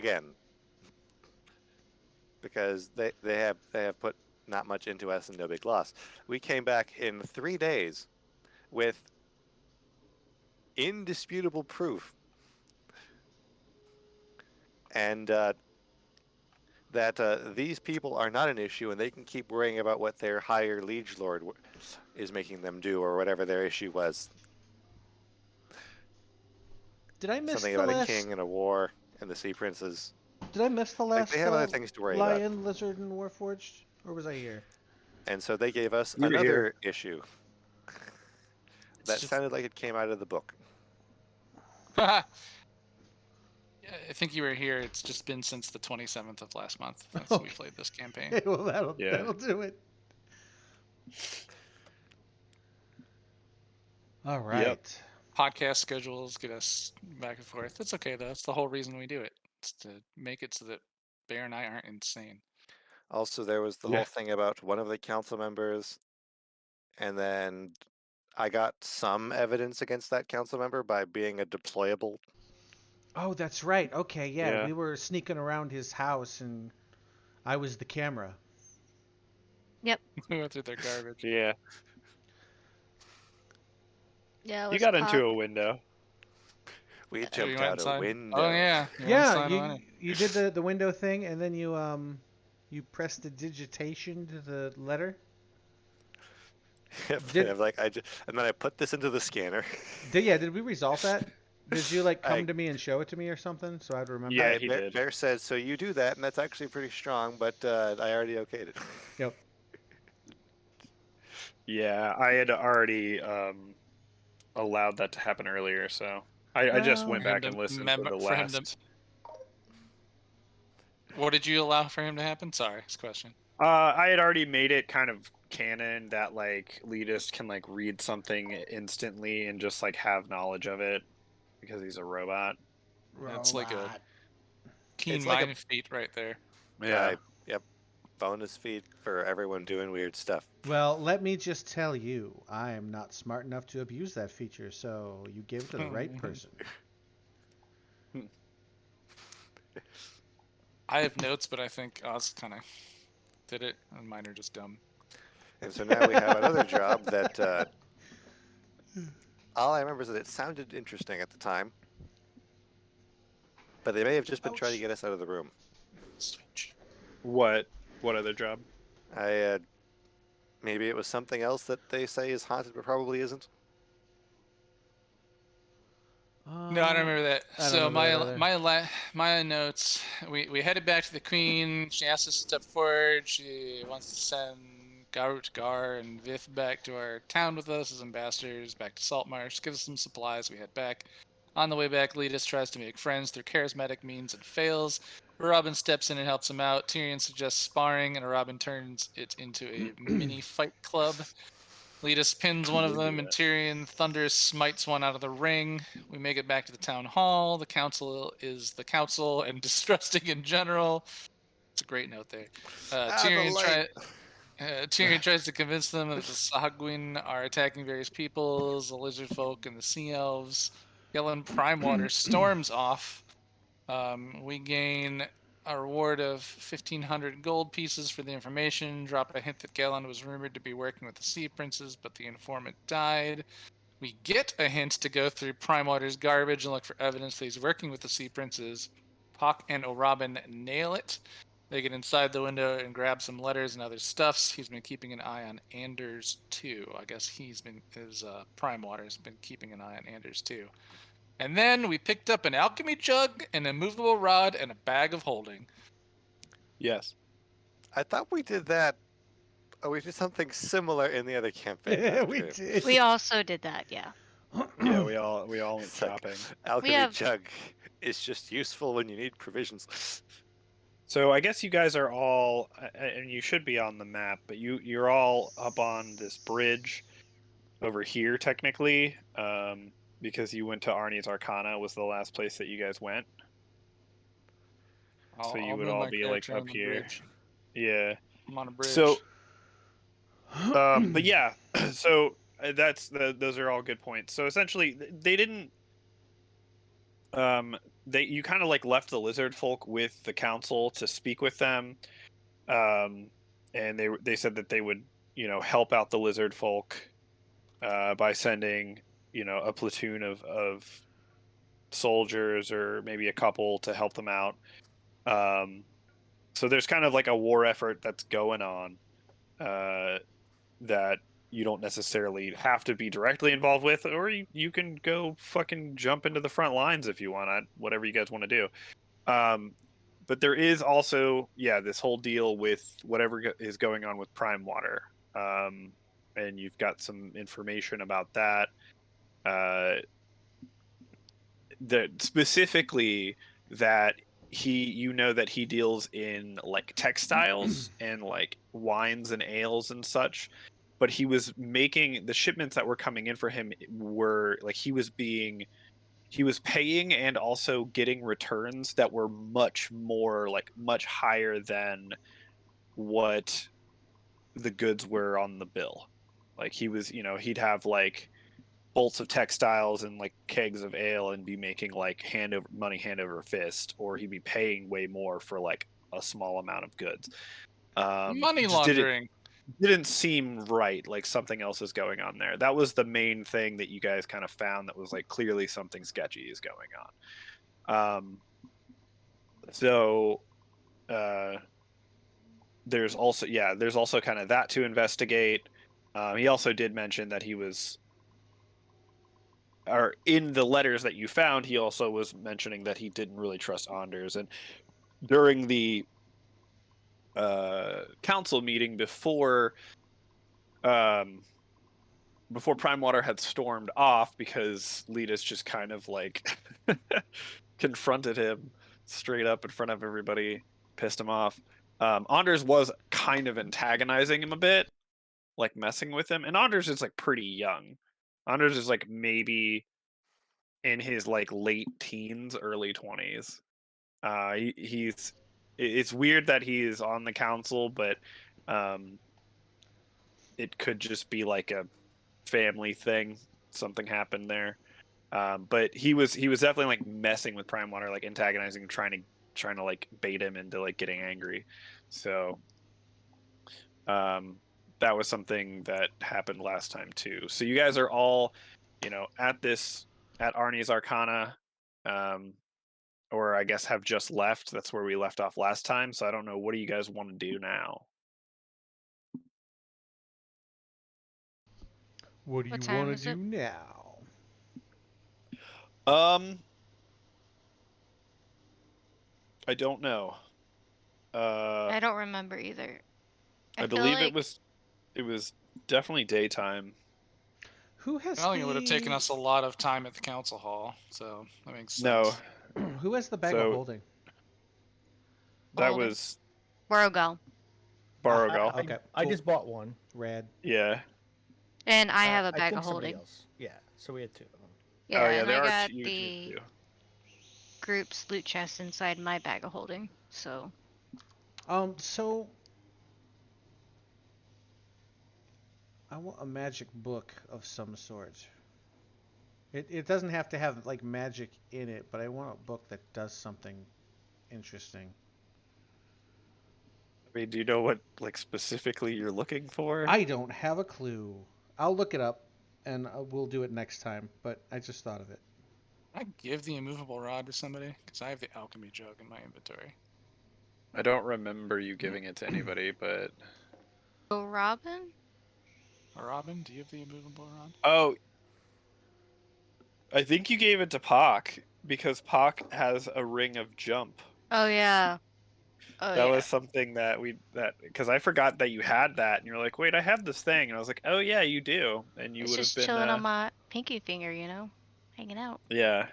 again, because they have put not much into us and no big loss. We came back in 3 days with indisputable proof, and that these people are not an issue, and they can keep worrying about what their higher liege lord is making them do, or whatever their issue was. Did I miss Something the about a last? king and a war and the sea princes. Did I miss the Like, they last have other things to worry about. lion, lizard, and warforged, or was I here? And so they gave us You were here. another issue It's that just, sounded like it came out of the book. yeah, I think you were here. It's just been since the 27th of last month since we played this campaign. Okay, well that'll Yeah. do it. All Yep. right. Podcast schedules get us back and forth. It's okay though. That's the whole reason we do it. It's to make it so that Bear and I aren't insane. Also, there was the Yeah. whole thing about one of the council members, and then I got some evidence against that council member by being a deployable. Oh, that's right. Okay, yeah, Yeah. we were sneaking around his house, and I was the camera. Yep. We went through their garbage. Yeah. Yeah, it You was got Pop. into a window. We We jumped went out a inside. window. Oh yeah. You went Yeah, inside on it. you did the window thing, and then you pressed the digitation to the letter. Did And then I put this into the scanner. did we resolve that? Did you like come I, to me and show it to me or something so I'd remember? Yeah, he did. Bear said, so you do that, and that's actually pretty strong, but I already okayed it. Yep. Yeah, I had already allowed that to happen earlier, so I just Well, went back and listened to the for him to. last. What did you allow for him to happen? Sorry, this question. I had already made it kind of canon that like Letus can like read something instantly and just like have knowledge of it because he's a robot. That's like a robot. keen It's like a- mind feat right there. Yeah. Yep. Bonus feed for everyone doing weird stuff. Well, let me just tell you, I am not smart enough to abuse that feature, so you gave it to the right person. I have notes, but I think Oz kind of did it, and mine are just dumb. And so now we have another job that all I remember is that it sounded interesting at the time, but they may have just been trying to Ouch. get us out of the room. Switch. What other job? Maybe it was something else that they say is haunted, but probably isn't. No, I don't remember that. I don't So remember that either. my notes. We headed back to the Queen. She asked us to step forward. She wants to send Garut Gar and Vith back to our town with us as ambassadors, back to Saltmarsh. Give us some supplies. We head back. On the way back, Letus tries to make friends through charismatic means and fails. Robin steps in and helps him out. Tyrion suggests sparring, and Robin turns it into a mini fight club. Letus pins one of them, and Tyrion thunders smites one out of the ring. We make it back to the town hall. The council is the council and distrusting in general. It's a great note there. Tyrion tries to convince them that the Sahagwin are attacking various peoples, the lizard folk and the sea elves. Yellen Primewater storms off. We gain a reward of 1,500 gold pieces for the information. Drop a hint that Galen was rumored to be working with the Sea Princes, but the informant died. We get a hint to go through Primewater's garbage and look for evidence that he's working with the Sea Princes. Hawk and O'Robin nail it. They get inside the window and grab some letters and other stuffs. He's been keeping an eye on Anders too. I guess Primewater's been keeping an eye on Anders too. And then we picked up an alchemy jug, an immovable rod, and a bag of holding. Yes. I thought we did that. Oh, we did something similar in the other campaign. Yeah, last we year. did. We also did that, yeah. Yeah, we all went It's like- shopping. Alchemy have- jug is just useful when you need provisions. So I guess you guys are all, and you should be on the map, but you're all up on this bridge over here technically, because you went to Arnie's Arcana was the last place that you guys went. So you would move all my be like character on up the here. bridge. Yeah. I'm on a bridge. So, but yeah, so those are all good points. So essentially, they didn't. you kind of like left the lizard folk with the council to speak with them, and they said that they would help out the lizard folk by sending a platoon of soldiers or maybe a couple to help them out. Um, so there's kind of like a war effort that's going on that you don't necessarily have to be directly involved with, or you can go fucking jump into the front lines if you want. Whatever you guys want to do. But there is also, yeah, this whole deal with whatever is going on with Prime Water. And you've got some information about that. That specifically that that he deals in like textiles and like wines and ales and such, but he was making the shipments that were coming in for him were like he was paying and also getting returns that were much higher than what the goods were on the bill. Like he was, he'd have like bolts of textiles and like kegs of ale and be making like hand over fist, or he'd be paying way more for like a small amount of goods. Money Just laundering. didn't seem right. Like something else is going on there. That was the main thing that you guys kind of found that was like clearly something sketchy is going on. So there's also kind of that to investigate. He also did mention that he was, or in the letters that you found, he also was mentioning that he didn't really trust Anders. And during the council meeting um, before Prime Water had stormed off, because Letus just kind of like confronted him straight up in front of everybody, pissed him off. Anders was kind of antagonizing him a bit, like messing with him. And Anders is like pretty young. Anders is like maybe in his like late teens, early 20s. He's it's weird that he is on the council, but um, it could just be like a family thing. Something happened there. But he was definitely like messing with Prime Water, like antagonizing, trying to like bait him into like getting angry. So um, that was something that happened last time too. So you guys are all, at Arnie's Arcana, um, or I guess have just left. That's where we left off last time. So I don't know. What do you guys want to do now? What do What you time want is to it? do now? I don't know. Uh, I don't remember either. I I feel believe like it was definitely daytime. Who I has don't think it would have taken the us a lot of time at the council hall, so that makes No, sense. who has the bag of so holding? that holding. was Borogal. Borogal. Okay, I cool. just bought one. Rad. Yeah. And I have a I bag think of somebody holding. else. Yeah, so we had two of them. Oh Yeah, yeah, and I there are got you the too. group's loot chest inside my bag of holding. So So I want a magic book of some sort. It doesn't have to have like magic in it, but I want a book that does something interesting. I mean, do you know what like specifically you're looking for? I don't have a clue. I'll look it up, and we'll do it next time. But I just thought of it. Can I give the immovable rod to somebody? Because I have the alchemy jug in my inventory. I don't remember you giving it to anybody, but oh, Robin? Robin, do you have the immovable rod? oh, I think you gave it to Pock because Pock has a ring of jump. Oh yeah. Oh That yeah. was something that because I forgot that you had that, and you're like, wait, I have this thing, and I was like, oh yeah, you do, and you It's would have just been, chilling on my pinky finger, hanging out. yeah.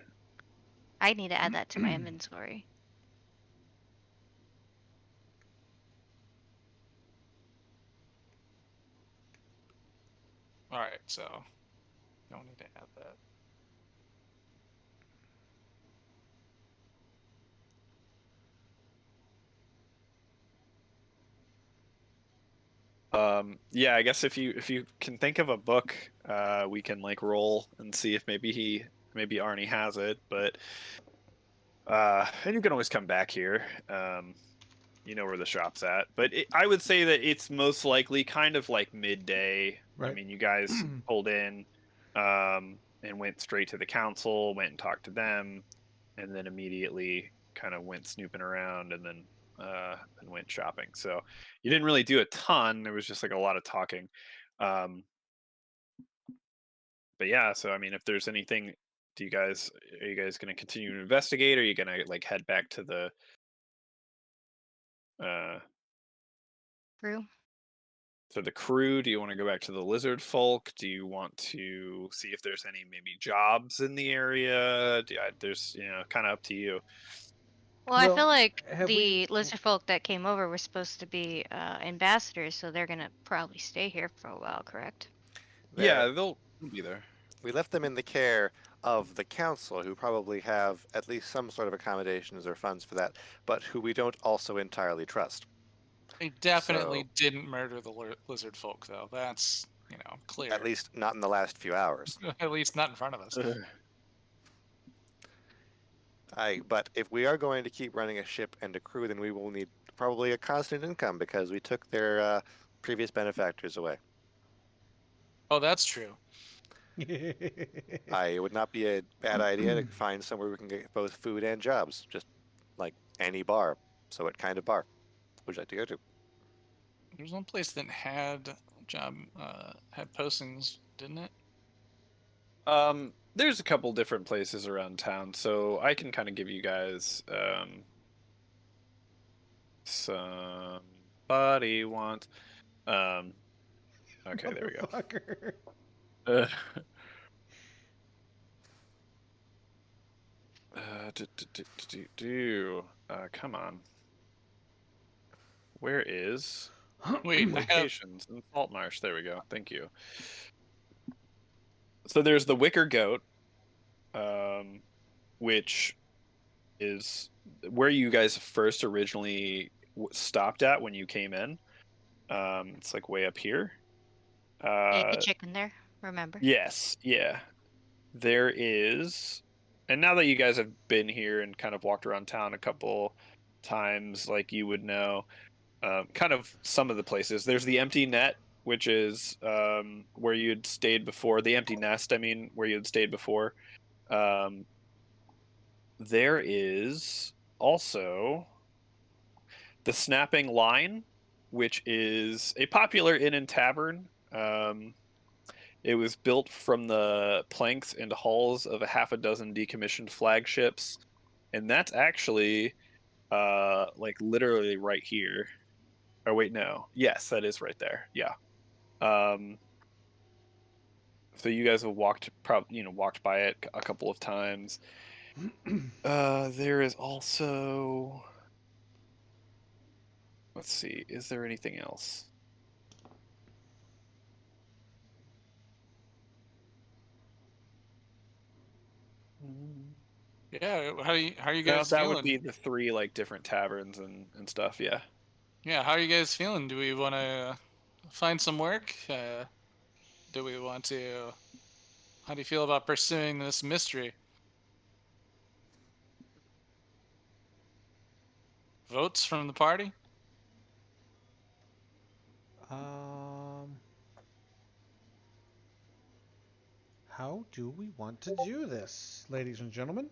I need to add that to my inventory. Alright, so don't need to add that. Yeah, I guess if you can think of a book, we can like roll and see if maybe Arnie has it, but And you can always come back here. You know where the shop's at, but I would say that it's most likely kind of like midday. I Right. mean, you guys pulled in, and went straight to the council, went and talked to them, and then immediately kind of went snooping around, and then went shopping. So you didn't really do a ton. There was just like a lot of talking. Um, but yeah, so I mean, if there's anything, are you guys going to continue to investigate? Or are you going to like head back to the uh Crew. crew? Do you want to go back to the lizard folk? Do you want to see if there's any maybe jobs in the area? There's, kind of up to you. Well, I feel Well, like have we? the lizard folk that came over were supposed to be ambassadors, so they're gonna probably stay here for a while, correct? There, Yeah, they'll be there. we left them in the care of the council, who probably have at least some sort of accommodations or funds for that, but who we don't also entirely trust. They So, definitely didn't murder the lizard folk, though. That's, at clear. least not in the last few hours. At least not in front of us. But if we are going to keep running a ship and a crew, then we will need probably a constant income because we took their previous benefactors away. Oh, that's true. It would not be a bad idea to find somewhere we can get both food and jobs, just like any bar. So, what kind of bar would you like to go to? There's one place that had postings, didn't it? There's a couple different places around town, so I can kind of give you guys somebody wants um okay, there we go. Motherfucker. Uh, come on. Where is Wait, I have. locations in Salt Marsh? There we go. Thank you. So there's the Wicker Goat, um, which is where you guys first originally stopped at when you came in. It's like way up here. I ate the Uh, chicken there. Remember? yes, yeah. There is, and now that you guys have been here and kind of walked around town a couple times, like you would know, kind of some of the places. There's the Empty Net, which is where you'd stayed before. The Empty Nest, I mean, where you had stayed before. Um, there is also the Snapping Line, which is a popular inn and tavern. It was built from the planks and hulls of a half a dozen decommissioned flagships, and that's actually like literally right here. Or wait, no. Yes, that is right there. Yeah. Um, so you guys have walked by it a couple of times. There is also, let's see, is there anything else? Yeah, how are you No, guys that would be feeling? the three like different taverns and stuff. Yeah. Yeah, how are you guys feeling? Do we want to find some work? Do we want to? How do you feel about pursuing this mystery? Votes from the party? um, how do we want to do this, ladies and gentlemen?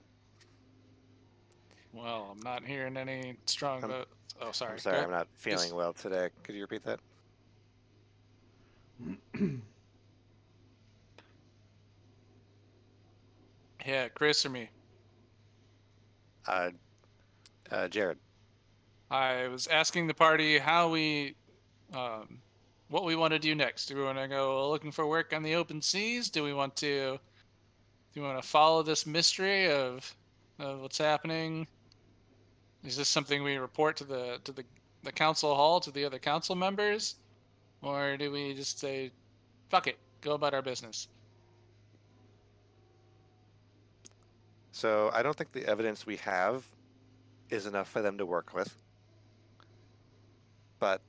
Well, I'm not hearing any strong I'm votes. Oh, I'm sorry. sorry, Go. I'm not feeling Just well today. Could you repeat that? yeah, Chris or me. Uh, Jared. I was asking the party what we want to do next. Do we want to go looking for work on the open seas? Do we want to follow this mystery of what's happening? Is this something we report to the council hall to the other council members, or do we just say, "Fuck it, go about our business"? So I don't think the evidence we have is enough for them to work with. But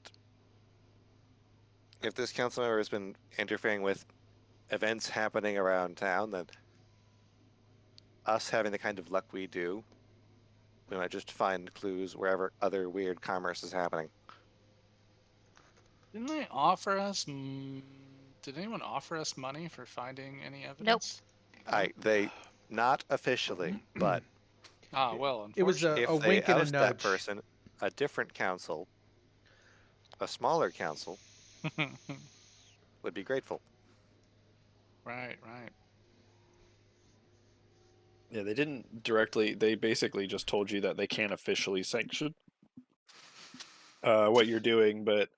if this council member has been interfering with events happening around town, then us having the kind of luck we do We might just find clues wherever other weird commerce is happening. Didn't they offer us? Did anyone offer us money for finding any evidence? They not officially, but Ah, well, It was unfortunately. a if they wink and a oust that nudge. person, a different council, a smaller council, would be grateful. Right, right. Yeah, they didn't directly. They basically just told you that they can't officially sanction what you're doing, but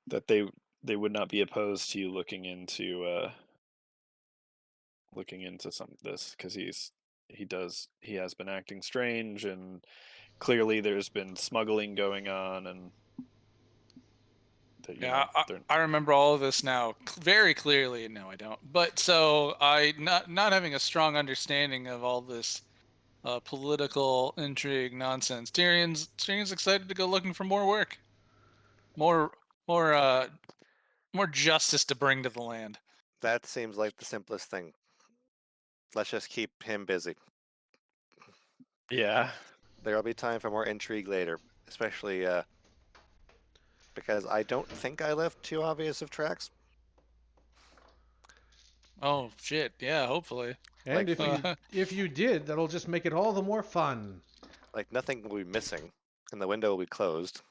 that they would not be opposed to you looking into some of this because he has been acting strange, and clearly there's been smuggling going on, and that Yeah, they're I remember all of this now very clearly. No, I don't. But so I not having a strong understanding of all this political intrigue nonsense. Tyrion's excited to go looking for more work, more more uh more justice to bring to the land. That seems like the simplest thing. Let's just keep him busy. yeah. There'll be time for more intrigue later, especially because I don't think I left too obvious of tracks. Oh shit! Yeah, hopefully. And Like if we, if you did, that'll just make it all the more fun. like nothing will be missing, and the window will be closed.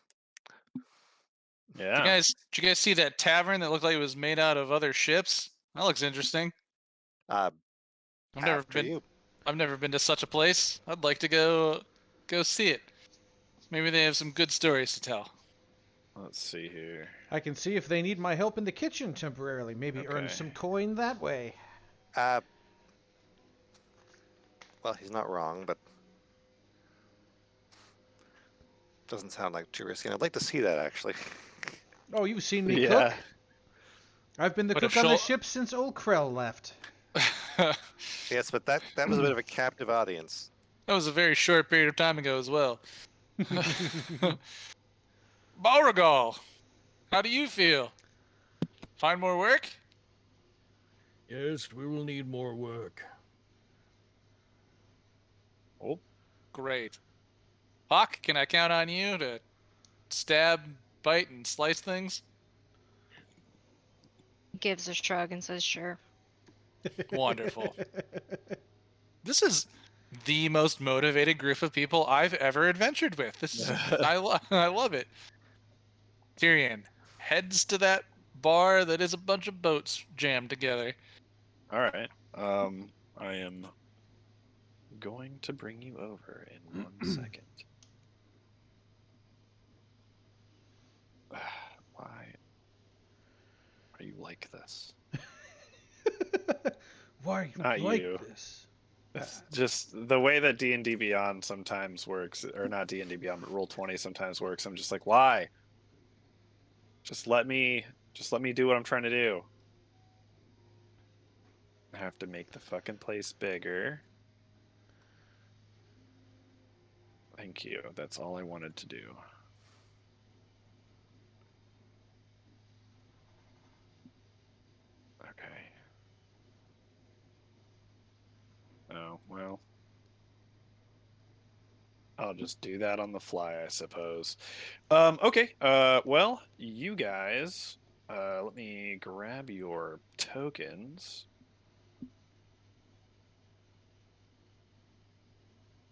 Yeah. Did you guys see that tavern that looked like it was made out of other ships? That looks interesting. Uh, I've never after been you. I've never been to such a place. I'd like to go see it. Maybe they have some good stories to tell. Let's see here. I can see if they need my help in the kitchen temporarily. Maybe earn Okay. some coin that way. Uh, well, he's not wrong, but doesn't sound like too risky. And I'd like to see that actually. Oh, you've seen me Yeah. cook? I've been the But if cook on the Shul- ship since Old Krell left. Yes, but that was a bit of a captive audience. That was a very short period of time ago as well. Beauregard, how do you feel? Find more work? Yes, we will need more work. Oh, Great. Hawk, can I count on you to stab, bite, and slice things? Gives a shrug and says, "Sure." Wonderful. This is the most motivated group of people I've ever adventured with. I love it. Tyrion heads to that bar that is a bunch of boats jammed together. all right. I am going to bring you over in 1 second. Why are you like this? Why are you Not like you. this? It's just the way that D&D Beyond sometimes works, or not D&D Beyond, but Roll20 sometimes works. I'm just like, why? Just let me do what I'm trying to do. I have to make the fucking place bigger. Thank you. That's all I wanted to do. Okay. Oh, well. I'll just do that on the fly, I suppose. Okay. Well, you guys, let me grab your tokens.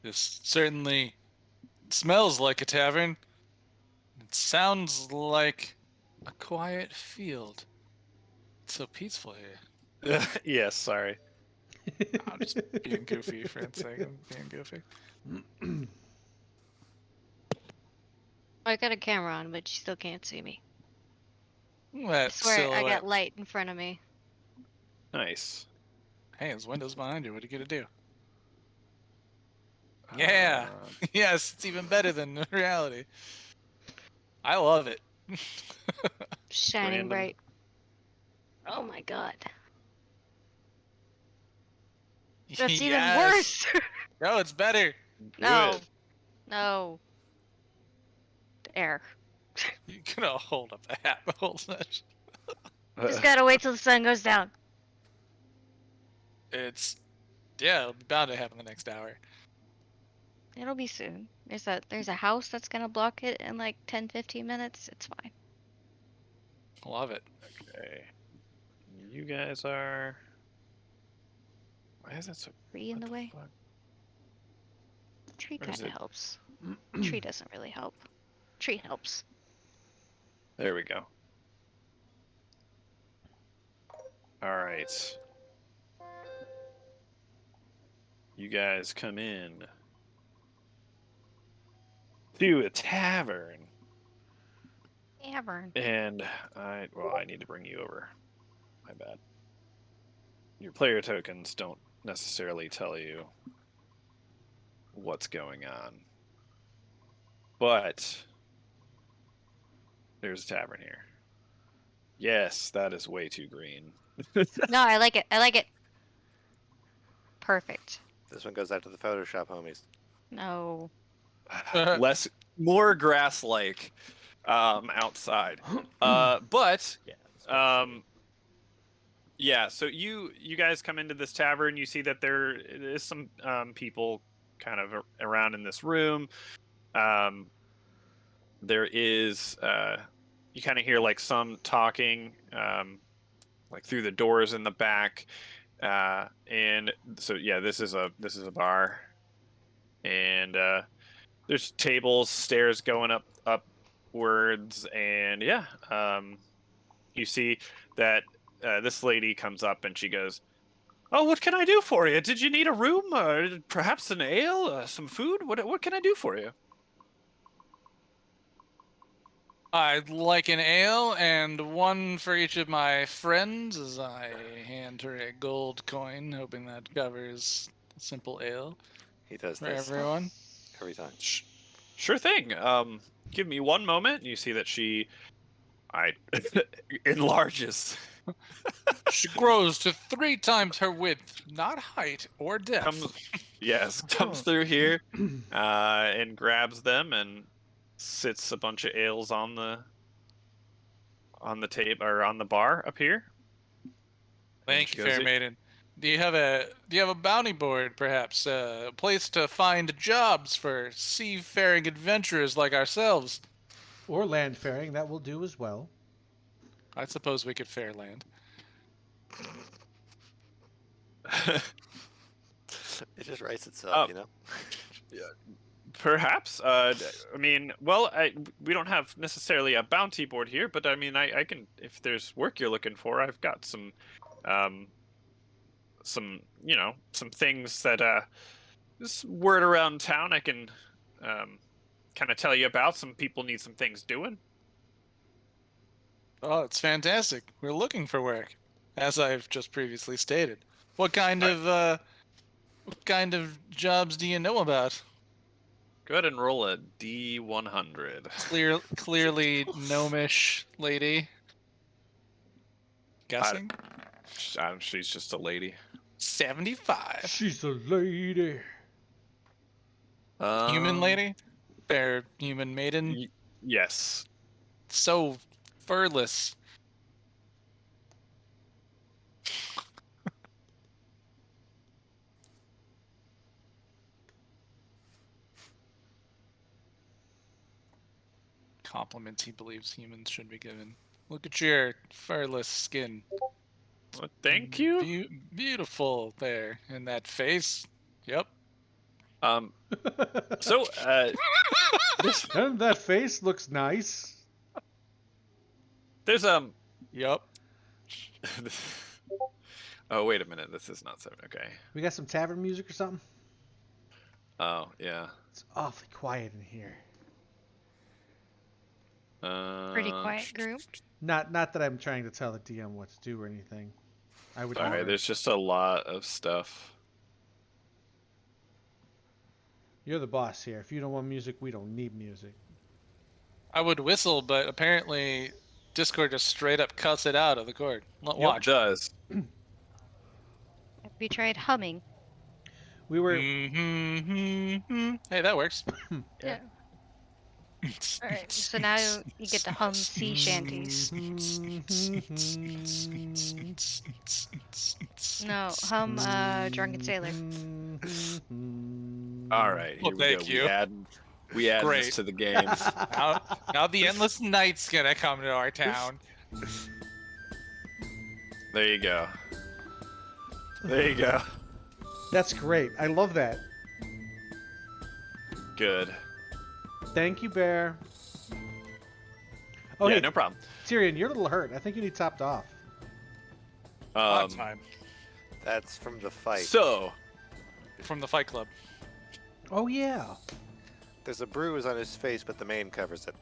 This certainly smells like a tavern. It sounds like a quiet field. It's so peaceful here. Yes, sorry. I'm just being goofy for a second. Being goofy. I got a camera on, but you still can't see me. I That swear I silhouette. got light in front of me. Nice. Hey, there's windows behind you. What are you gonna do? Yeah. Yes, it's even better than reality. I love it. Shining Random. bright. Oh my god. That's even Yes. worse. No, it's better. No. Good. No. Air. You gonna hold up a hat the whole session. Just gotta wait till the sun goes down. It's yeah, it'll be bound to happen the next hour. It'll be soon. There's a house that's gonna block it in like 10, 15 minutes. It's fine. Love it. Okay. You guys are. Why is that so? Tree in What the the way. fuck? Tree Where is kind of it? helps. Tree doesn't really help. Tree helps. There we go. All right. You guys come in to a tavern, Tavern. and I need to bring you over. My bad. Your player tokens don't necessarily tell you what's going on, but there's a tavern here. Yes, that is way too green. No, I like it. I like it. Perfect. This one goes out to the Photoshop homies. No. More grass-like outside. But Yeah. especially. yeah, so you guys come into this tavern. You see that there is some people kind of around in this room. There is you kind of hear like some talking, like through the doors in the back. And so yeah, this is a bar, and there's tables, stairs going upwards, and yeah, you see that this lady comes up and she goes, "Oh, what can I do for you? Did you need a room, or perhaps an ale, some food? What can I do for you?" I'd like an ale and one for each of my friends as I hand her a gold coin, hoping that covers a simple ale He does for this everyone. every time. Sure thing. Give me one moment. You see that she, I enlarges, She grows to 3 times her width, not height or depth. comes, yes, comes through here, and grabs them and sits a bunch of ales on the table or on the bar up here. And Thank she you, goes, fair maiden. Do you have a bounty board, perhaps? A place to find jobs for seafaring adventurers like ourselves? Or landfaring, that will do as well. I suppose we could fair land. It just writes itself, Oh. you know. Perhaps. I mean, well, we don't have necessarily a bounty board here, but I mean, I can, if there's work you're looking for, I've got um, some things that this word around town I can kind of tell you about. Some people need some things doing. Oh, it's fantastic. We're looking for work, as I've just previously stated. What kind Right. of jobs do you know about? Go ahead and roll a D100. Clearly gnomish lady. Guessing? She's just a lady. 75. She's a lady. Human lady? Fair human maiden? Yes. So furless. Compliments he believes humans should be given. Look at your furless skin. Well, thank you. Beautiful there in that face. Yep. So this And that face looks nice. there's Yep. Oh, wait a minute. This is not 7. Okay. We got some tavern music or something? Oh, yeah. It's awfully quiet in here. Pretty quiet group. Not that I'm trying to tell the DM what to do or anything. I would Sorry, never. there's just a lot of stuff. You're the boss here. If you don't want music, we don't need music. I would whistle, but apparently Discord just straight up cuts it out of the cord. Watch. It does. Have you tried humming? We were. Hey, that works. Yeah. All right. So now you get to hum sea shanties. No, hum Drunken Sailor. All right, Well, here we go. thank you. We add Great. this to the game. Now the endless night's gonna come to our town. There you go. There you go. That's great. I love that. Good. Thank you, Bear. Oh, yeah, hey, no problem. Tyrion, you're a little hurt. I think you need topped off. On time. That's from the fight. So, From the Fight Club. Oh, yeah. There's a bruise on his face, but the mane covers it.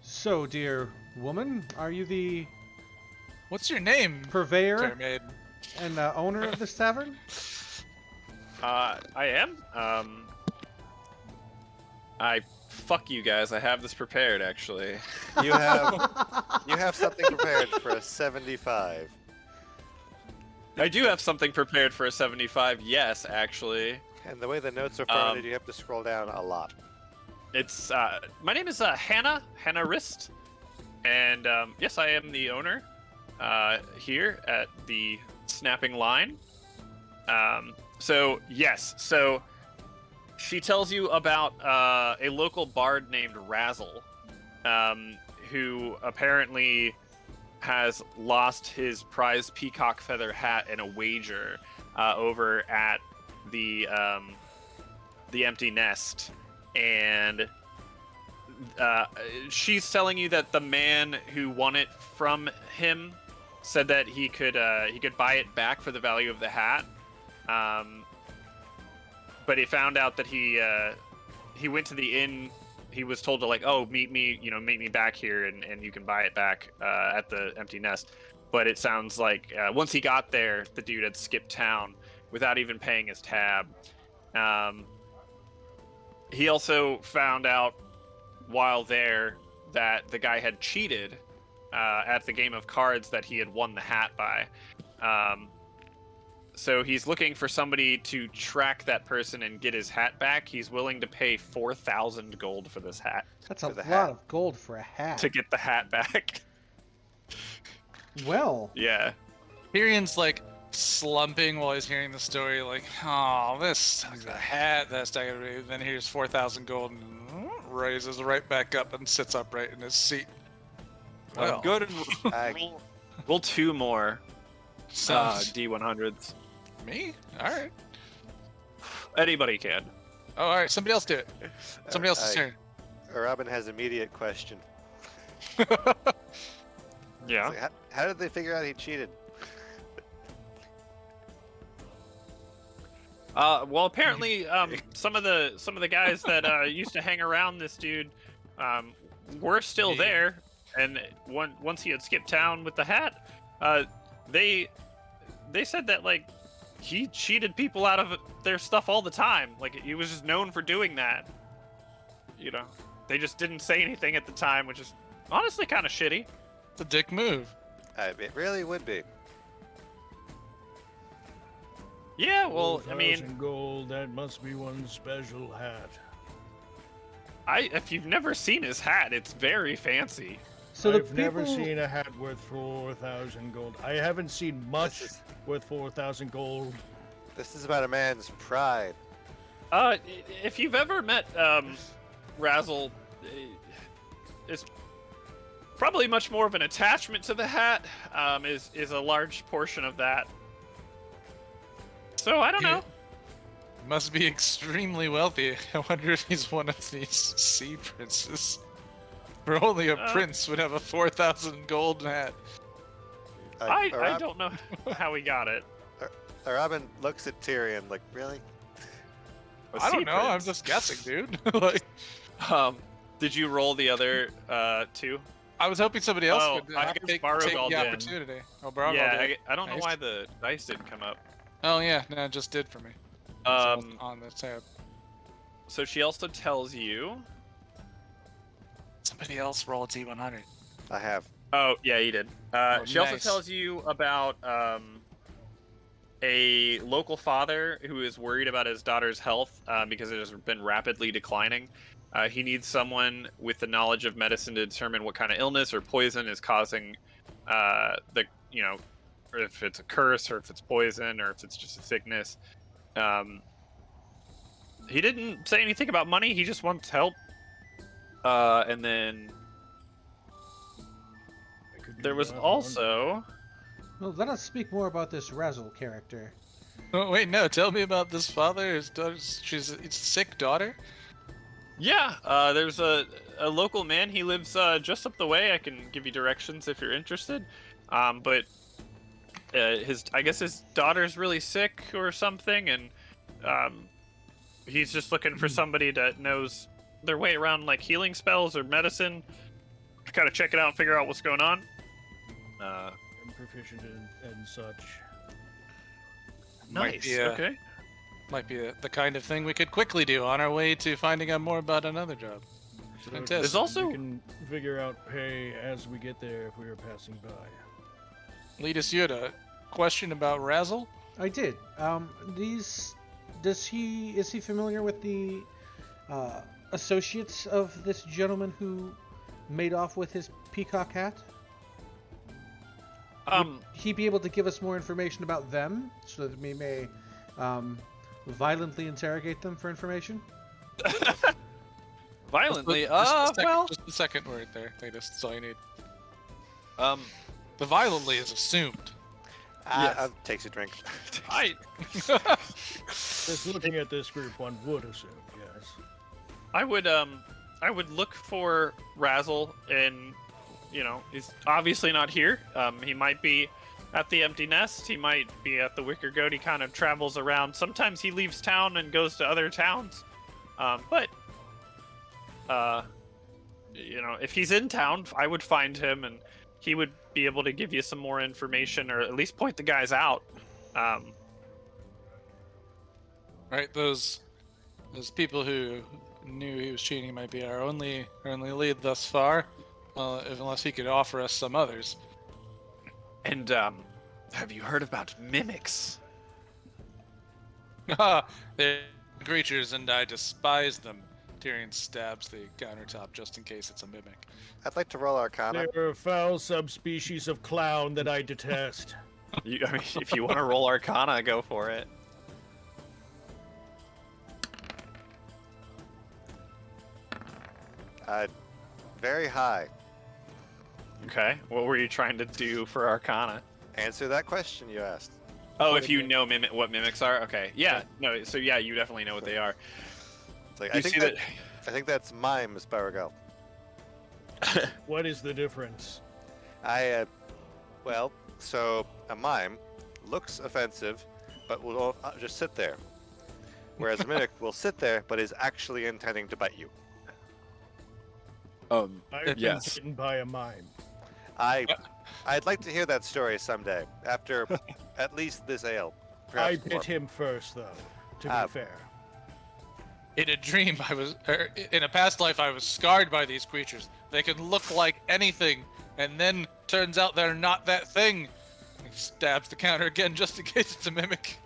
So, dear woman, are you the What's your name, purveyor Mermaid? and owner of this tavern? I am. Fuck you guys. I have this prepared, actually. You have something prepared for a 75. I do have something prepared for a 75. Yes, actually. And the way the notes are formatted, you have to scroll down a lot. It's my name is Hannah Rist, and yes, I am the owner here at the Snapping Line. So she tells you about a local bard named Razzle, who apparently has lost his prized peacock feather hat in a wager over at the Empty Nest. And she's telling you that the man who won it from him said that he could buy it back for the value of the hat, but he found out that he went to the inn. He was told to meet me back here and you can buy it back at the Empty Nest. But it sounds like once he got there, the dude had skipped town without even paying his tab. He also found out while there that the guy had cheated at the game of cards that he had won the hat by. So he's looking for somebody to track that person and get his hat back. He's willing to pay 4,000 gold for this hat. That's a For the lot hat. of gold for a hat. To get the hat back. Well, Yeah. Tyrion's slumping while he's hearing the story, oh, this sucks. A hat, that's not gonna be. Then here's 4,000 gold and raises right back up and sits upright in his seat. Well, Go ahead and I- roll 2 more sounds D100s. me? All right. Anybody can. Oh, all right. Somebody else do it. Somebody else's turn. Robin has immediate question. Yeah. It's like, how did they figure out he cheated? Well, apparently, some of the guys that used to hang around this dude were still there, and once he had skipped town with the hat, they said that he cheated people out of their stuff all the time. He was just known for doing that. They just didn't say anything at the time, which is honestly kind of shitty. It's a dick move. It really would be. Yeah, well, I mean, 4,000 gold, that must be one special hat. if you've never seen his hat, it's very fancy. so the I've people... never seen a hat worth 4,000 gold. I haven't seen much This is- worth 4,000 gold. This is about a man's pride. If you've ever met Razzle, it's probably much more of an attachment to the hat. Is a large portion of that. So I don't know. Must be extremely wealthy. I wonder if he's one of these sea princes. For only a prince would have a 4,000 gold hat. I don't know how he got it. Robin looks at Tyrion like, really? A I sea don't know. I'm prince. just guessing, dude. Did you roll the other 2? I was hoping somebody else Oh, would I guess take Barogald the did. opportunity. Oh, Barogald Yeah, did. I don't know Nice. why the dice didn't come up. Oh, yeah. No, it just did for me. So I was Um, on the tab. so she also tells you. Somebody else roll a T100. I have. Oh, yeah, he did. She also nice. tells you about a local father who is worried about his daughter's health because it has been rapidly declining. He needs someone with the knowledge of medicine to determine what kind of illness or poison is causing the or if it's a curse or if it's poison or if it's just a sickness. He didn't say anything about money. He just wants help. And then I could do there was that one. also. Well, let us speak more about this Razzle character. Oh, wait, no. Tell me about this father. His daughter. She's a sick daughter. Yeah, there's a local man. He lives just up the way. I can give you directions if you're interested. But I guess his daughter's really sick or something, and he's just looking for somebody that knows their way around like healing spells or medicine to kind of check it out and figure out what's going on. I'm proficient in such. Might Nice. be, Okay. Might be the kind of thing we could quickly do on our way to finding out more about another job. So Fantastic. There's also- we can figure out pay as we get there if we are passing by. Lead us, you had a question about Razzle? I did. Is he familiar with the associates of this gentleman who made off with his peacock hat? Would he be able to give us more information about them so that we may violently interrogate them for information? Violently. Just the second word there, Cletus. That's all you need. The violently is assumed. Yes. Takes a drink. Just looking at this group, one would assume, yes. I would look for Razzle, and he's obviously not here. He might be at the Empty Nest. He might be at the Wicker Goat. He kind of travels around. Sometimes he leaves town and goes to other towns. But if he's in town, I would find him, and he would be able to give you some more information, or at least point the guys out. Right, those people who knew he was cheating might be our only lead thus far, unless he could offer us some others. And have you heard about mimics? They're creatures, and I despise them. Tyrion stabs the countertop just in case it's a mimic. I'd like to roll Arcana. They're a foul subspecies of clown that I detest. If you want to roll Arcana, go for it. Very high. Okay. What were you trying to do for Arcana? Answer that question you asked. Oh, if you know what mimics are? Okay. Yeah. No. So yeah, you definitely know what they are. It's like, You I think see that, I think that's mimes, Beauregard. What is the difference? So a mime looks offensive, but will just sit there. Whereas a mimic will sit there, but is actually intending to bite you. I've yes. been bitten by a mime. I'd like to hear that story someday, after at least this ale. I Perhaps bit more. him first, though, to Ah. be fair. In a dream, in a past life, I was scarred by these creatures. They can look like anything, and then turns out they're not that thing. He stabs the counter again, just in case it's a mimic.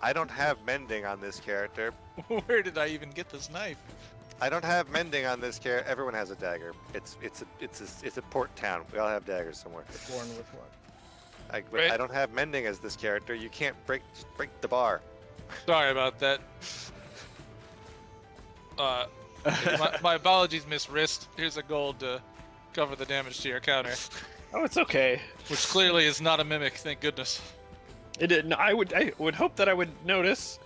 I don't have mending on this character. Where did I even get this knife? I don't have mending on this character. Everyone has a dagger. It's a port town. We all have daggers somewhere. Born with one. Right. I don't have mending as this character. You can't break the bar. Sorry about that. My apologies, Miss Wrist. Here's a gold to cover the damage to your counter, Oh, it's okay. which clearly is not a mimic. Thank goodness. It didn't. I would hope that I would notice.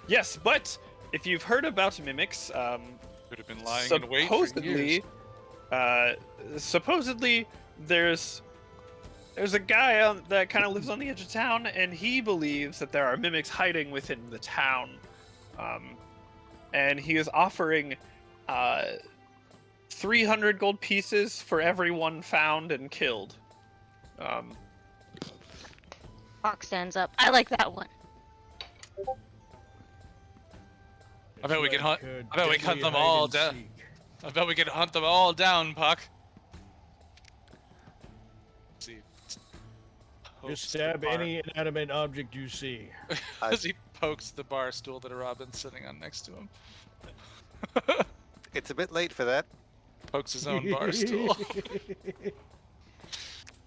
Yes, but if you've heard about mimics, Could have been lying in wait for years. supposedly there's a guy that kind of lives on the edge of town, and he believes that there are mimics hiding within the town, and he is offering 300 gold pieces for every one found and killed. Hawk stands up. I like that one. I bet we It's can like hunt. a I bet we deadly hunt them hide all and down. seek. I bet we can hunt them all down, Puck. Let's see. Just stab any inanimate object you see. As he pokes the bar stool that Robin's sitting on next to him. It's a bit late for that. Pokes his own bar stool.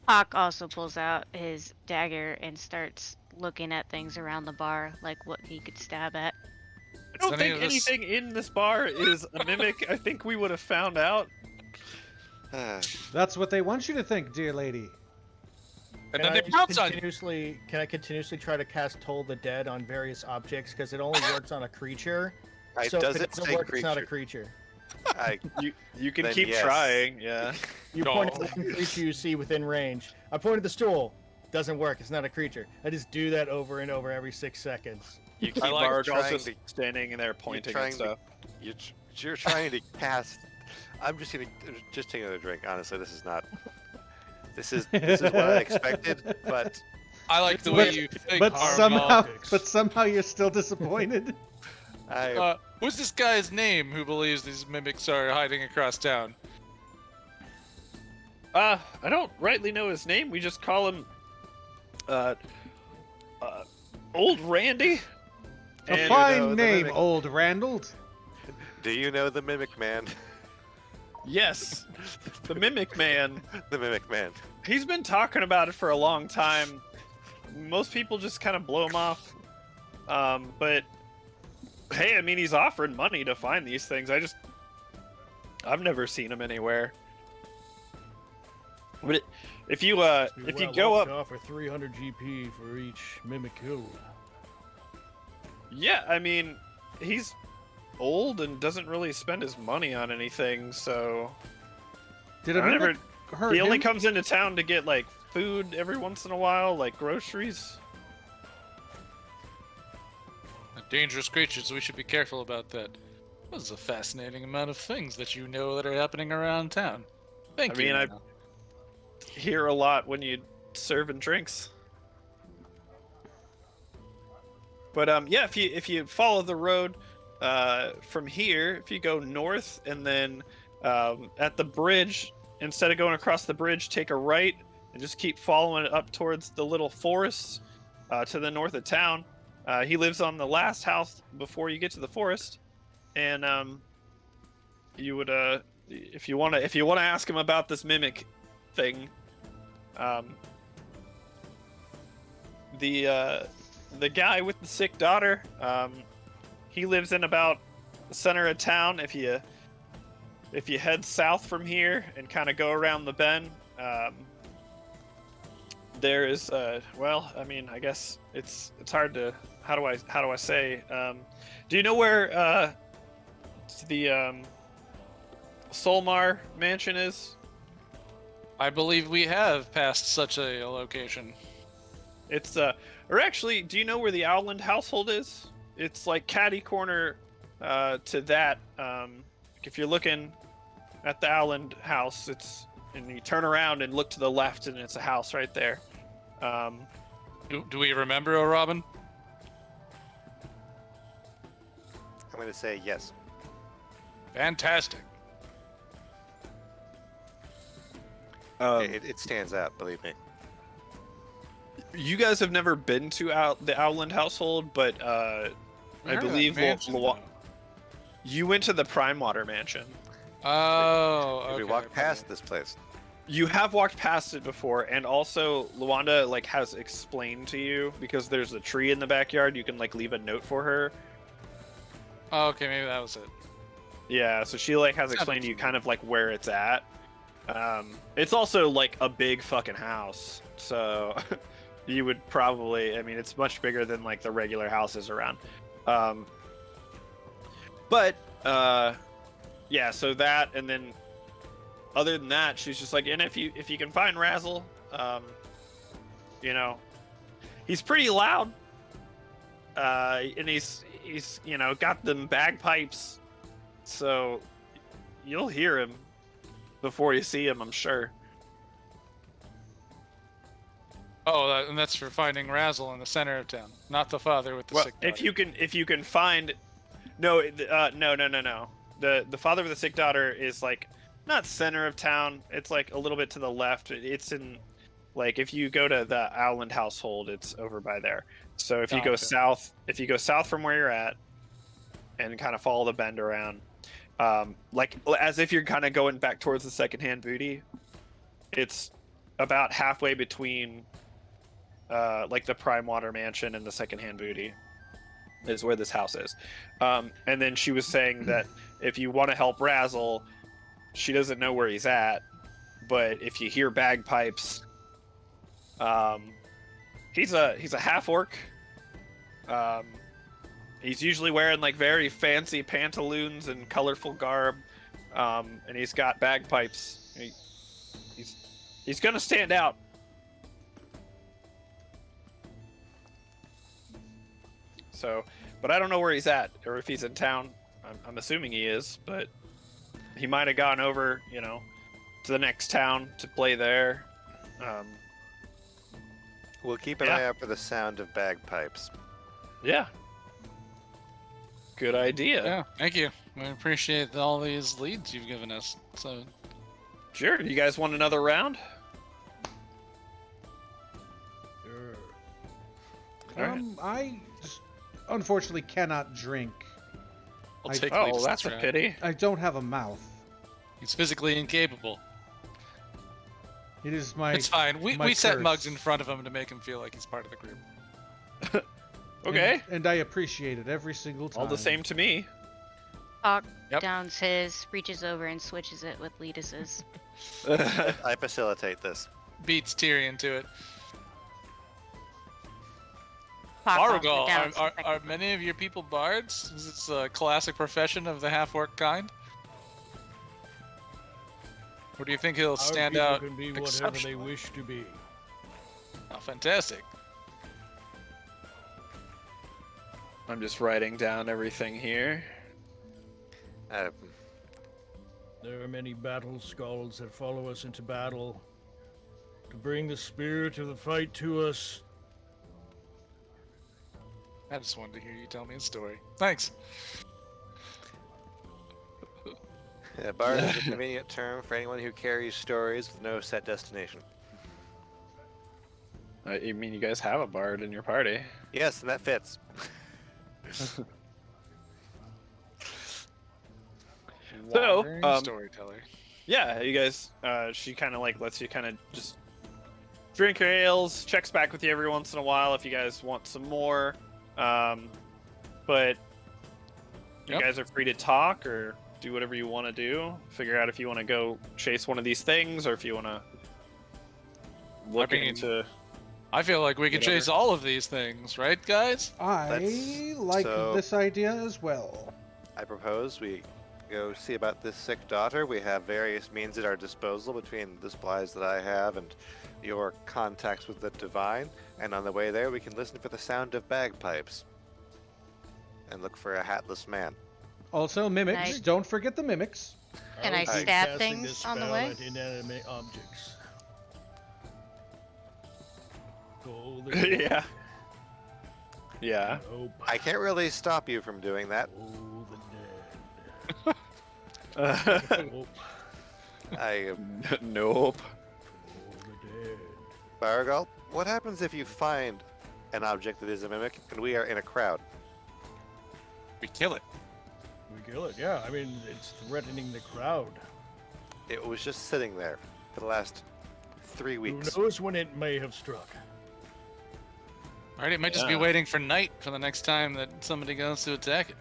Hawk also pulls out his dagger and starts looking at things around the bar, like what he could stab at. I don't Does any think of this- anything in this bar is a mimic. I think we would have found out. That's what they want you to think, dear lady. And Can then I they pounce on you. continuously try to cast Toll the Dead on various objects because it only works on a creature? I, So does if it it doesn't say work, it's not a creature? creature. I, You can Then keep yes. trying. Yeah. You No. point at one creature you see within range. I pointed the stool. Doesn't work. It's not a creature. I just do that over and over every 6 seconds. You keep like Bargall's trying just to- standing there pointing trying at to- stuff. you're trying to cast. I'm just gonna just take another drink. Honestly, this is not. This is what I expected, but I like the way But- you think. But Harmon. somehow you're still disappointed. I What's this guy's name who believes these mimics are hiding across town? I don't rightly know his name. We just call him, Old Randy. A And, fine the name, mimic- old Randall. Do you know the Mimic Man? Yes, the Mimic Man. The Mimic Man. He's been talking about it for a long time. Most people just kind of blow him off. But hey, I mean, he's offering money to find these things. I've never seen him anywhere. But if you go up, offer 300 GP for each mimic kill. yeah, I mean, he's old and doesn't really spend his money on anything, so Did a I never. mimic hurt He only him? comes into town to get like food every once in a while, like groceries. Dangerous creatures, we should be careful about that. This is a fascinating amount of things that you know that are happening around town. Thank I you. mean, I hear a lot when you serving drinks. But yeah, if you follow the road from here, if you go north and then at the bridge, instead of going across the bridge, take a right and just keep following it up towards the little forest to the north of town. He lives on the last house before you get to the forest, and you would if you want to ask him about this mimic thing, the guy with the sick daughter, he lives in about the center of town. If you head south from here and kind of go around the bend, there is well, I mean, I guess it's hard to how do I say? Do you know where the Solmar mansion is? I believe we have passed such a location. It's or actually, do you know where the Owland household is? It's like catty corner to that. If you're looking at the Owland house, and you turn around and look to the left, and it's a house right there. Do we remember, O Robin? I'm going to say yes. Fantastic. It stands out, believe me. You guys have never been to the Owland household, but I believe you went to the Prime Water mansion. Oh, okay. We walked past this place. You have walked past it before, and also Luanda has explained to you, because there's a tree in the backyard. You can leave a note for her. Oh, okay, maybe that was it. Yeah, so she has explained to you kind of where it's at. It's also a big fucking house, so you would probably, I mean, it's much bigger than the regular houses around. But yeah, so that, and then other than that, she's just and if you can find Razzle, he's pretty loud, and he's got them bagpipes, so you'll hear him before you see him, I'm sure. Oh, and that's for finding Razzle in the center of town, not the father with the Well, sick if daughter. you can find, no, no. The father with the sick daughter is not center of town. It's a little bit to the left. It's in if you go to the Owland household, it's over by there. So if you go Gotcha. south, from where you're at, and kind of follow the bend around, like as if you're kind of going back towards the secondhand booty. It's about halfway between like the Prime Water Mansion and the secondhand booty is where this house is. And then she was saying that if you want to help Razzle, she doesn't know where he's at, but if you hear bagpipes, he's a half orc. He's usually wearing like very fancy pantaloons and colorful garb, and he's got bagpipes. He's gonna stand out. So, but I don't know where he's at or if he's in town. I'm assuming he is, but he might have gone over, you know, to the next town to play there. We'll keep an eye out for the sound of bagpipes. Yeah. Good idea. Yeah, thank you. We appreciate all these leads you've given us. So, Sure. Do you guys want another round? Sure. I unfortunately cannot drink. I'll I- take Oh, Leaf's that's a try. pity. I don't have a mouth. He's physically incapable. It is my. It's fine. my We set curse. mugs in front of him to make him feel like he's part of the group. Okay. And I appreciate it every single time. All the same to me. Hawk Yep. downs his, reaches over and switches it with Letus's. I facilitate this. Beats Tyrion to it. Hawk also Arugal, downs are effectively. many of your people bards? Is this a classic profession of the half-orc kind? Or do you think he'll Our stand people out can be whatever they exceptionally? wish to be. Oh, fantastic. I'm just writing down everything here. There are many battle skulls that follow us into battle to bring the spirit of the fight to us. I just wanted to hear you tell me a story. Thanks. Bard is a convenient term for anyone who carries stories with no set destination. You mean you guys have a bard in your party? Yes, and that fits. So, Wandering storyteller. Yeah, you guys, she kind of like lets you kind of just drink your ales, checks back with you every once in a while if you guys want some more. But you Yep. guys are free to talk or do whatever you want to do. Figure out if you want to go chase one of these things or if you want to look mean, into. I feel like we can Whatever. chase all of these things, right, guys? I Let's- like so- this idea as well. I propose we go see about this sick daughter. We have various means at our disposal between the supplies that I have and your contacts with the divine. And on the way there, we can listen for the sound of bagpipes and look for a hatless man. Also, mimics. Nice. Don't forget the mimics. Can will I be stab casting things this on the spell way? at inanimate objects. Toll the dead. Yeah. Yeah. Nope. I can't really stop you from doing that. Toll the dead. Nope. I, Nope. Toll the dead. Baragal, what happens if you find an object that is a mimic and we are in a crowd? We kill it. We kill it, yeah. I mean, it's threatening the crowd. It was just sitting there for the last 3 weeks. Who knows when it may have struck? All right, it might just be Yeah. waiting for night for the next time that somebody goes to attack it.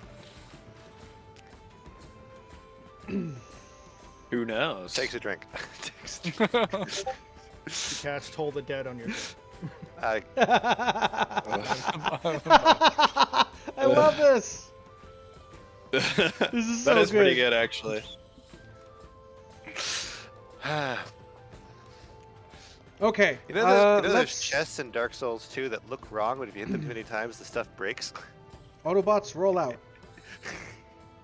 Who knows? Takes a drink. You cast Toll the Dead on your I, I love this. This is so That is pretty good. good, actually. Okay. you know, there's let's chests in Dark Souls 2 that look wrong, but if you hit them too many times, the stuff breaks. Autobots roll out.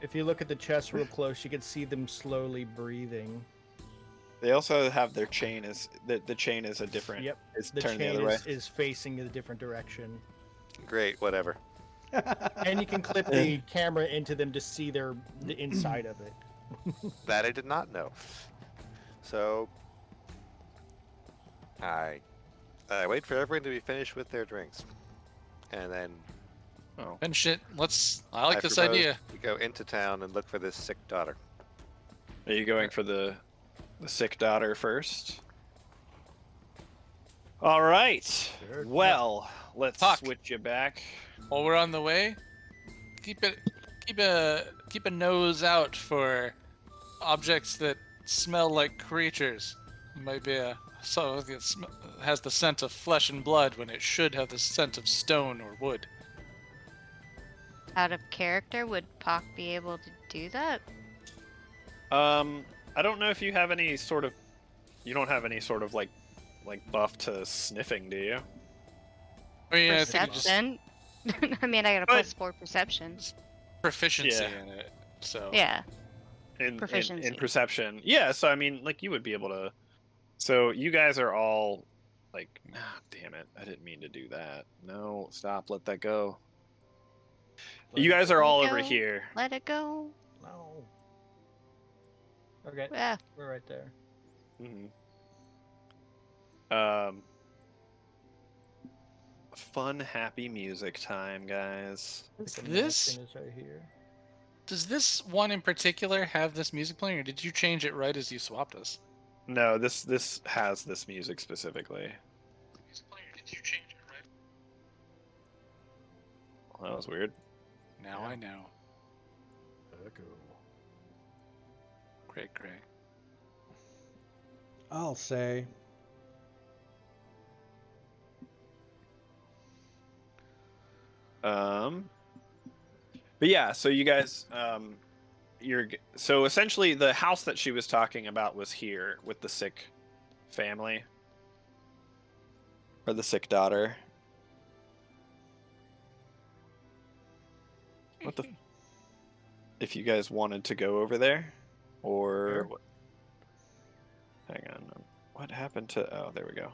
If you look at the chest real close, you can see them slowly breathing. They also have their chain is the chain is a different. Yep. It's The turned the chain other way. is facing a different direction. Great, whatever. And you can clip the camera into them to see the inside of it. That I did not know. So, I wait for everyone to be finished with their drinks, and then Oh. And shit, I like this propose idea. We go into town and look for this sick daughter. Are you going for the sick daughter first? All right. Sure. Well, let's Puck. switch you back. While we're on the way, keep a nose out for objects that smell like creatures. It might be has the scent of flesh and blood when it should have the scent of stone or wood. Out of character, would Pock be able to do that? I don't know if you have any sort of. You don't have any sort of like buff to sniffing, do you? I mean, I think it just Perception? I mean, I got a But- +4 perception. proficiency Yeah. in it. So Yeah. In Proficiency. perception. Yeah, so I mean, like you would be able to. So you guys are all like, damn it, I didn't mean to do that. No, stop, let that go. You guys are Let it all over go. here. Let it go. No. Okay, Yeah. we're right there. Mhm. Um, fun, happy music time, guys. Is The this mansion is right here. does this one in particular have this music playing, or did you change it right as you swapped us? No, this has this music specifically. Did you change it right? Well, that was weird. Now Yeah. I know. Echo. Great. I'll say. But yeah, so you guys, so essentially the house that she was talking about was here with the sick family or the sick daughter. What the? If you guys wanted to go over there, or Sure. what? Hang on, what happened to? Oh, there we go.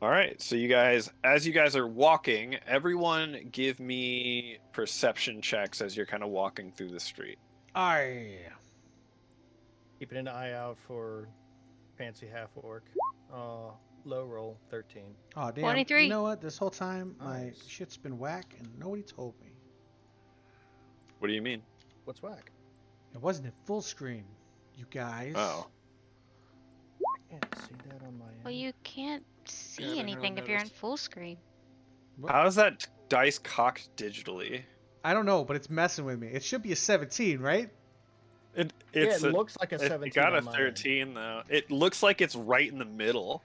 All right, so you guys, as you guys are walking, everyone give me perception checks as you're kind of walking through the street. Aye. Keeping an eye out for fancy half orc. Low roll 13. Oh damn. 23. You know what? This whole time my Nice. shit's been whack and nobody told me. What do you mean? What's whack? It wasn't in full screen, you guys. Oh, I can't see that on my end. Well, you can't I see didn't really anything if you're in notice. full screen. how is that dice cocked digitally? I don't know, but it's messing with me. It should be a 17, right? It Yeah, it's it looks like a it 17. got a on my end. 13 though. It looks like it's right in the middle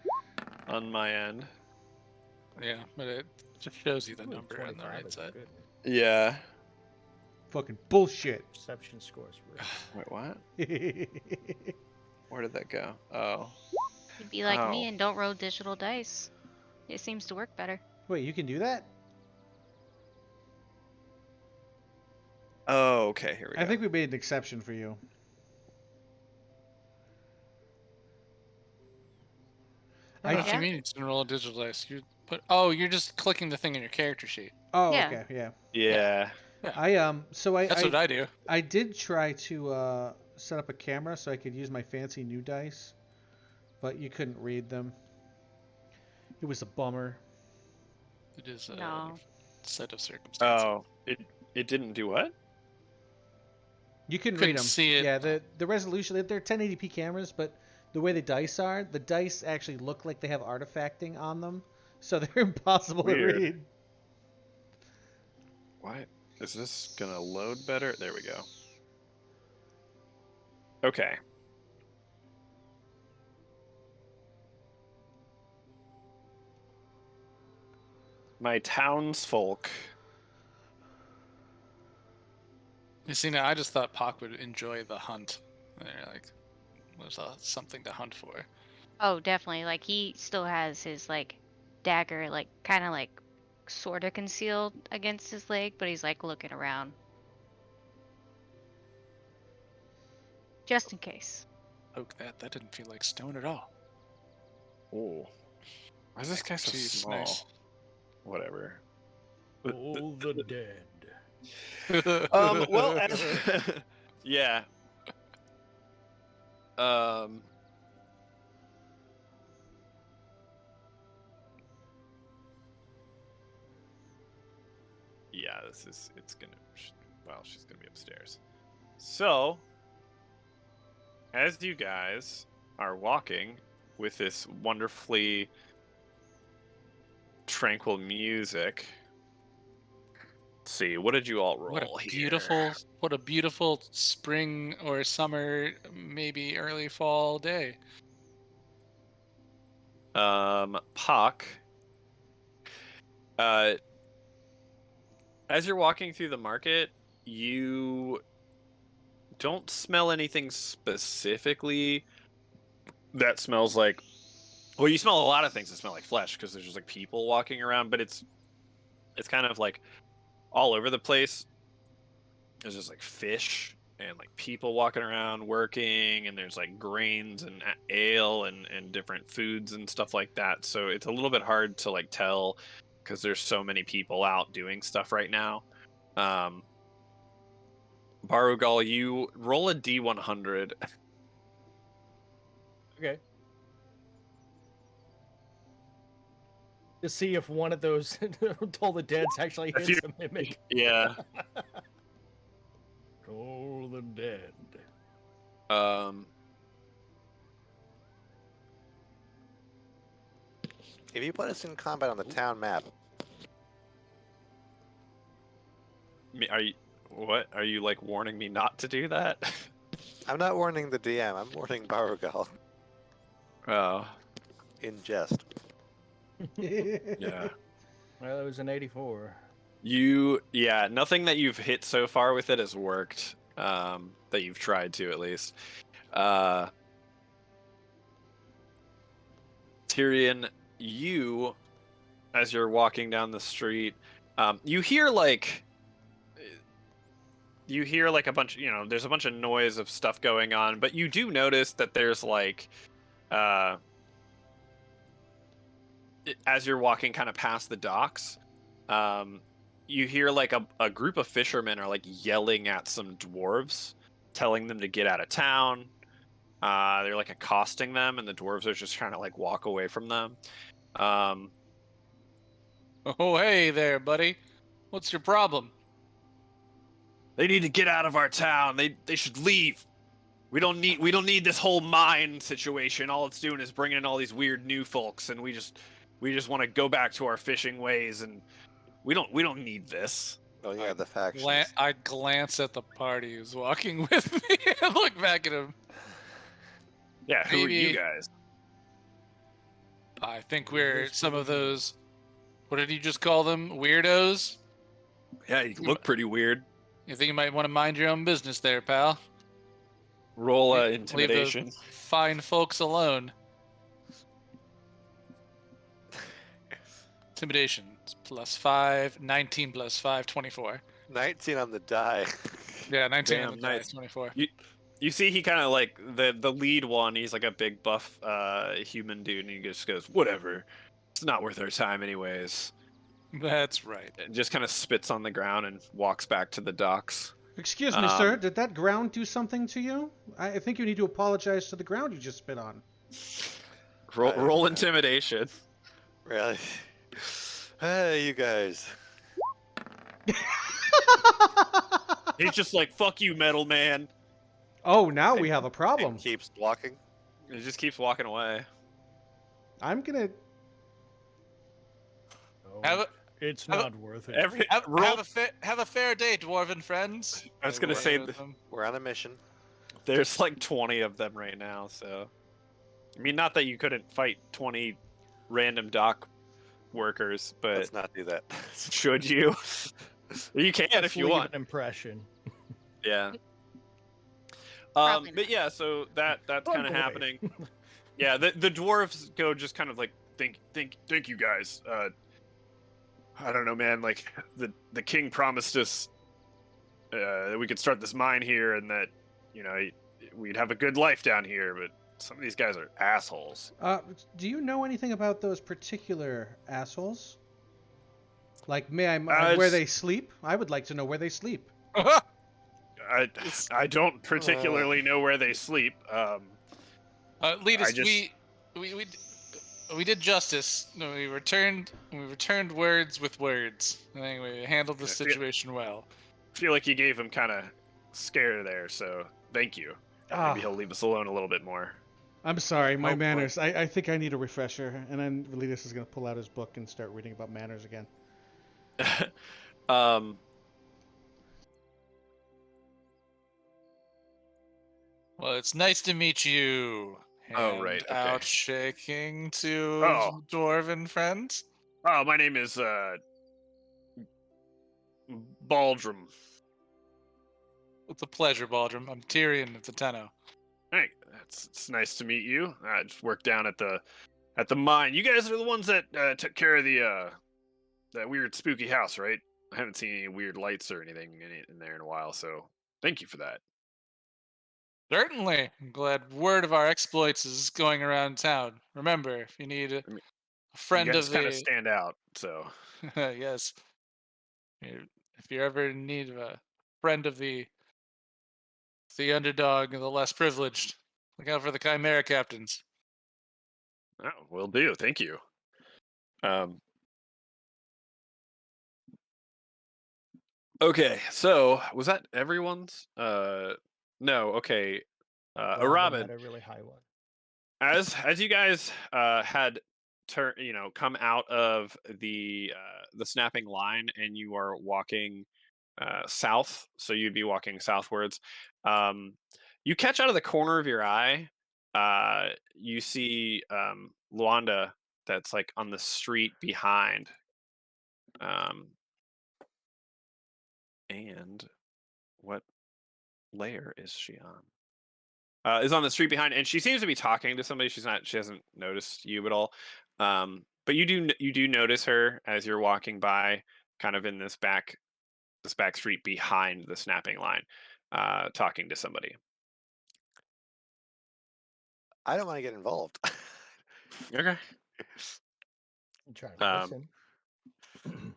on my end. Yeah, but it just shows you the Ooh, number on the 25 right is side. good. Yeah. Fucking bullshit. Perception scores. Wait, what? Wait, Where did that go? Oh. You'd be like me Oh. and don't roll digital dice. It seems to work better. you can do that? Oh, okay. Here we go. I think we made an exception for you. I Yeah. you mean it's in roll a digital dice? You're just clicking the thing in your character sheet. Oh, Yeah. okay, yeah. Yeah. That's what I do. I did try to set up a camera so I could use my fancy new dice, but you couldn't read them. It was a bummer. It is a No. set of circumstances. Oh, it didn't do what? You couldn't Couldn't read them. see it. Yeah, the resolution, they're 1080p cameras, but the way the dice are, the dice actually look like they have artifacting on them, so they're impossible Weird. to read. What? Is this gonna load better? There we go. Okay. My townsfolk. You see, now I just thought Pock would enjoy the hunt. Like, there's something to hunt for. Oh, definitely. Like he still has his like dagger, like kind of like sort of concealed against his leg, but he's like looking around just in case. Poke that. That didn't feel like stone at all. Oh. Why is this guy so Jeez, small? nice. Whatever. All the dead. Well, yeah. Yeah, it's gonna, well, she's gonna be upstairs. So, as you guys are walking with this wonderfully tranquil music, let's see, what did you all roll here? What a beautiful spring or summer, maybe early fall day. Puck, uh, as you're walking through the market, you don't smell anything specifically that smells like. Well, you smell a lot of things that smell like flesh because there's just like people walking around, but it's kind of like all over the place. There's just like fish and like people walking around working, and there's like grains and ale and different foods and stuff like that. So it's a little bit hard to like tell because there's so many people out doing stuff right now. Barugal, you roll a D100. Okay. To see if one of those Toll the Dead's actually If hits you- a mimic. Yeah. Toll the Dead. If you put us in combat on the town map, Are you what? Are you like warning me not to do that? I'm not warning the DM. I'm warning Barugal Oh, in jest. yeah. Well, it was an 84. Yeah, nothing that you've hit so far with it has worked. That you've tried to at least. Tyrion, you, as you're walking down the street, you hear like a bunch. There's a bunch of noise of stuff going on, but you do notice that there's like, as you're walking kind of past the docks, you hear like a group of fishermen are like yelling at some dwarves, telling them to get out of town. They're like accosting them, and the dwarves are just trying to like walk away from them. Oh, hey there, buddy. What's your problem? They need to get out of our town. They should leave. We don't need this whole mine situation. All it's doing is bringing in all these weird new folks, and we just want to go back to our fishing ways, and we don't need this. Oh yeah, the factions. I glance at the party who's walking with me and look back at him. Yeah, who are you Maybe- guys? I think we're some of those. What did you just call them? Weirdos? Yeah, you look pretty weird. You think you might want to mind your own business there, pal? Roll Leave intimidation. those fine folks alone. Intimidation +5, 19 +5, 24. 19 on the die. Yeah, 19 Damn, on the dice, nice. 24. You see, he kind of like the lead one. He's like a big buff human dude, and he just goes, "Whatever, it's not worth our time, anyways." That's right. And just kind of spits on the ground and walks back to the docks. Excuse me, sir. Did that ground do something to you? I think you need to apologize to the ground you just spit on. Roll intimidation. Really? Hey, you guys. He's just like, "Fuck you, metal man." Oh, now we have a problem. And keeps walking. He just keeps walking away. I'm gonna. Oh, Have a, it's have a- not worth it. have a fair day, dwarven friends. I was gonna say We're on a mission. there's like 20 of them right now, so I mean, not that you couldn't fight 20 random dock workers, but Let's not do that. should you? You can if you Leave want. an impression. Yeah. Probably But not. yeah, so that's Oh, kind of boy. happening. Yeah, the dwarves go just kind of like thank you guys. I don't know, man. Like the king promised us that we could start this mine here, and that we'd have a good life down here. But some of these guys are assholes. Do you know anything about those particular assholes? Like, where it's- they sleep? I would like to know where they sleep. I don't particularly know where they sleep. Lead us. I just- We did justice. No, we returned words with words. I think we handled the I feel- situation well. Feel like you gave them kind of scare there. So thank you. Ah, Maybe he'll leave us alone a little bit more. I'm sorry, my Oh, boy. manners. I think I need a refresher. And then Validas is going to pull out his book and start reading about manners again. um. Well, it's nice to meet you. Oh, right, Hand okay. out shaking to Oh. dwarven friends. Oh, my name is Baldrum. It's a pleasure, Baldrum. I'm Tyrion of the Tenno. Hey, it's nice to meet you. I just work down at the mine. You guys are the ones that took care of the that weird spooky house, right? I haven't seen any weird lights or anything in there in a while, so thank you for that. Certainly. I'm glad word of our exploits is going around town. Remember, if you need a I mean, You friend guys of kind of the stand out, so yes, if you're ever in need of a friend of the underdog and the less privileged, look out for the Chimera captains. oh, will do. Thank you. Um. Okay, so was that everyone's? No. Okay. Robin Robin, had a really high one. as you guys had come out of the snapping line and you are walking south, so you'd be walking southwards. You catch out of the corner of your eye, you see Luanda that's like on the street behind, um, and what layer is she on? Is on the street behind, and she seems to be talking to somebody. She hasn't noticed you at all. But you do notice her as you're walking by, kind of in this back street behind the snapping line, talking to somebody. I don't want to get involved. Okay. I'm trying to Um, listen.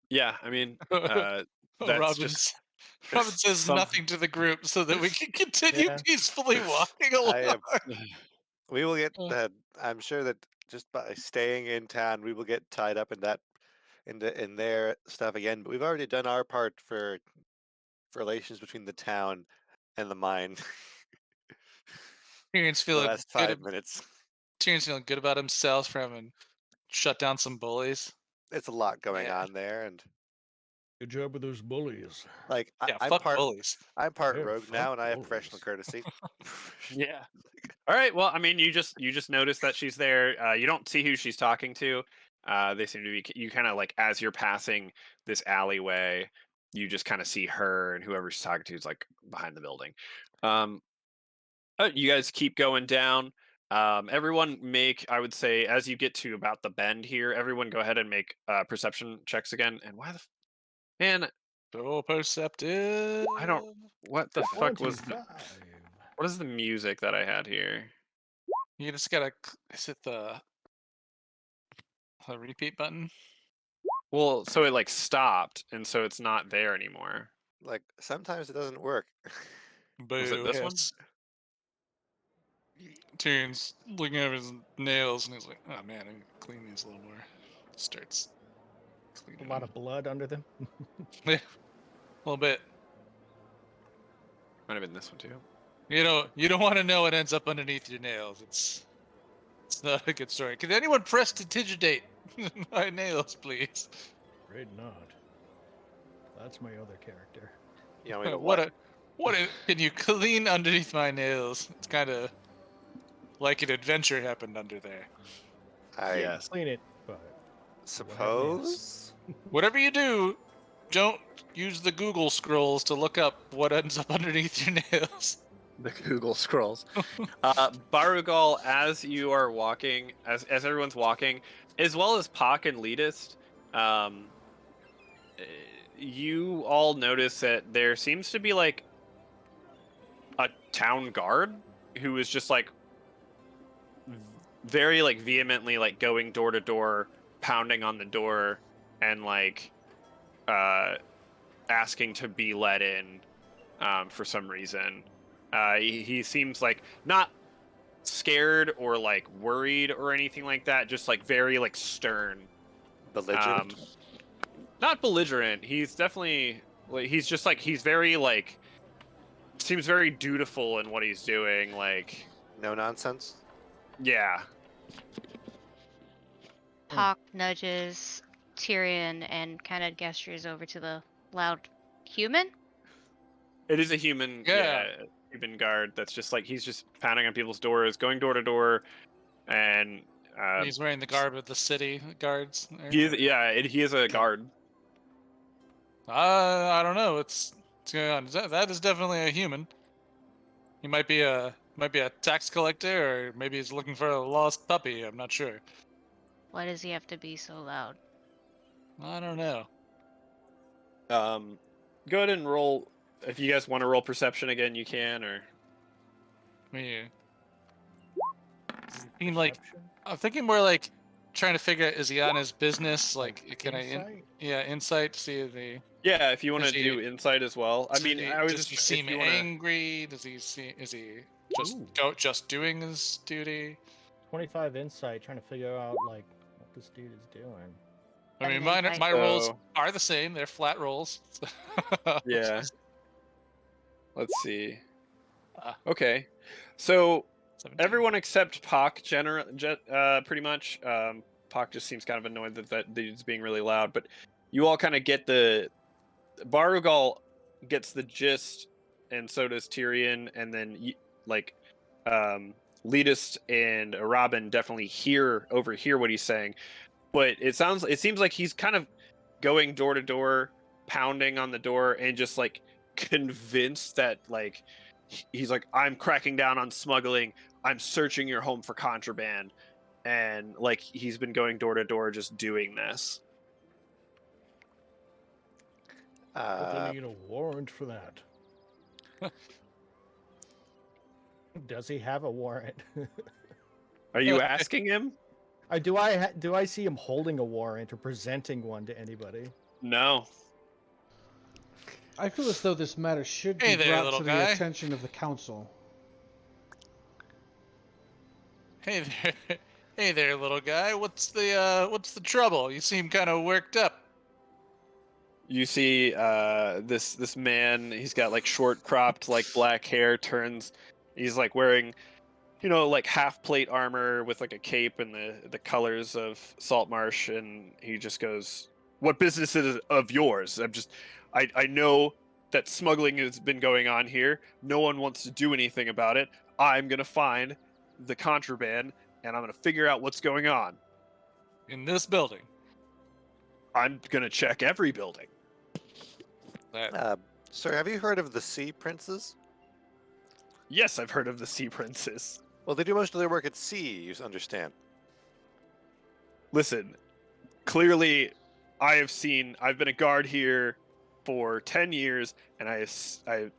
yeah, I mean, that's just Robin says some. nothing to the group so that we can continue Yeah. peacefully walking I along. we will get Uh. that. I'm sure that just by staying in town, we will get tied up in in their stuff again. But we've already done our part for relations between the town and the mine. Tyrion's The feeling last good. 5 minutes. Tyrion's feeling good about himself for having shut down some bullies. It's a lot going Yeah. on there, and Good job with those bullies. like Yeah, I'm fuck bullies. I'm part Yeah, rogue now, fuck and I have professional bullies. courtesy. Yeah. All right. Well, I mean, you just notice that she's there. You don't see who she's talking to. They seem to be. You kind of like as you're passing this alleyway, you just kind of see her and whoever she's talking to is like behind the building. Um, you guys keep going down. Everyone make, I would say, as you get to about the bend here, everyone go ahead and make perception checks again. And why the man? So perceptive. I don't. What the fuck was? 25. What is the music that I had here? You just gotta. Is it the repeat button? Well, so it like stopped, and so it's not there anymore. Like sometimes it doesn't work. Was it Boo this one? hiss. Tyrion's looking at his nails and he's like, "Oh man, I need to clean these a little more." Starts A cleaning. lot of blood under them. Yeah, a little bit. Might have been this one too. You don't want to know what ends up underneath your nails. It's not a good story. Can anyone press to digitate my nails, please? Afraid not. That's my other character. You know, me to What can you clean underneath my nails? It's kind of like an adventure happened under there. I Yes. Clean it, but suppose. Whatever you do, don't use the Google scrolls to look up what ends up underneath your nails. The Google scrolls. Barugal, as you are walking, as everyone's walking, as well as Pak and Leadist, you all notice that there seems to be like a town guard who is just like very like vehemently like going door to door, pounding on the door, and like asking to be let in for some reason. He seems like not scared or like worried or anything like that, just like very like stern. Belligerent. Not belligerent. He's definitely Like he's just like he's very like seems very dutiful in what he's doing. Like No nonsense. yeah, Hawk nudges Tyrion and kind of gestures over to the loud human. it is a human. Yeah. Human guard. That's just like he's just pounding on people's doors, going door to door, and He's wearing the garb of the city guards. there. he is he is a guard. I don't know. It's going on. That is definitely a human. He might be a tax collector, or maybe he's looking for a lost puppy. I'm not sure. Why does he have to be so loud? I don't know. Go ahead and roll if you guys want to roll perception again. You can or. Me. Seem like I'm thinking more like trying to figure out, is he on his business? Like, can Insight? insight to see if he Yeah, if you want to Does he- do insight as well. I mean, I was does just he if seem you wanna- angry? Is he just Ooh. just doing his duty? 25 insight, trying to figure out like what this dude is doing. I mean, Seven my insight. rolls So- are the same. They're flat rolls. Yeah. Let's see. Ah. Okay, so 17. everyone except Pock, pretty much. Pock just seems kind of annoyed that dude's being really loud, but you all kind of get the Barugal gets the gist, and so does Tyrion, and then Letus and Robin definitely overhear what he's saying, but it seems like he's kind of going door to door, pounding on the door, and just like convinced that like he's like, I'm cracking down on smuggling, I'm searching your home for contraband, and like he's been going door to door just doing this. But they need a warrant for that. Does he have a warrant? Are you asking him? Do I see him holding a warrant or presenting one to anybody? No. I feel as though this matter should be Hey there, brought little to guy. the attention of the council. Hey there, hey there, little guy. What's the trouble? You seem kind of worked up. You see this man, he's got like short cropped like black hair, he's like wearing like half plate armor with like a cape and the colors of Saltmarsh, and he just goes, "What business is it of yours? I know that smuggling has been going on here. No one wants to do anything about it. I'm gonna find the contraband and I'm gonna figure out what's going on. In this building. I'm gonna check every building." That Sir, have you heard of the Sea Princes? Yes, I've heard of the Sea Princes. Well, they do most of their work at sea, you understand. Listen, clearly I've been a guard here for 10 years, and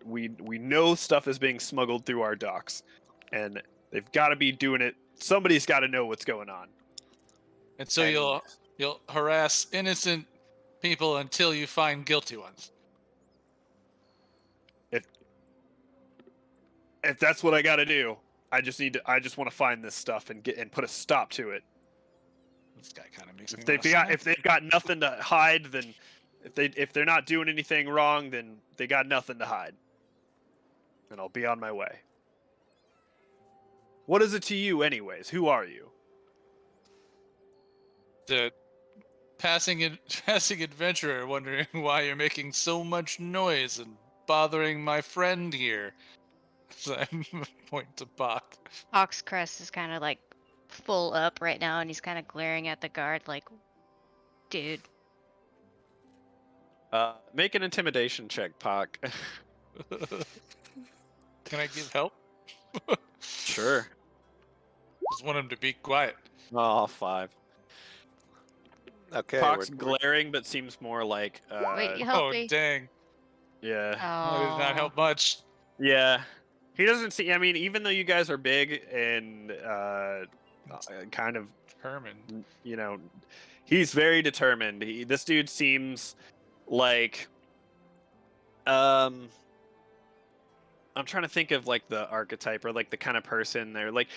we know stuff is being smuggled through our docks, and they've got to be doing it. Somebody's got to know what's going on. and so And- you'll harass innocent people until you find guilty ones. If that's what I got to do, I just want to find this stuff and put a stop to it. This guy kind of makes me. If they've got nothing to hide, then if they're not doing anything wrong, then they got nothing to hide. And I'll be on my way. What is it to you, anyways? Who are you? The passing adventurer, wondering why you're making so much noise and bothering my friend here. So I point to Bach. Hawk's crest is kind of like full up right now, and he's kind of glaring at the guard like, dude. Make an intimidation check, Pac. Can I give help? Sure. Just want him to be quiet. Oh, 5. Okay, Pac's we're- glaring, but seems more like. Wait, you help Oh me. dang! Yeah. Oh, did not help much. Yeah. He doesn't see. I mean, even though you guys are big and kind of, Determined. he's very determined. This dude seems like, I'm trying to think of like the archetype or like the kind of person they're like,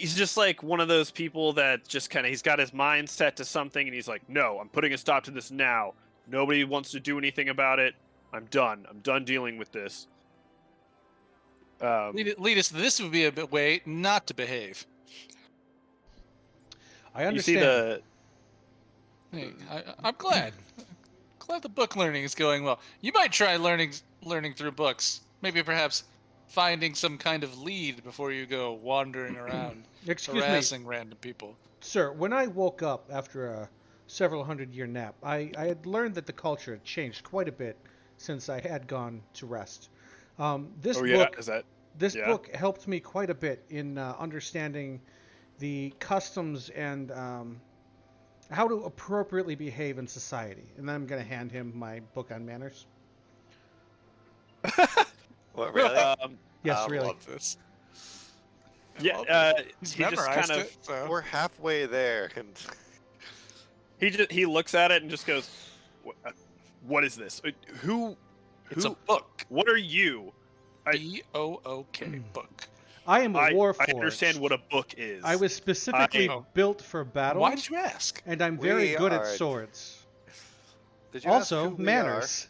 he's just like one of those people that just kind of he's got his mind set to something, and he's like, no, I'm putting a stop to this now. Nobody wants to do anything about it. I'm done. I'm done dealing with this. Lead us. This would be a bit way not to behave. I you see understand. Hey, I'm glad. Glad the book learning is going well. You might try learning through books. Maybe perhaps finding some kind of lead before you go wandering around Excuse me, harassing random people. sir. When I woke up after a several hundred-year nap, I had learned that the culture had changed quite a bit since I had gone to rest. This oh yeah, book, is that? this yeah? book helped me quite a bit in understanding the customs and how to appropriately behave in society. And then I'm going to hand him my book on manners. What, really? Yes, I really. love this. Yeah, He's he just memorized kind of it. So. We're halfway there, and he looks at it and just goes, "What is this? Who? It's who? a book. What are you?" B-O-O-K book. I am a Warforged. I understand what a book is. I was specifically built for battle. Why did you ask? And I'm very We good at are- swords. Did you ask Also, who we manners.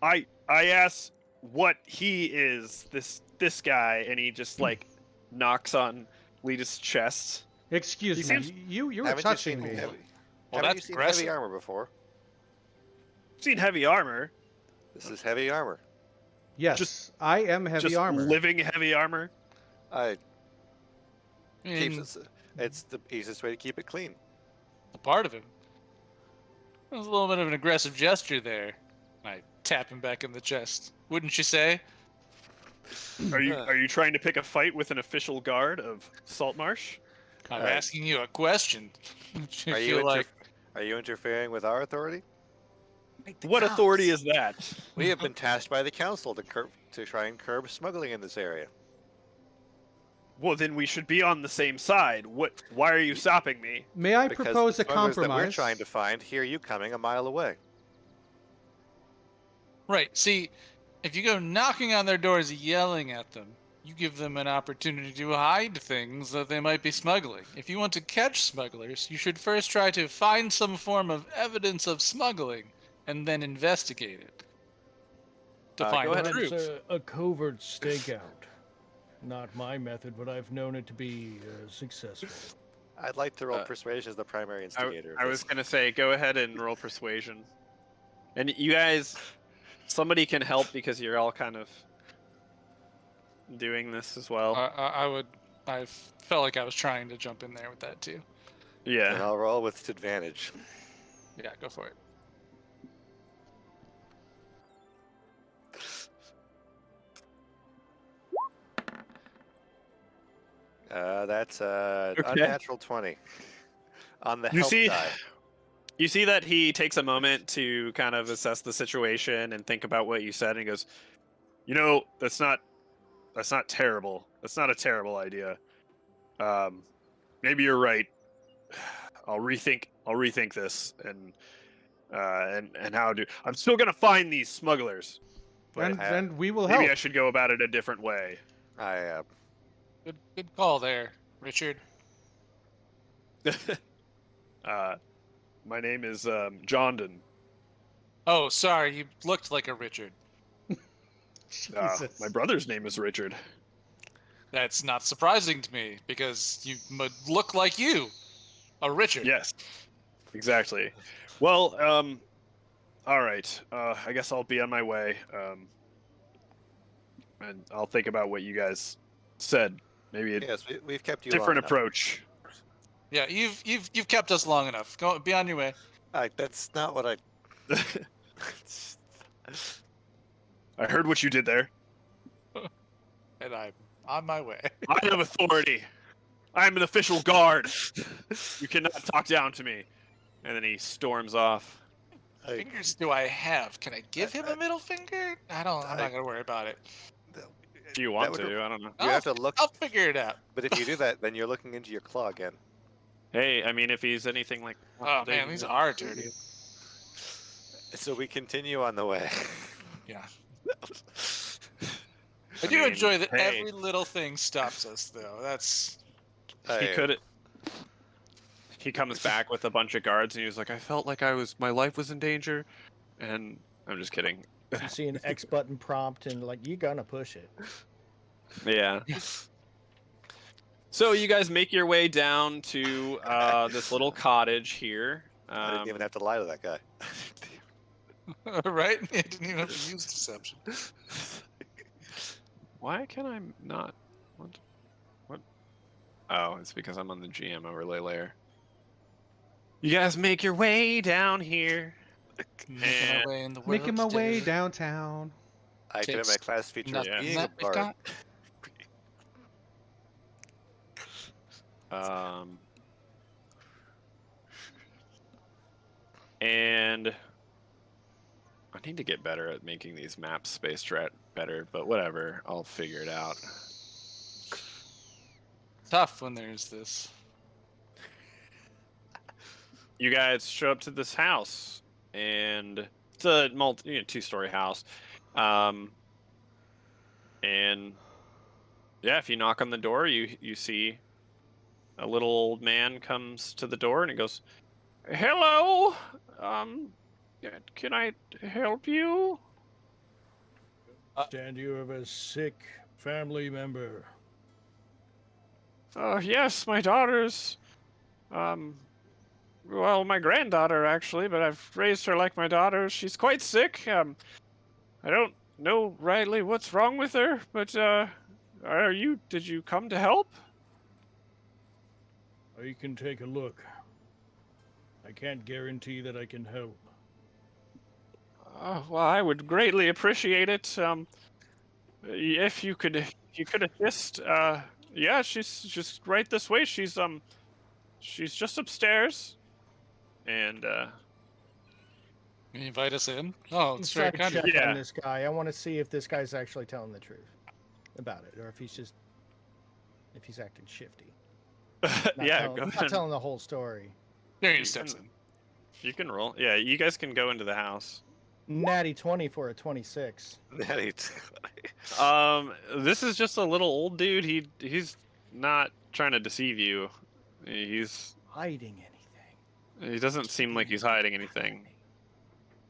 I asked what he is. This guy, and he just like knocks on Lita's chest. Excuse He me. seems- You were Haven't touching you seen me. heavy, Well, haven't that's you seen aggressive. heavy armor before? Seen heavy armor. This is heavy armor. Yes, Just- I am heavy just armor. living heavy armor. I I mean, keeps it, it's the easiest way to keep it clean. a part of him. There's a little bit of an aggressive gesture there. I tap him back in the chest. Wouldn't you say? Are you trying to pick a fight with an official guard of Saltmarsh? I'm Alright. asking you a question. Do Are you you feel like Are you interfering with our authority? What authority is that? We have been tasked by the council to try and curb smuggling in this area. Well, then we should be on the same side. What? Why are you stopping me? May I Because propose the a smugglers that we're compromise? trying to find hear you coming a mile away. right? See, if you go knocking on their doors, yelling at them, you give them an opportunity to hide things that they might be smuggling. If you want to catch smugglers, you should first try to find some form of evidence of smuggling and then investigate it to Go find the ahead and Perhaps truth. a covert stakeout. Not my method, but I've known it to be successful. I'd like to roll persuasion as the primary instigator. of I this. was gonna say, go ahead and roll persuasion. And you guys, somebody can help because you're all kind of doing this as well. I felt like I was trying to jump in there with that too. And Yeah. I'll roll with advantage. Yeah, go for it. That's Okay. unnatural 20 on the You help see, die. you see that he takes a moment to kind of assess the situation and think about what you said, and he goes, "You know, that's not terrible. That's not a terrible idea. Maybe you're right. I'll rethink this, and how do I'm still gonna find these smugglers, but And we will maybe help. I should go about it a different way." I Good call there, Richard. My name is Jondon. Oh, sorry, you looked like a Richard. Jesus. My brother's name is Richard. That's not surprising to me because you look like you, a Richard. Yes, exactly. Well, all right. I guess I'll be on my way. And I'll think about what you guys said. Maybe a yes, we've kept you long different enough. approach. Yeah, you've kept us long enough. Go, be on your way. That's not what I. I heard what you did there. And I'm on my way. I have authority. I am an official guard. You cannot talk down to me. And then he storms off. Fingers do I have? Can I give him a middle finger? I'm not gonna worry about it. Do you want to? I don't know. You have to look. I'll figure it out. But if you do that, then you're looking into your claw again. Hey, I mean, if he's anything like. Oh man, these are dirty. So we continue on the way. Yeah. I do mean, enjoy that hey. every little thing stops us, though. That's he could. He comes back with a bunch of guards, and he was like, "I felt like my life was in danger," and I'm just kidding. You see an X button prompt, and like you're gonna push it. Yeah. So you guys make your way down to this little cottage here. I didn't even have to lie to that guy. Right? I didn't even have to use deception. Why can I not? What? Oh, it's because I'm on the GM overlay layer. You guys make your way down here. Making my way in the world. Making my way today. downtown. I can have my Takes class feature nothing of being a that we've bard. got. And I need to get better at making these maps spaced better, but whatever, I'll figure it out. Tough when there's this. You guys show up to this house, and it's a two-story house. And yeah, if you knock on the door, you see a little old man comes to the door, and he goes, "Hello, can I help you?" Understand you have a sick family member. Yes, my daughter's, well, my granddaughter actually, but I've raised her like my daughter. She's quite sick. I don't know rightly what's wrong with her, but did you come to help? You can take a look. I can't guarantee that I can help. Well, I would greatly appreciate it. If you could assist. Yeah, she's just right this way. She's just upstairs. And Can you invite us in? Oh, it's very Inside kind of check you. Yeah. on this guy. I want to see if this guy's actually telling the truth about it, or if he's acting shifty. yeah, not go not ahead. telling the whole story. There You he steps can- in. You can roll. Yeah, you guys can go into the house. Natty 20 for a 26. This is just a little old dude. He's not trying to deceive you. He Hiding anything? doesn't seem like he's hiding anything.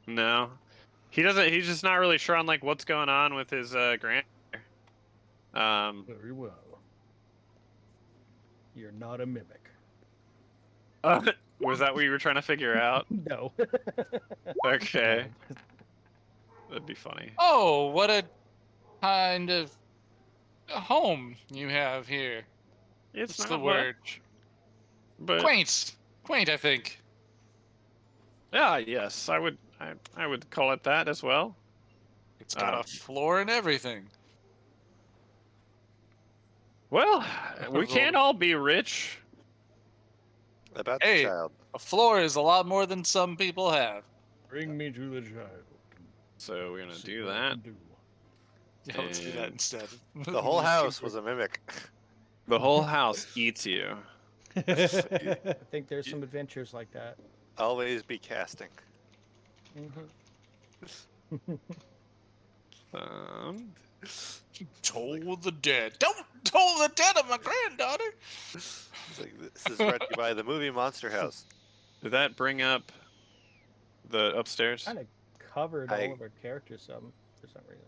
No, he doesn't. He's just not really sure on like what's going on with his grand. Very well. You're not a mimic. Was that what you were trying to figure out? No. Okay, that'd be funny. Oh, what a kind of home you have here. It's What's not the what- word? but Quaint. Quaint, I think. yeah, yes, I would call it that as well. It's got a floor and everything. Well, we can't all be rich. About Hey. the child. A floor is a lot more than some people have. Bring me to the child. So we're gonna See do what I that. can do. Yeah, let's do that And- instead. The whole house was a mimic. The whole house eats you. I think there's some adventures like that. Always be casting. Toll the dead. Don't toll the dead of my granddaughter. It's like, this is brought to you by the movie Monster House. Did that bring up the upstairs? Kind of covered I- all of our characters some for some reason.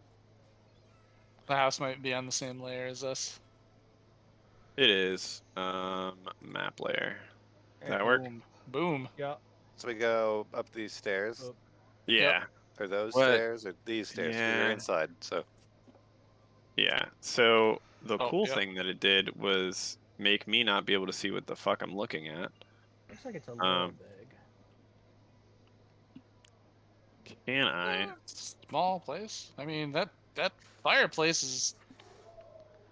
The house might be on the same layer as us. It is. Map layer. Does that And work? Boom. Boom. Yeah. So we go up these stairs. Oh. Yeah. Or those What? stairs, or these stairs. We Yeah. were inside, so Yeah. So the Oh, cool yeah. thing that it did was make me not be able to see what the fuck I'm looking at. Looks like it's a little Um, big. Can I? Small place. I mean, that fireplace is.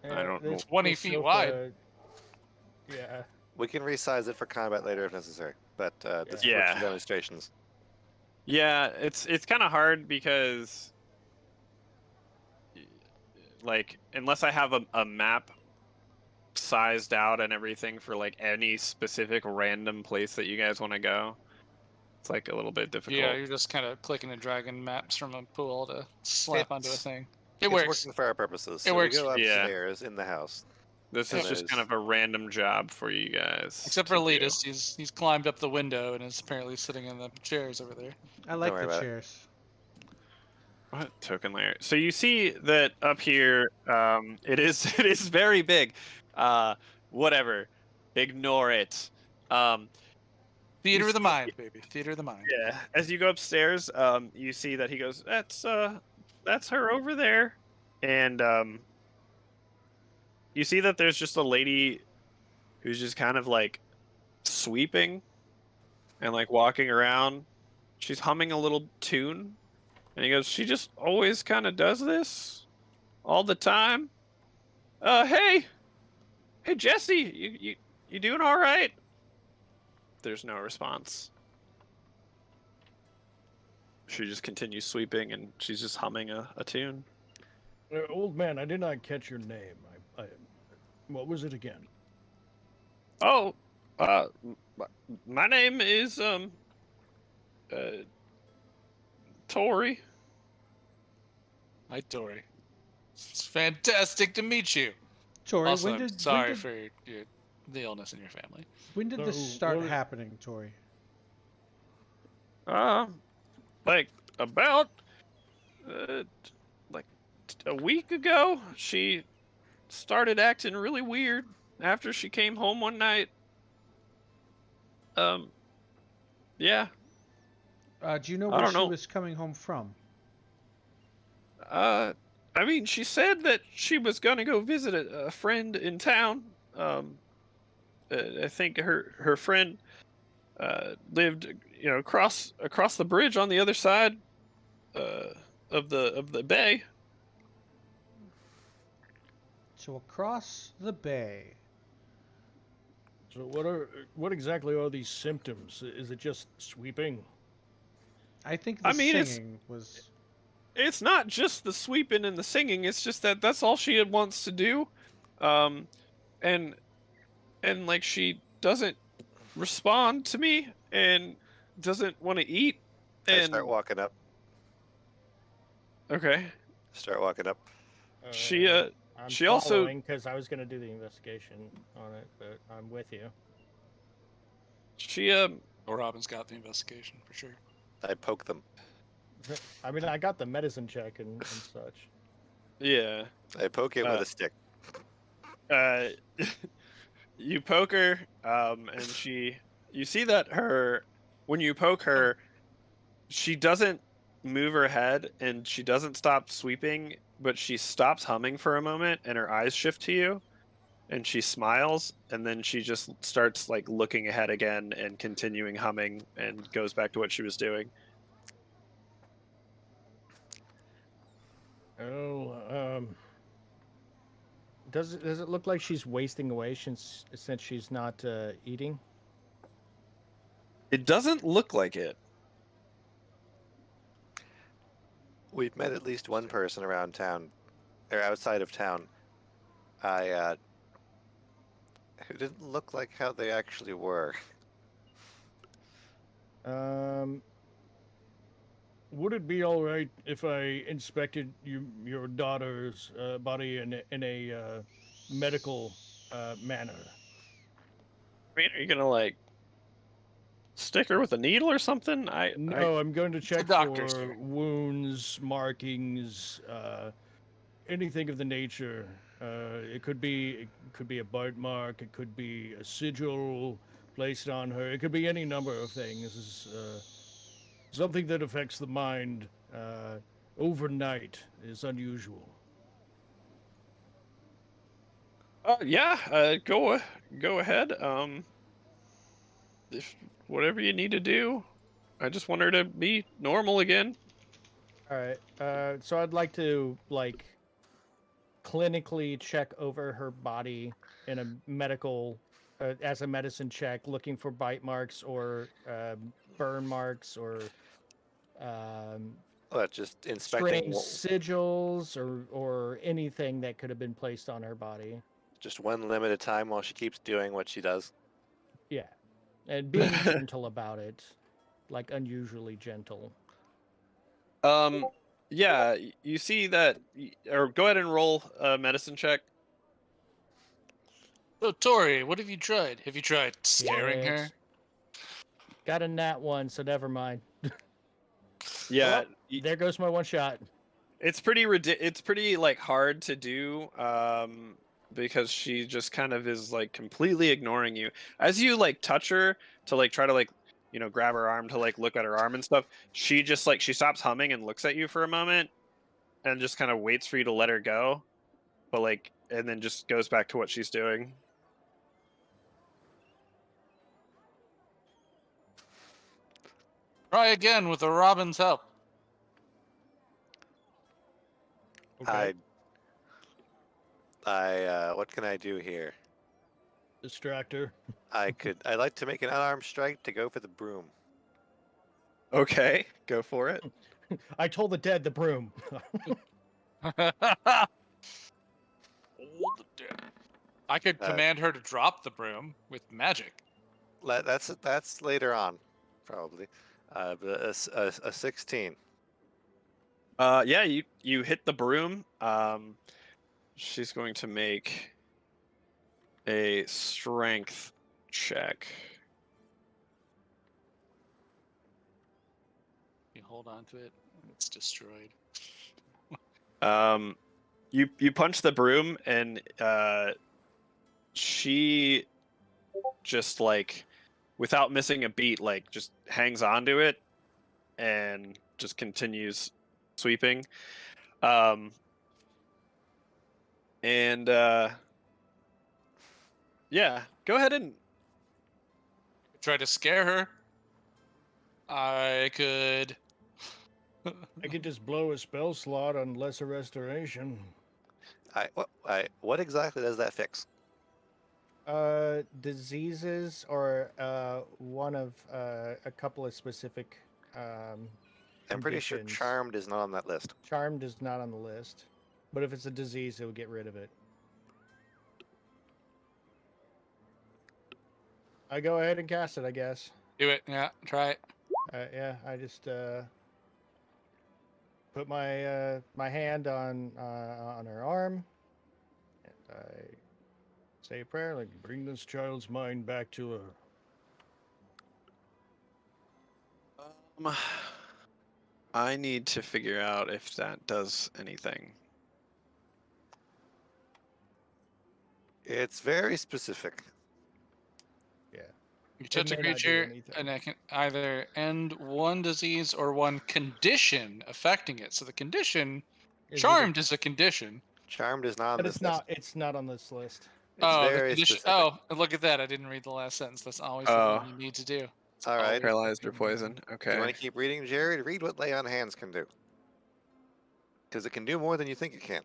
I don't know. 20 feet wide. Yeah. we can resize it for combat later if necessary. But this is Yeah. for demonstrations. Yeah, it's kind of hard because, like, unless I have a map sized out and everything for like any specific random place that you guys want to go, it's like a little bit difficult. Yeah, you're just kind of clicking and dragging maps from a pool to slap onto a It's- thing. It It's works. working for our purposes. It So works. we go Yeah. upstairs in the house. This And is just kind there's- of a random job for you guys. Except for to do. Elitist, he's climbed up the window and is apparently sitting in the chairs over there. I like worry the about it. chairs. What token layer? So you see that up here, it is it is very big. Whatever, ignore it. Theater You of the see- mind, baby. Theater of the mind. Yeah, as you go upstairs, you see that he goes, that's her over there," and you see that there's just a lady who's just kind of like sweeping and like walking around. She's humming a little tune, and he goes, "She just always kind of does this all the time." Hey, Jesse, you doing all right? There's no response. She just continues sweeping, and she's just humming a tune. Old man, I did not catch your name. What was it again? Oh, my name is Tori. Hi, Tori. It's fantastic to meet you. Tori, Also, when I'm did sorry for the illness in your family. when did this No, start what- happening, Tori? Like about like a week ago, she started acting really weird after she came home one night. Yeah. Do you know I where don't she know. was coming home from? I mean, she said that she was gonna go visit a friend in town. I think her friend lived, across the bridge on the other side of the bay. So across the bay. So what exactly are these symptoms? Is it just sweeping? I think the I mean, singing was. It's not just the sweeping and the singing. It's just that that's all she wants to do, um, and like she doesn't respond to me and doesn't want to eat. I And start walking up. okay, Start walking up. she I'm she also- following because I was going to do the investigation on it, but I'm with you. she Or Robin's got the investigation for sure. I poke them. I mean, I got the medicine check and such. yeah. I poke it with a stick. Uh, you poke her, and you see that when you poke her, she doesn't move her head and she doesn't stop sweeping, but she stops humming for a moment and her eyes shift to you and she smiles and then she just starts like looking ahead again and continuing humming and goes back to what she was doing. Oh, does it look like she's wasting away since she's not eating? It doesn't look like it. We've met at least one person around town, or outside of town, who didn't look like how they actually were. Would it be all right if I inspected your daughter's body in a medical manner? I mean, are you gonna like stick her with a needle or something? No, I'm going to check doctor, for sir. wounds, markings, anything of the nature. It could be a bite mark. It could be a sigil placed on her. It could be any number of things. Something that affects the mind overnight is unusual. Yeah, go ahead. If whatever you need to do. I just want her to be normal again. All right. So I'd like to clinically check over her body in a medical, as a medicine check, looking for bite marks or burn marks or Just inspecting strange sigils or anything that could have been placed on her body. just one limited time while she keeps doing what she does. Yeah, and being gentle about it, like unusually gentle. Yeah, you see that, or go ahead and roll a medicine check. So, Tori, what have you tried? Have you tried scaring her? Shit. Got a nat 1, so never mind. Yeah, Well, there goes my one shot. it's pretty it's pretty like hard to do because she just kind of is like completely ignoring you. As you like touch her to like try to like grab her arm to like look at her arm and stuff, she just like she stops humming and looks at you for a moment and just kind of waits for you to let her go, but like and then just goes back to what she's doing. Try again with the Robin's help. Okay. What can I do here? Distractor. I'd like to make an unarmed strike to go for the broom. Okay, go for it. I told the dead the broom. I could Uh, command her to drop the broom with magic. That's later on, probably. But a 16. Yeah, you hit the broom. She's going to make a strength check. You hold on to it, and it's destroyed. You punch the broom, and she just like, without missing a beat, like just hangs onto it, and just continues sweeping. And yeah, go ahead and Try to scare her. I could. I could just blow a spell slot on Lesser Restoration. What exactly does that fix? Diseases or one of a couple of specific. I'm pretty sure conditions. Charmed is not on that list. Charmed is not on the list, but if it's a disease, it would get rid of it. I go ahead and cast it, I guess. Do it. Yeah, try it. Yeah, I just put my my hand on her arm. And I say a prayer, like, Bring this child's mind back to her. I need to figure out if that does anything. It's very specific. yeah. You touch a may not do creature, anything. and it can either end one disease or one condition affecting it. So the condition, Is it a- charmed is a condition. Charmed is not on But this it's list. not. It's not on this list. It's Oh, the very condition. specific. Oh, look at that! I didn't read the last sentence. That's always the Oh. thing you need to do. It's All right. always- Paralyzed or poison. Do you Okay. want to keep reading, Jared? Read what Lay on Hands can do. Because it can do more than you think it can.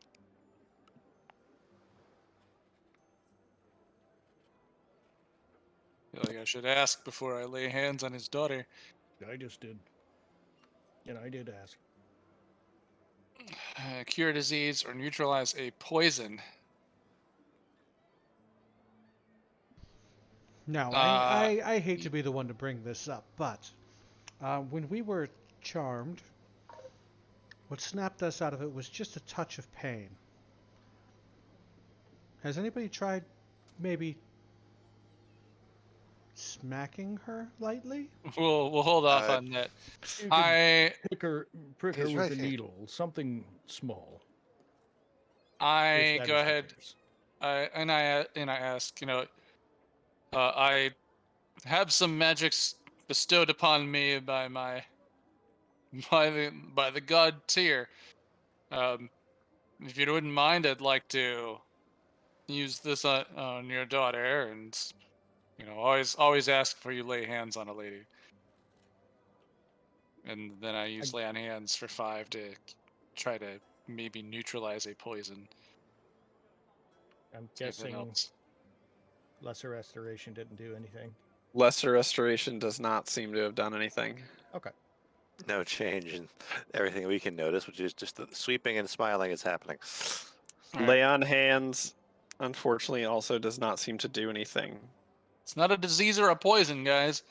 I feel like I should ask before I lay hands on his daughter. I just did. And I did ask. Cure disease or neutralize a poison. Now, Uh, I hate to be the one to bring this up, but when we were charmed, what snapped us out of it was just a touch of pain. Has anybody tried maybe smacking her lightly? We'll hold off Uh, on that. You could I prick her His with right a hand. needle, something small. if I that go is the ahead. case. I ask. I have some magics bestowed upon me by the god Tyr. If you wouldn't mind, I'd like to use this on your daughter, and always ask before you lay hands on a lady. And then I use lay on hands for 5 to try to maybe neutralize a poison. I'm See if that guessing helps. Lesser Restoration didn't do anything. Lesser Restoration does not seem to have done anything. Okay. No change in everything we can notice, which is just the sweeping and smiling is happening. All right. Lay on hands, unfortunately, also does not seem to do anything. It's not a disease or a poison, guys.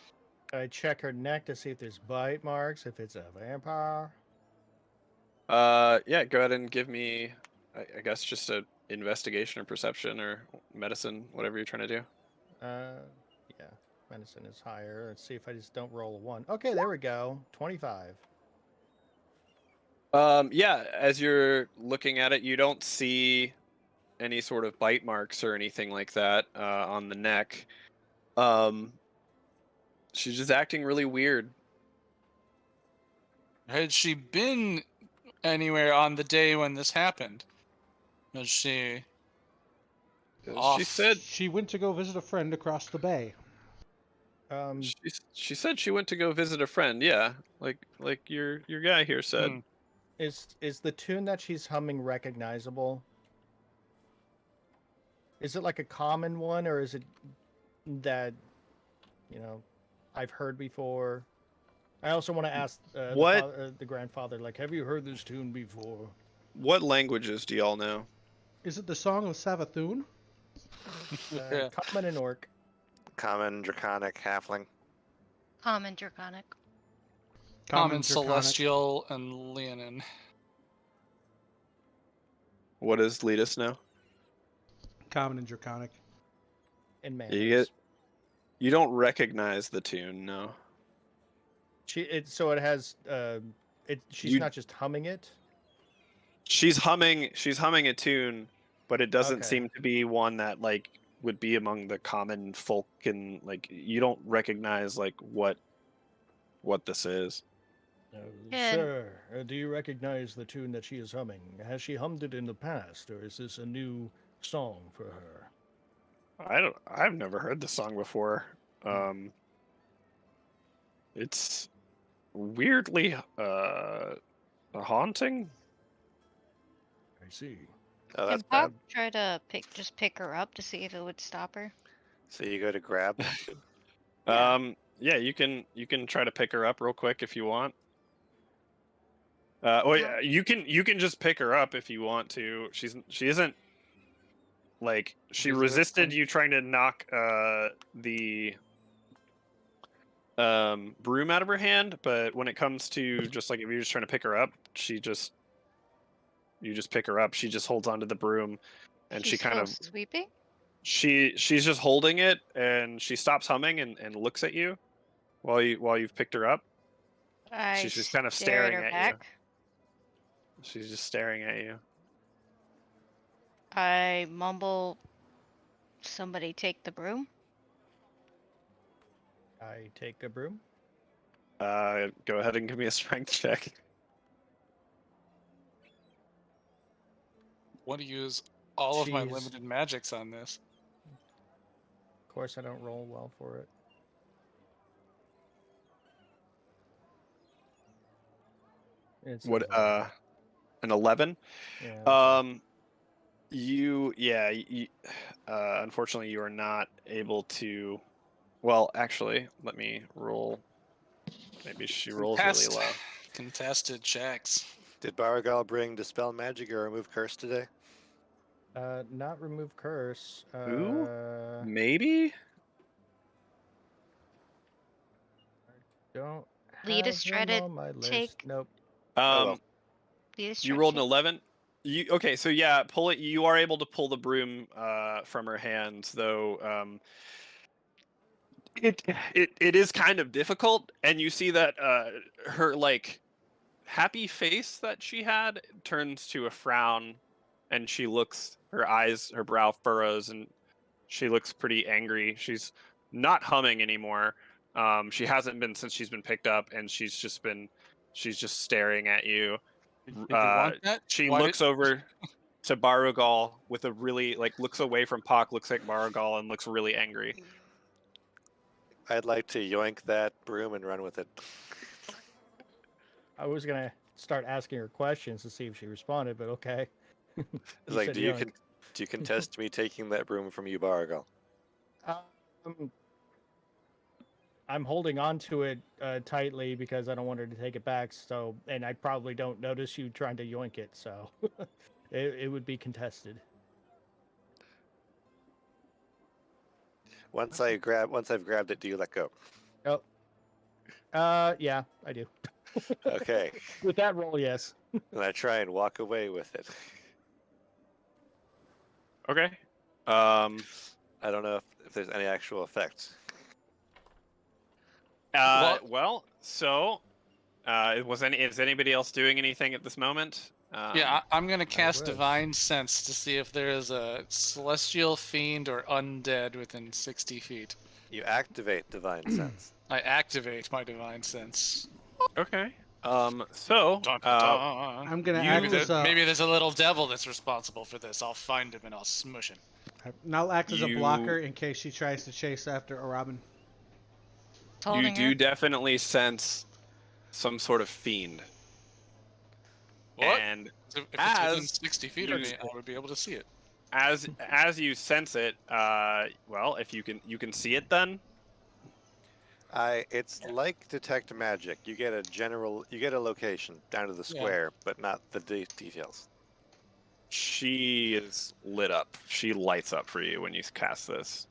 I check her neck to see if there's bite marks, if it's a vampire. Yeah, go ahead and give me, I guess, just a investigation or perception or medicine, whatever you're trying to do. Yeah, medicine is higher. Let's see if I just don't roll a 1. Okay, there we go. 25. Yeah, as you're looking at it, you don't see any sort of bite marks or anything like that on the neck. She's just acting really weird. Had she been anywhere on the day when this happened? Was she off? She said She went to go visit a friend across the bay. she said she went to go visit a friend. Yeah, like your guy here said. Hmm. Is the tune that she's humming recognizable? Is it like a common one, or is it that I've heard before? I also want to ask the grandfather, like, have you heard this tune before? What languages do y'all know? Is it the song of Savathun? Yeah. Common and Orc. Common, Draconic, Halfling. Common Draconic. Common, Draconic. Celestial, and Leonin. What does Letus know? Common and Draconic. And man. You don't recognize the tune, no. So it has she's not just humming it. She's humming a tune, but it doesn't Okay. seem to be one that like would be among the common folk, and like you don't recognize like what this is. And- Sir, do you recognize the tune that she is humming? Has she hummed it in the past, or is this a new song for her? I've never heard the song before. It's weirdly haunting. I see. Oh, Can that's Pop bad. try to pick her up to see if it would stop her? So you go to grab. Yeah, you can try to pick her up real quick if you want. Yeah, you can just pick her up if you want to. She isn't like she resisted you trying to knock the broom out of her hand, but when it comes to just like if you're just trying to pick her up, you just pick her up. She just holds onto the broom, and She's she kind still of sweeping. she's just holding it, and she stops humming and looks at you while you've picked her up. I She's just kind of stare at staring her at back. you. She's just staring at you. I mumble, "Somebody take the broom." I take a broom. Go ahead and give me a strength check. Want to use all of my Jeez. limited magics on this? Of course, I don't roll well for it. It's What? 11. An 11. Yeah. Unfortunately, you are not able to. Well, actually, let me roll. Maybe she rolls really low. Contested checks. Did Baragal bring Dispel Magic or Remove Curse today? Not remove curse. Who? Maybe. Don't Lead have us, try him to on my list. take- Nope. well. Lead us, You try rolled to an 11. Okay? So yeah, pull it. You are able to pull the broom from her hands, though. It is kind of difficult, and you see that her like happy face that she had turns to a frown, and she looks. Her brow furrows, and she looks pretty angry. She's not humming anymore. She hasn't been since she's been picked up, and she's just staring at you. Did you want that? She Why looks over to Barugal with a really looks away from Pock, looks at Barugal, and looks really angry. I'd like to yoink that broom and run with it. I was gonna start asking her questions to see if she responded, but okay. It's like, said do you yoink. do you contest me taking that broom from you, Baragal? I'm holding on to it tightly because I don't want her to take it back. So, and I probably don't notice you trying to yoink it. So, it would be contested. Once I've grabbed it, do you let go? Oh, yeah, I do. Okay. With that roll, yes. And I try and walk away with it. Okay. I don't know if there's any actual effect. Well, so is anybody else doing anything at this moment? Yeah, I'm gonna cast was. Divine Sense to see if there is a celestial fiend or undead within 60 feet. You activate Divine Sense. I activate my Divine Sense. Okay. So Dun, dun, dun. I'm gonna You- act Maybe, as a maybe there's a little devil that's responsible for this. I'll find him and I'll smush him. I'll act as a You- blocker in case she tries to chase after a Robin. you Holding do her. definitely sense some sort of fiend. What? And If it's within as 60 feet of you- me, I would be able to see it. as you sense it, well, if you can see it, then It's like detect magic. You get a location down to the Yeah. square, but not the details. she is lit up. She lights up for you when you cast this.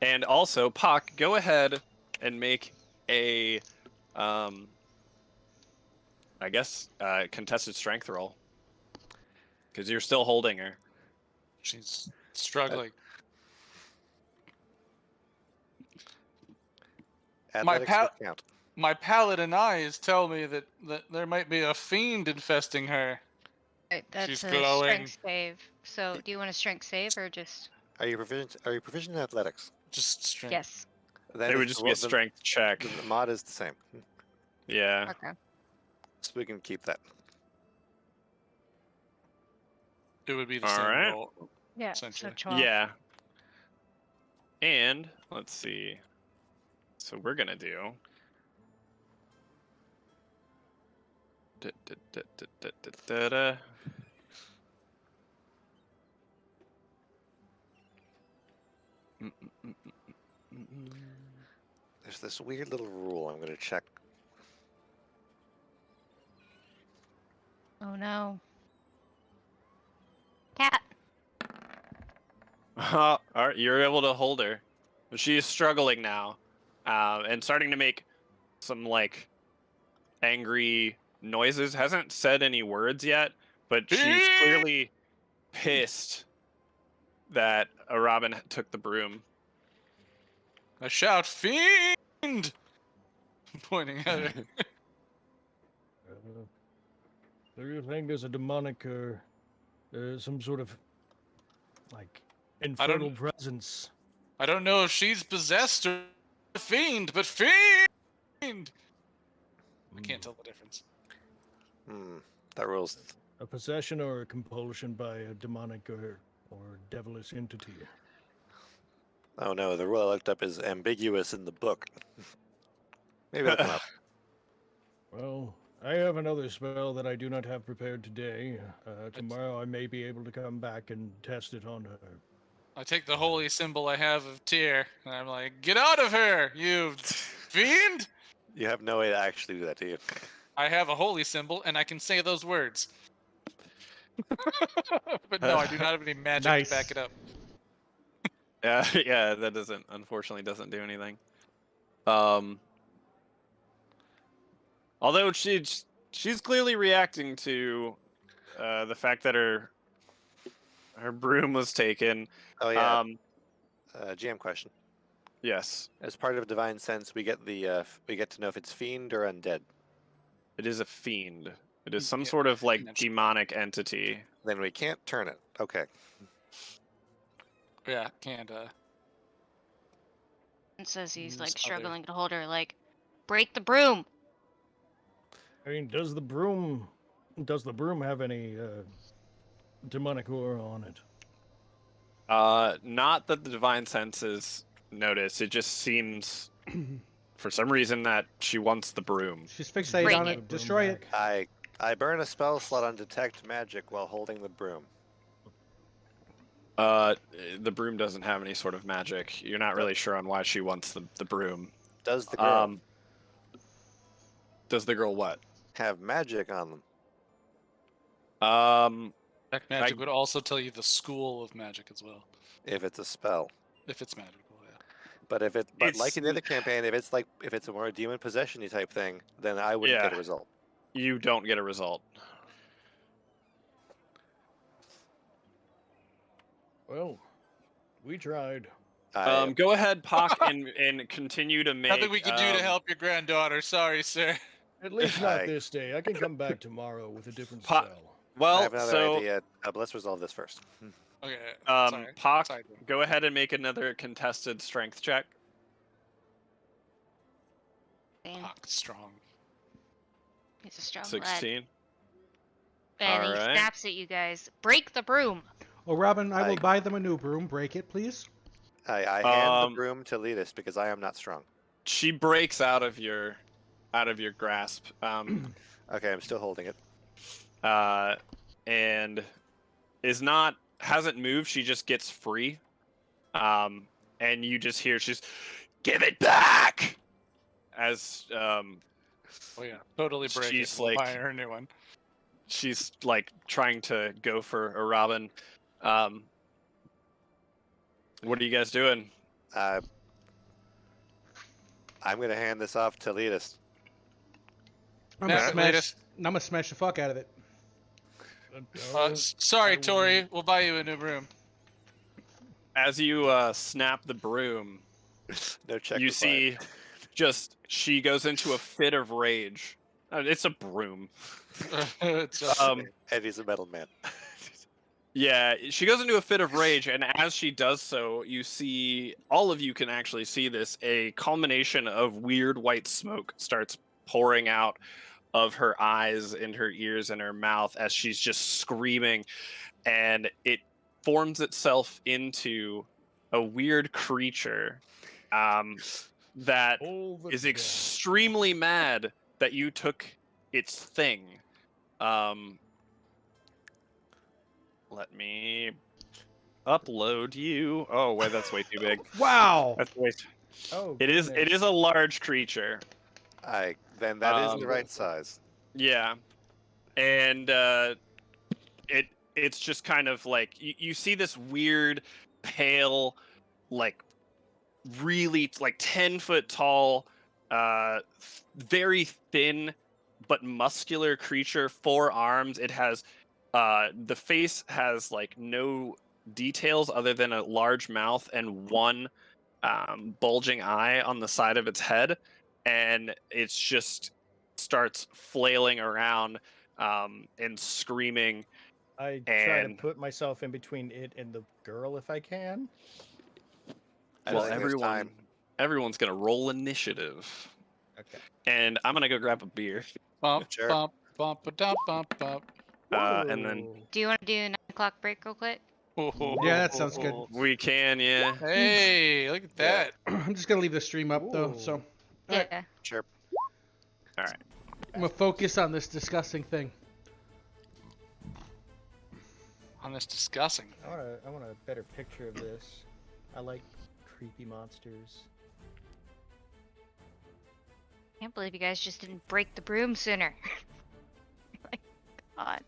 And also, Puck, go ahead and make a, I guess, contested strength roll. Because you're still holding her. She's struggling. Athletics pal- would count. My paladin eyes tell me that there might be a fiend infesting her. Right, that's She's a glowing. strength save. So, do you want a strength save or just Are you proficient in athletics? Just strength. yes? Then It would it's just be a strength check. The mod is the same, Yeah. Okay. so we can keep that. It would be the All same right. roll. Yeah. So Essentially. 12. Yeah. And let's see. So we're gonna do. Da-da-da-da-da-da-da. Mm-mm-mm-mm-mm-mm. There's this weird little rule I'm going to check. Oh no. Cat. All right, you're able to hold her. She is struggling now, and starting to make some like angry noises. Hasn't said any words yet, but she's clearly pissed that a Robin took the broom. I shout, fiend! Pointing at her. Do you think there's a demonic or some sort of like infernal presence? I don't know if she's possessed or a fiend, but fiend! I can't tell the difference. That rule's A possession or a compulsion by a demonic or devilish entity. Oh no, the rule I looked up is ambiguous in the book. Maybe it'll come up. Well, I have another spell that I do not have prepared today. Tomorrow I may be able to come back and test it on her. I take the holy symbol I have of Tyr, and I'm like, get out of her, you fiend! You have no way to actually do that, do you? I have a holy symbol, and I can say those words. But no, I do not have any magic Nice. to back it up. Yeah, that unfortunately doesn't do anything. Although she's clearly reacting to the fact that her broom was taken. Oh yeah. GM question. Yes, As part of Divine Sense, we get to know if it's fiend or undead. it is a fiend. It is some Yeah, sort of like mentioned. demonic entity. Then we can't turn it. Okay. Yeah, can't. It says he's Use like other- struggling to hold her. Like, break the broom. I mean, does the broom have any demonic aura on it? Not that the divine senses notice. It just seems, for some reason, that she wants the broom. She's fixated Break on it. it. Destroy it. I burn a spell slot on detect magic while holding the broom. The broom doesn't have any sort of magic. You're not really sure on why she wants the broom. Does the girl Does the girl what? have magic on them? Black magic would also tell you the school of magic as well, If it's a spell. if it's magical. Yeah. But like It's- in the other campaign, if it's a more demon possession-y type thing, then I wouldn't get a Yeah. result. You don't get a result. Well, we tried. Go ahead, Pock, and continue to make. Nothing we can do to help your granddaughter. Sorry, sir. At least not I- this day. I can come back tomorrow with a different Pa- spell. I Well, have another so idea, but let's resolve this first. Okay. sorry. Pock, Sorry. go ahead and make another contested strength check. Damn, Pock strong. he's a strong lad. 16. And he Alright. snaps at you guys. Break the broom. Oh, Robin, I will I- buy them a new broom. Break it, please. I hand the Um, broom to Letus because I am not strong. She breaks out of your grasp. Okay, I'm still holding it. And hasn't moved. She just gets free. And you just hear she's, "Give it back!" As Oh yeah, totally break She's it. We'll like- buy her a new one. she's like trying to go for a Robin. What are you guys doing? I'm gonna hand this off to Letus. I'm Yeah, gonna smash. latest- I'm gonna smash the fuck out of it. Sorry, Tori. We'll buy you a new broom. As you snap the broom, No check. you required. see just she goes into a fit of rage. It's a broom. It's a- And he's a metal man. Yeah, she goes into a fit of rage, and as she does so, you see, all of you can actually see this, a culmination of weird white smoke starts pouring out of her eyes and her ears and her mouth as she's just screaming, and it forms itself into a weird creature that is extremely mad that you took its thing. Let me upload you. Oh wait, that's way too big. Wow. That's way. Oh, It is goodness. a large creature. Then that is the right size. Yeah, and it's just kind of like you see this weird, pale, like really like 10-foot tall, very thin but muscular creature. 4 arms. It has the face has like no details other than a large mouth and one bulging eye on the side of its head, and it's just starts flailing around and screaming. I try to and- put myself in between it and the girl if I can. I Well, don't think there's time. everyone's gonna roll initiative, Okay. and I'm gonna go grab a beer, Bump, Sure. bump, bump, ba-dum, bump, bump. and then Whoa. Do you want to do a 9 o'clock break real quick? Yeah, that sounds good. we can, yeah. Hey, look at that. I'm just gonna leave the stream up though, so Ooh. Alright. Yeah. Sure. All right. I'm gonna focus on this disgusting thing. On this discussing. I want a better picture of this. I like creepy monsters. Can't believe you guys just didn't break the broom sooner. My God.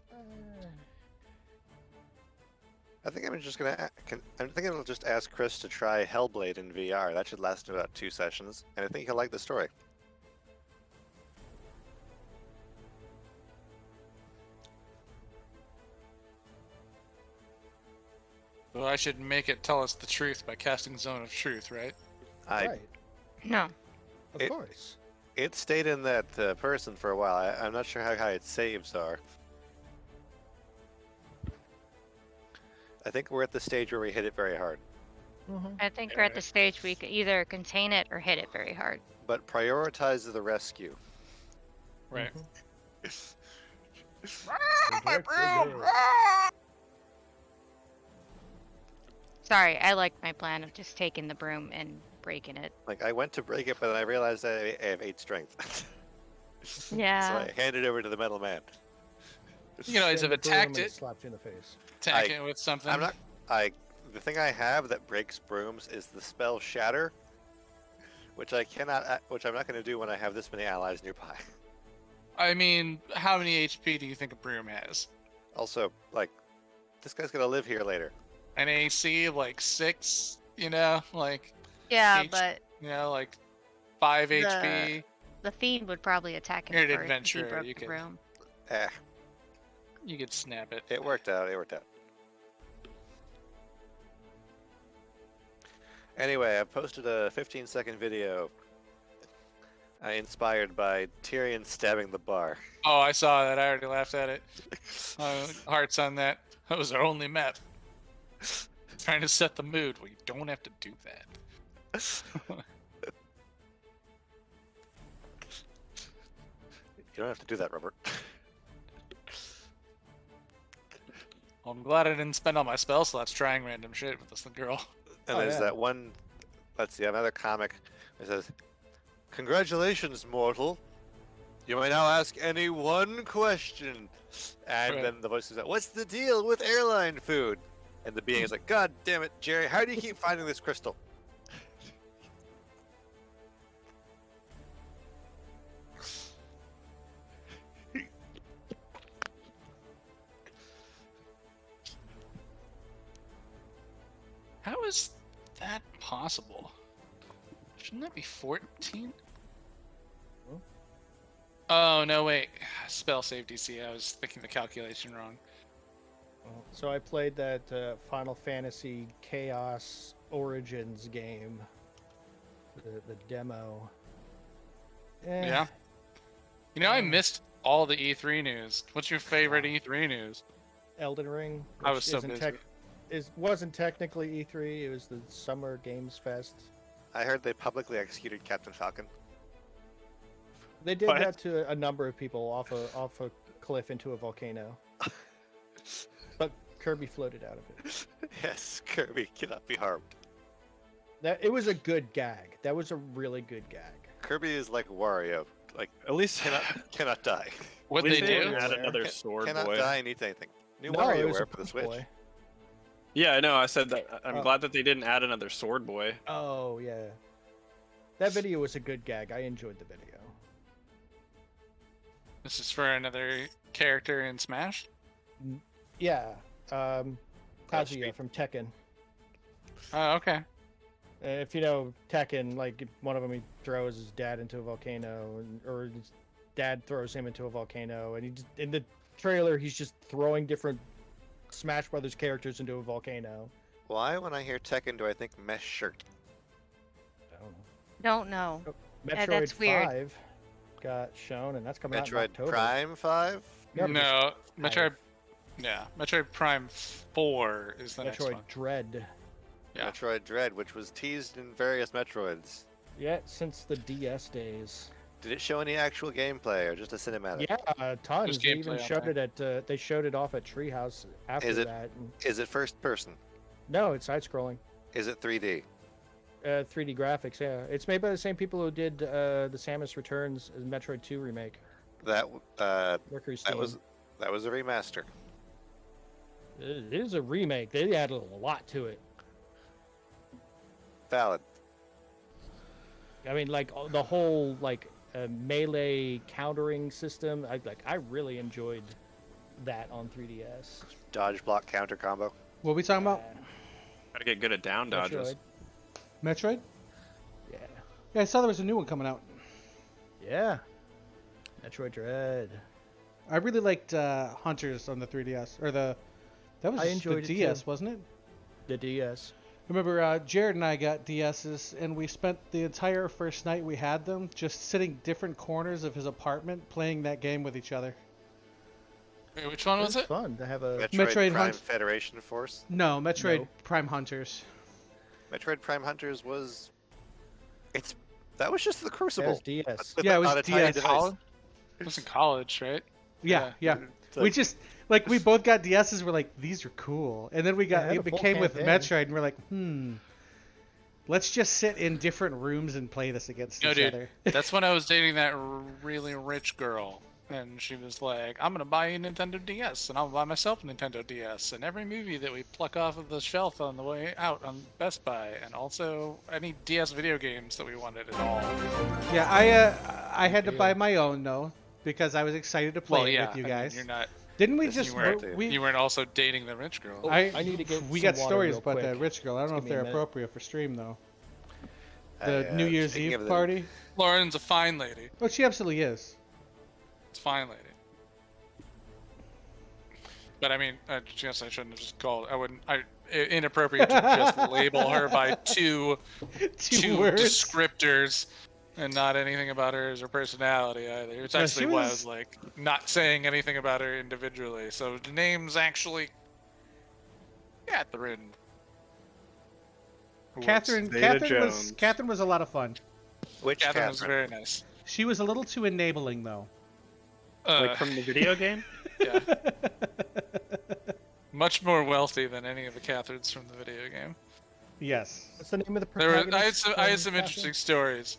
I think I'm just gonna. I'm thinking I'll just ask Chris to try Hellblade in VR. That should last about 2 sessions, and I think he'll like the story. Well, I should make it tell us the truth by casting Zone of Truth, right? Right. No. Of It- course. It stayed in that person for a while. I'm not sure how high its saves are. I think we're at the stage where we hit it very hard. I think we're at the stage we could either contain it or hit it very hard. But prioritize the rescue. Right. Sorry, I liked my plan of just taking the broom and breaking it. Like, I went to break it, but then I realized I have 8 strength. Yeah. So I handed it over to the metal man. You know, as Send have the broom attacked and it. slapped you in the face. Attack it with something. I'm not. The thing I have that breaks brooms is the spell Shatter, which I cannot. Which I'm not going to do when I have this many allies nearby. I mean, how many HP do you think a broom has? Also, like, this guy's gonna live here later. An AC of like 6, you know, like Yeah, H- but like 5 HP. the fiend would probably attack him You're an first if he adventurer, broke you the could- broom. Eh, You could snap it. it worked out. It worked out. Anyway, I've posted a 15-second video inspired by Tyrion stabbing the bar. Oh, I saw that. I already laughed at it. Hearts on that. That was our only map. Trying to set the mood. Well, you don't have to do that. You don't have to do that, Robert. Well, I'm glad I didn't spend all my spell slots trying random shit with this girl. And Oh, there's yeah. that one. Let's see, another comic that says, "Congratulations, mortal. You may now ask any one question." And Right. then the voice is like, "What's the deal with airline food?" And the being is like, "God damn it, Jerry! How do you keep finding this crystal?" How is that possible? Shouldn't that be 14? Hmm? Oh, no, wait. Spell save DC. I was thinking the calculation wrong. So I played that Final Fantasy Chaos Origins game, the demo. Eh, Yeah. You know, I missed all the E3 news. What's your favorite E3 news? Elden Ring. I was which so isn't busy. wasn't technically E3. It was the Summer Games Fest. I heard they publicly executed Captain Falcon. They did What? that to a number of people off a cliff into a volcano. But Kirby floated out of it. Yes, Kirby cannot be harmed. It was a good gag. That was a really good gag. Kirby is like Wario, like At least cannot die. What at they least do? didn't add Where? another sword Cannot boy. die and eat anything. New No, it was WarioWare a for the Pooh Switch. Boy. Yeah, I know. I said that. I'm Oh. glad that they didn't add another sword boy. Oh yeah, that video was a good gag. I enjoyed the video. This is for another character in Smash? Yeah, Kazuya Street. from Tekken. Oh, okay. If you know Tekken, like one of them, he throws his dad into a volcano, or his dad throws him into a volcano, and in the trailer he's just throwing different Smash Brothers characters into a volcano. Why, when I hear Tekken, do I think mesh shirt? I don't know. Don't know. Metroid that's weird. 5 got shown, and that's coming out in Metroid October. Prime 5? Yep. No, Metroid. Yeah, Metroid Prime 4 is the next Metroid one. Dread. Yeah. Metroid Dread, which was teased in various Metroids. Yeah, since the DS days. Did it show any actual gameplay or just a cinematic? Yeah, tons. They even gameplay on showed it at. They showed it off at Treehouse after Is it- that. And, Is it first person? no, it's side-scrolling. Is it 3D? 3D graphics. Yeah, it's made by the same people who did the Samus Returns Metroid 2 remake. That Mercury that Steam. was a remaster. It is a remake. They added a lot to it. Valid. I mean, like the whole melee countering system. I really enjoyed that on 3DS. Dodge block counter combo. What are we talking about? Gotta get good at down dodges. Metroid. Metroid? Yeah. Yeah, I saw there was a new one coming out. Yeah. Metroid Dread. I really liked Hunters on the 3DS, or that was I the enjoyed it DS, too. wasn't it? The DS. Remember, Jared and I got DSs, and we spent the entire first night we had them just sitting different corners of his apartment playing that game with each other. Wait, which one was it? Fun to have a. Metroid, Metroid Prime Hunt- Federation Force. No, Metroid No. Prime Hunters. Metroid Prime Hunters was. That was just the Crucible. There's DS. With Yeah, it was on a tiny DS. device. It was in college, right? Yeah, yeah. It's We like- just we both got DSs. We're like, these are cool, and then we got Yeah, I had it a full became with campaign. Metroid, and we're like, let's just sit in different rooms and play this against No, each dude. other. That's when I was dating that really rich girl. And she was like, I'm going to buy you a Nintendo DS, and I'll buy myself a Nintendo DS, and every movie that we pluck off of the shelf on the way out on Best Buy, and also any DS video games that we wanted at all. Yeah, I had to buy my own though because I was excited to play Well, it yeah, with you I mean, guys. you're not. Didn't we This just you weren't. we You weren't also dating the rich girl. I need to get we some got water stories real about that quick. rich girl. I don't know Just if give me they're a minute. appropriate for stream though. The New uh, Year's speaking Eve of the- party. Lauren's a fine lady. Oh, she absolutely is. It's a fine lady. But I mean, I guess I shouldn't have just called. I wouldn't. Inappropriate to just label her by two words. descriptors, and not anything about her as her personality either. It's No, actually she why I was- was like not saying anything about her individually. So the name's actually Catherine. Catherine Zeta-Jones. Catherine was a lot of fun. Which Catherine was Catherine? very nice. She was a little too enabling though. Like from the video game? Yeah, much more wealthy than any of the Catherines from the video game. Yes. What's the name of the There were, protagonist? I had some Catherine? interesting stories.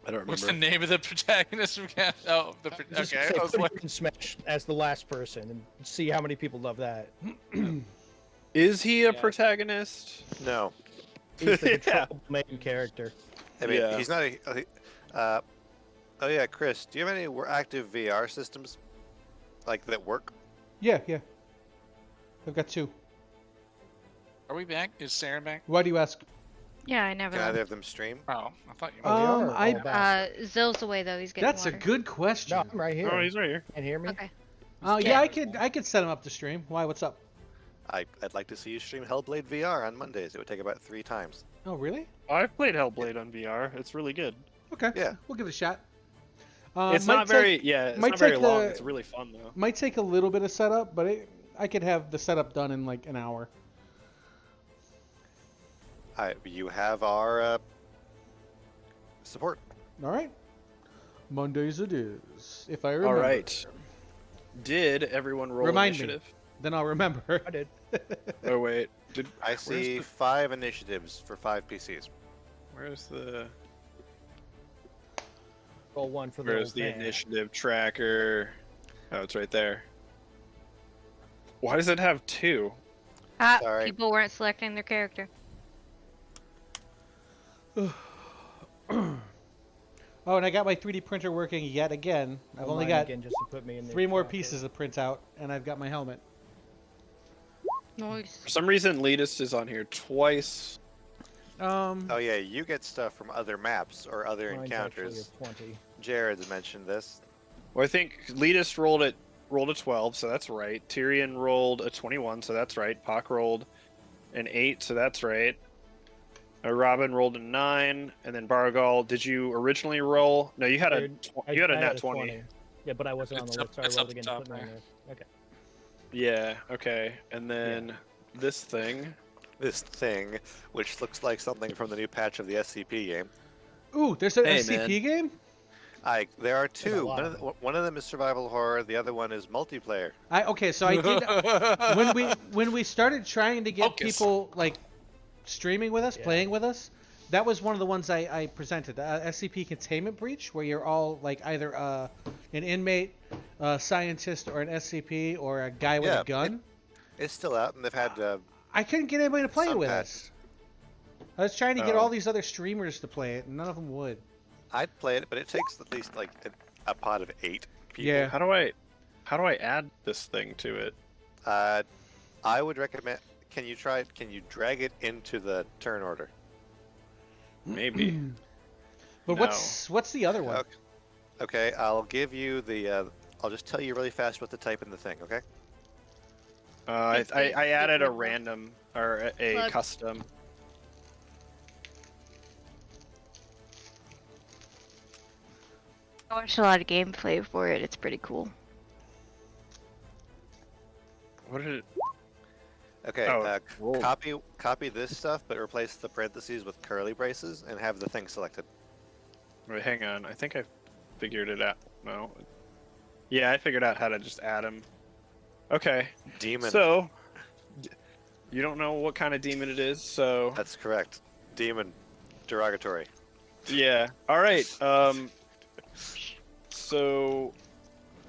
I don't remember. What's the name of the protagonist from Cat? Oh, Just okay. say I was put like, it in Smash as the last person and see how many people love that. Is he a Yeah. protagonist? No. He's the Yeah. controllable main character. I mean, Yeah. he's not a. Oh yeah, Chris, do you have any active VR systems, like that work? Yeah. I've got 2. are we back? Is Sarah back? Why do you ask? Yeah, I never. Can either of them stream? Oh, I thought you. Oh, we are I- all back. Zill's away though. He's getting That's a water. good question. No, I'm right here. Oh, he's right here. Can't hear me? Okay. Yeah, I could set him up to stream. Why? What's up? I'd like to see you stream Hellblade VR on Mondays. It would take about 3 times. Oh, really? I've played Hellblade on VR. It's really good. Okay. Yeah. We'll give it a shot. It's might not very, take- yeah, it's might not very take long. the- It's really fun though. Might take a little bit of setup, but I could have the setup done in like an hour. You have our support. All right. Mondays it is. If I remember. All right. Did everyone roll Remind me. initiative? Then I'll remember. I did. Oh wait, did I see 5 initiatives for 5 PCs. where's the Roll 1 for the where's old the man. initiative tracker? Oh, it's right there. Why does it have 2? Sorry. People weren't selecting their character. Oh, and I got my 3D printer working yet again. I've Roll only mine got again just to put me in the 3 more tracker. pieces to print out, and I've got my helmet. Noise. For some reason, Letus is on here twice. Oh yeah, you get stuff from other maps or other Mine's encounters. actually a 20. Jared's mentioned this. Well, I think Letus rolled a 12, so that's right. Tyrion rolled a 21, so that's right. Pock rolled an 8, so that's right. Robin rolled a 9, and then Bargal, did you originally roll? No, you had a you had a nat 20. Yeah, but I wasn't on It's the up- list, so I it's rolled up again top to put me in there. there. Okay. Yeah, okay. And then this thing. This thing, which looks like something from the new patch of the SCP game. Ooh, there's an Hey, SCP game? There are There's a 2. lot. One of them is survival horror. The other one is multiplayer. Okay, so I did when we started trying to get Focus. people like streaming with us, Yeah. playing with us, that was one of the ones I presented. SCP Containment Breach, where you're all like either an inmate, a scientist, or an SCP, or a guy with Yeah, a gun. It's still out, and they've had I couldn't get anybody to play it some with patch. us. I was trying to get Oh. all these other streamers to play it, and none of them would. I'd play it, but it takes at least like a pod of 8 people. Yeah. How do I add this thing to it? I would recommend. Can you try? Can you drag it into the turn order? Maybe. But No. what's the other one? Okay, I'll give you the. I'll just tell you really fast what to type in the thing. Okay. I added a random or a Plug. custom. I watched a lot of gameplay for it. It's pretty cool. What did it? Okay. Oh, cool. Copy this stuff, but replace the parentheses with curly braces and have the thing selected. Wait, hang on. I think I figured it out. No. Yeah, I figured out how to just add them. Okay. Demon. So, you don't know what kind of demon it is, so That's correct. Demon. Derogatory. yeah. All right. So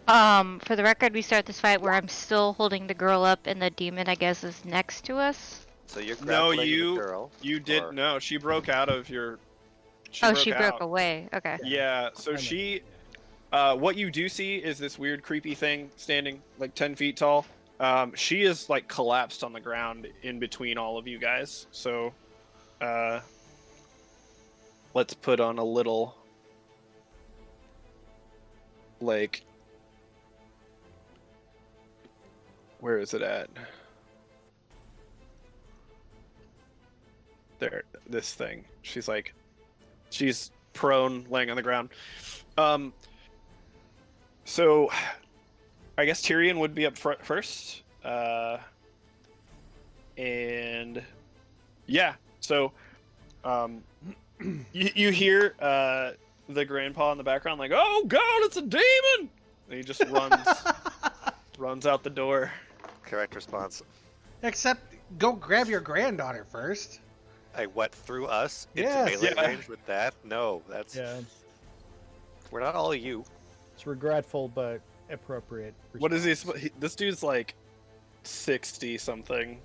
For the record, we start this fight where I'm still holding the girl up, and the demon, I guess, is next to us. So you're No, grappling you- the girl. you did or- no. She broke out of your. She broke out. away. Okay. Yeah. So I know. she. What you do see is this weird, creepy thing standing like 10 feet tall. She is like collapsed on the ground in between all of you guys. So, let's put on a little, like, Where is it at? There, this thing. She's prone, laying on the ground. So I guess Tyrion would be up first. And yeah, so you hear the grandpa in the background like, "Oh God, it's a demon!" And he just runs out the door. Correct response. Except, go grab your granddaughter first. I went through us Yes. into melee Yeah. range with that? No, that's Yeah, we're not all you. it's regretful but appropriate. What is he? response. This dude's like 60 something.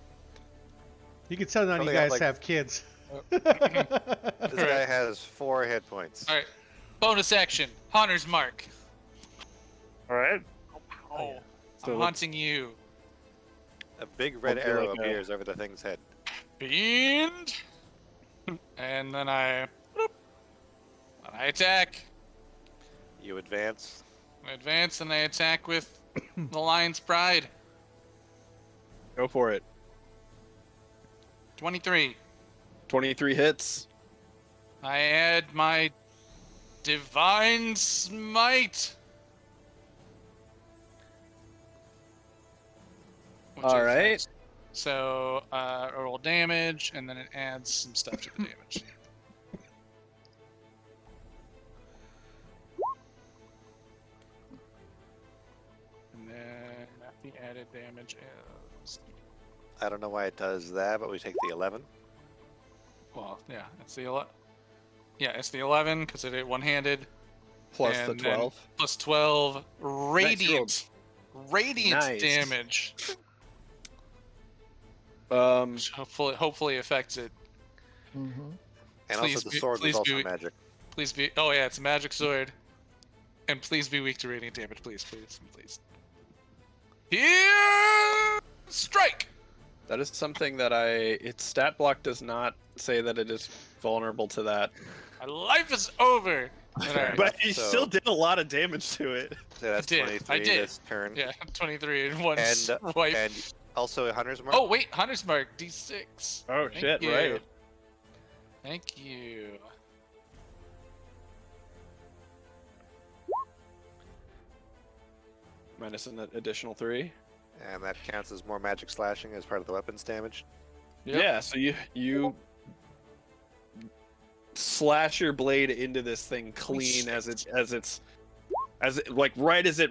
You can tell none of you Probably got, guys like- have kids. This guy has 4 hit points. All right. Bonus action. Hunter's mark. All right. Oh, So I'm let's- haunting you. A big red I'll do arrow like a- appears over the thing's head. Fiend. And then I attack. You advance. I advance and I attack with the Lion's Pride. Go for it. 23. 23 hits. I add my Divine Smite. Which All is- right. So I roll damage, and then it adds some stuff to the damage. And then the added damage is... I don't know why it does that, but we take the 11. Well, yeah, it's the 11. Yeah, it's the 11 because it hit one-handed. Plus the And then 12. Plus 12 radiant. Radiant Nice. damage. Which hopefully affects it. Mhm. And Please also the be- sword was please also be- magic. Please be. Oh yeah, it's a magic sword. And please be weak to radiant damage, please. Here, strike. That is something that its stat block does not say that it is vulnerable to that. My life is over. Alright, But he So- still did a lot of damage to it. So that's did. 23 I did. this turn. yeah, 23 in one And, swipe. and also a hunter's mark. Oh wait, Hunter's Mark D6. Oh Thank shit! you. Right. Thank you. Minus an additional 3. And that counts as more magic slashing as part of the weapons damage. Yep. Yeah. So you slash your blade into this thing clean as it like right as it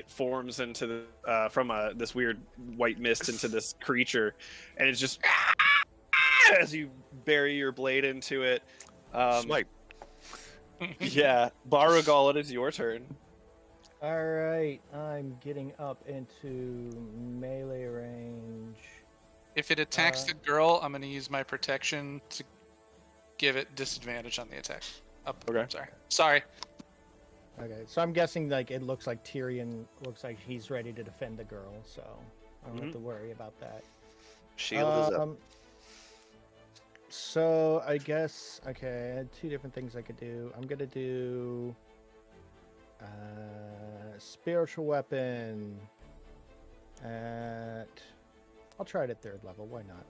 forms into the from this weird white mist into this creature, and it's just as you bury your blade into it. Smite. Yeah, Barugal, it is your turn. All right, I'm getting up into melee range. If it attacks Uh, the girl, I'm going to use my protection to give it disadvantage on the attack. Up. Okay. Sorry. Okay, so I'm guessing like it looks like Tyrion looks like he's ready to defend the girl, so I don't have to worry about that. Shield is up. So I guess okay, I had 2 different things I could do. I'm gonna do spiritual weapon at I'll try it at 3rd level, why not?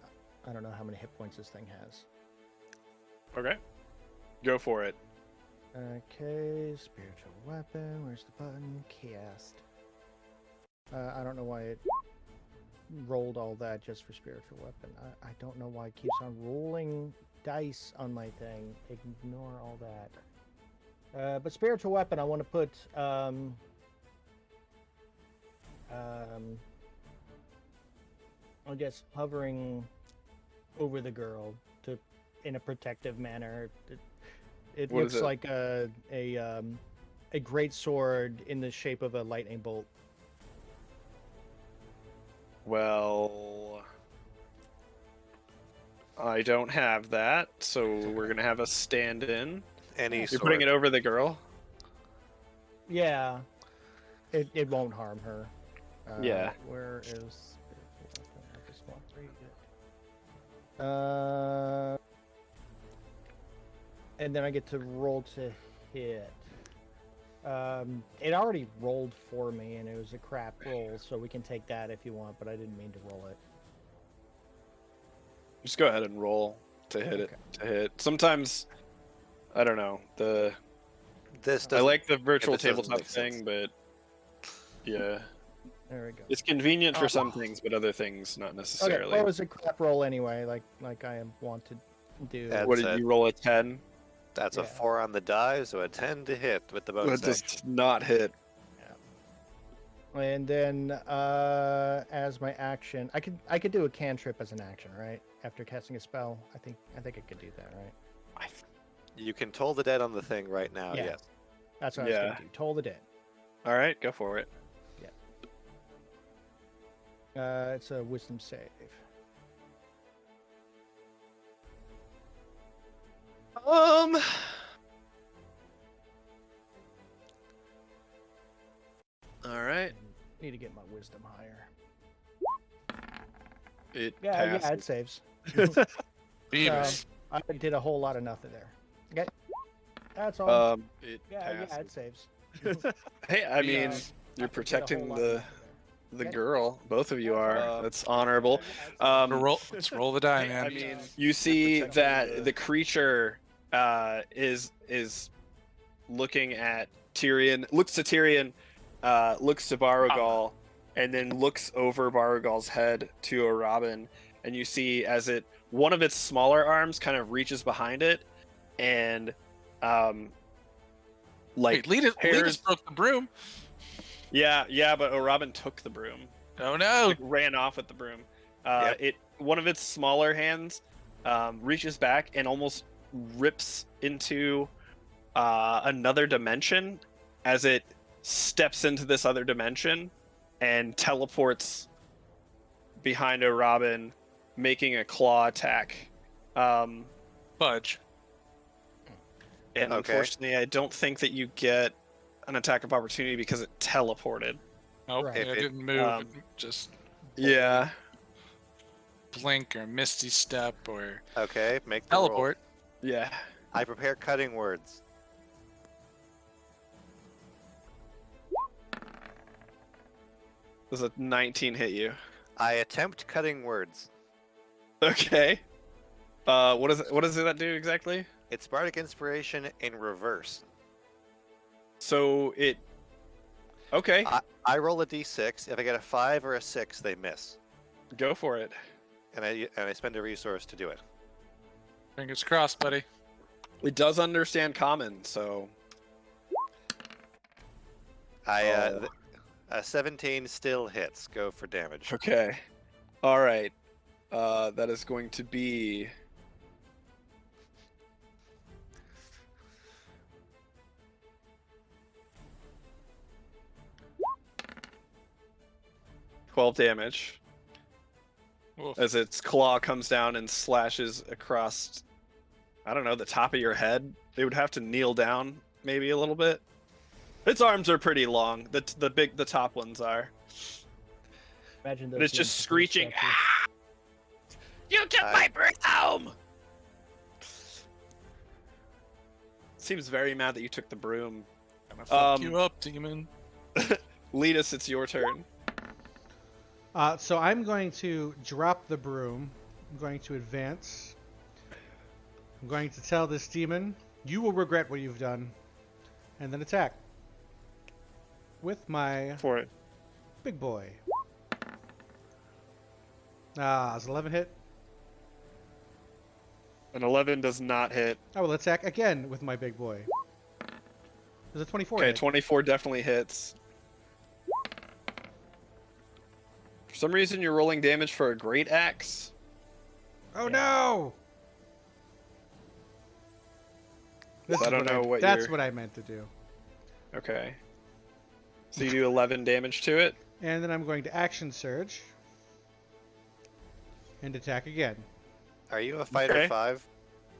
I don't know how many hit points this thing has. Okay. Go for it. Okay, spiritual weapon, where's the button? Cast. I don't know why it rolled all that just for spiritual weapon. I don't know why it keeps on rolling dice on my thing. Ignore all that. But spiritual weapon, I want to put I guess hovering over the girl to in a protective manner. It What looks is it? like a great sword in the shape of a lightning bolt. Well, I don't have that, so we're gonna have a stand-in. Any You're sword. putting it over the girl. Yeah, it won't harm her. Yeah. Where is spiritual weapon? I just want to read it. And then I get to roll to hit. It already rolled for me, and it was a crap roll, so we can take that if you want, but I didn't mean to roll it. Just go ahead and roll to hit it. To hit. Sometimes, I don't know. This I doesn't. like the virtual this doesn't tabletop make sense. thing, but yeah, There we go. it's convenient for Oh. some things, but other things not Okay, necessarily. well, it was a crap roll anyway, like I want to do. That's What did you roll? A 10? That's Yeah. a 4 on the die, so a 10 to hit with the bonus It does action. not hit. And then as my action, I could do a cantrip as an action, right? After casting a spell, I think I could do that, right? You can toll the dead on the thing right now. Yeah. Yes. That's what I was Yeah. gonna do. Toll the dead. All right, go for it. It's a wisdom save. All right. Need to get my wisdom higher. It Yeah, passes. it saves. Beavers. I did a whole lot of nothing there. Okay, that's all. It yeah, passes. it saves. Hey, I mean, I you're did a whole protecting lot of the nothing there. Okay. girl. Both of you That's are. fine. That's honorable. Let's roll the die, man. I mean, you see that the creature is looking at Tyrion, looks to Tyrion, looks to Barugal, and then looks over Barugal's head to a Robin, and you see as one of its smaller arms kind of reaches behind it, and Wait, Letus hairs- broke the broom. yeah, but Robin took the broom. Oh no! Like, ran off with the broom. Yep. One of its smaller hands reaches back and almost rips into another dimension as it steps into this other dimension and teleports behind a Robin, making a claw attack. Fudge. And Okay. unfortunately, I don't think that you get an attack of opportunity because it teleported. Oh, Right. yeah, If it it- didn't move. um, It just Yeah. blink or misty step or Okay, make the roll. teleport. Yeah. I prepare cutting words. Does a 19 hit you? I attempt cutting words. Okay. What does that do exactly? It's bardic inspiration in reverse. So it. Okay, I roll a d6. If I get a 5 or a 6, they miss, go for it. and I spend a resource to do it. Fingers crossed, buddy. It does understand common, so A 17 still hits. Go for damage. okay. All right. That is going to be 12 damage Oof. as its claw comes down and slashes across. I don't know, the top of your head. It would have to kneel down maybe a little bit. Its arms are pretty long. The top ones are. Imagine But those it's just being screeching. statues. You took my broom! Seems very mad that you took the broom. Gonna fuck you up, demon. Letus, it's your turn. So I'm going to drop the broom. I'm going to advance. I'm going to tell this demon, you will regret what you've done. And then attack. With my For it. big boy. Is 11 hit? An 11 does not hit. I will attack again with my big boy. There's a 24 Okay, hit. 24 definitely hits. For some reason, you're rolling damage for a great axe. Oh no! This I is don't know what That's you're- what I meant to do. Okay. So you do 11 damage to it. And then I'm going to action surge. And attack again. Are you a fighter Okay. 5?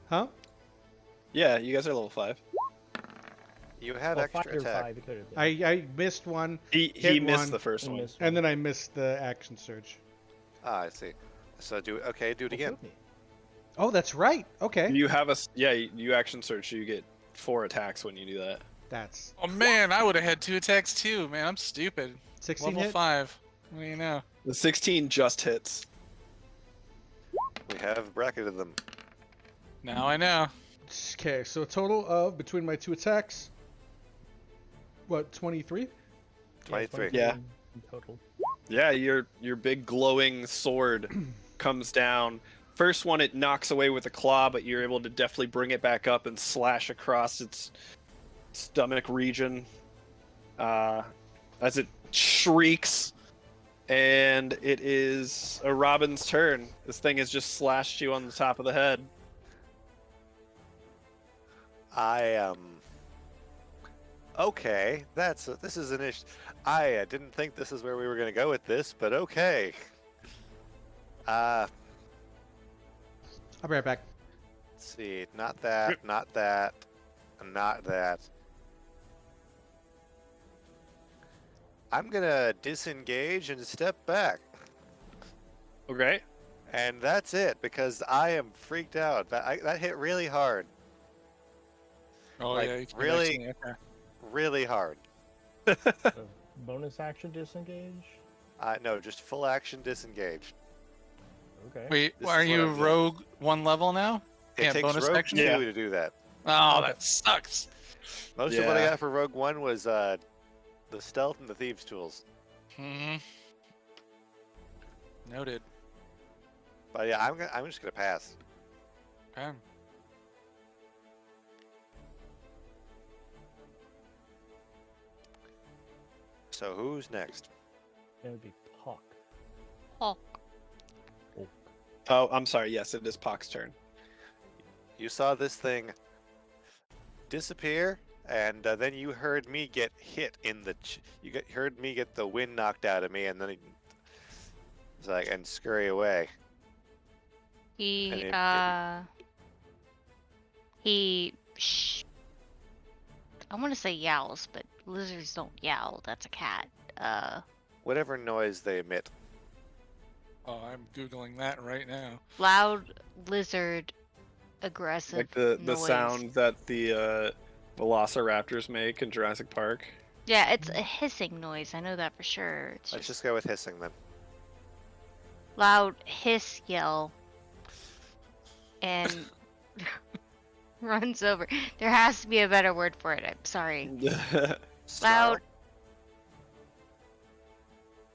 Huh? Yeah, you guys are level 5. You have Well, extra 5 or attack. 5, it could have been. I missed one, He Hit missed one the first You one. missed and one. then I missed the action surge. Ah, I see. So do it again. Oh, that's right. Okay. You have you action search, so you get 4 attacks when you do that. That's Oh man, I would have had 2 attacks too. Man, I'm stupid. 16 Level hit. 5. What do you know? The 16 just hits. We have bracketed them. Now I know. Okay, so a total of between my 2 attacks, what, 23? 23. Yeah. In total. Yeah, your big glowing sword comes down. First one it knocks away with a claw, but you're able to deftly bring it back up and slash across its stomach region as it shrieks. And it is a Robin's turn. This thing has just slashed you on the top of the head. Okay, this is an issue. I didn't think this is where we were going to go with this, but okay. I'll be right back. Let's see. Not that, not that, not that. I'm gonna disengage and step back. Okay. And that's it, because I am freaked out. That hit really hard. Oh Like, yeah, you can really? actually- okay. Really hard. Bonus action disengage. No, just full action disengage. Okay. Wait, This are is what you I'm doing. rogue 1 level now? It Yeah, takes bonus Rogue action? 2 Yeah. to do that. Oh, Okay. that sucks. Most of what I Yeah. got for Rogue 1 was the stealth and the thieves' tools. Hmm. Noted. But yeah, I'm just gonna pass. Okay. So who's next? That would be Puck. Hulk. Oh, I'm sorry. Yes, it is Pock's turn. You saw this thing disappear, and then you heard me get hit in the. Heard me get the wind knocked out of me, and then it's like and scurry away. He And I want to say yowls, but lizards don't yowl. That's a cat. Whatever noise they emit. Oh, I'm googling that right now. Loud lizard, aggressive Like the noise. sound that the velociraptors make in Jurassic Park. Yeah, it's a hissing noise. I know that for sure. It's Let's just just go with hissing then. loud hiss yell, and runs over. There has to be a better word for it. I'm sorry. Snarl. Loud.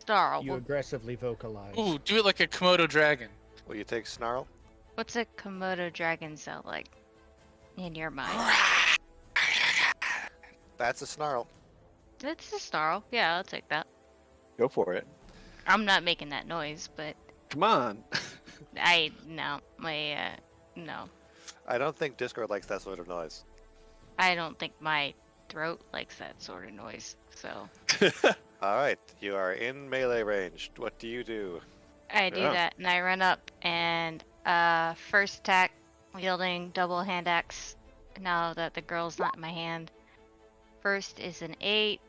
Snarl. You aggressively vocalize. Ooh, do it like a Komodo dragon. Will you take snarl? What's a Komodo dragon sound like in your mind? That's a snarl. It's a snarl. Yeah, I'll take that. Go for it. I'm not making that noise, but Come on. no, I don't think Discord likes that sort of noise. I don't think my throat likes that sort of noise. So All right, you are in melee range. What do you do? I do Yeah. that, and I run up and first attack, wielding double hand axe. Now that the girl's not in my hand. First is an 8.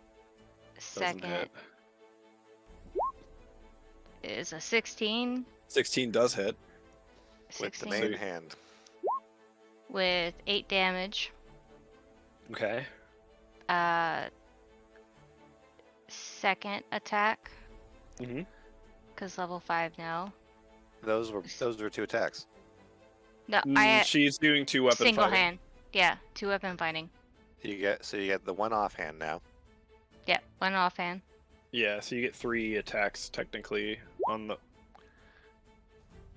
Doesn't Second hit. is a 16. 16 does hit. With the 16 main hand. with 8 damage. Okay. Second attack, Mm-hmm. because level 5 now. Those were 2 attacks. No, She's doing 2 weapon single fighting. hand. Yeah, 2 weapon fighting. You get the one offhand now. Yeah, 1 offhand. Yeah, so you get 3 attacks technically on the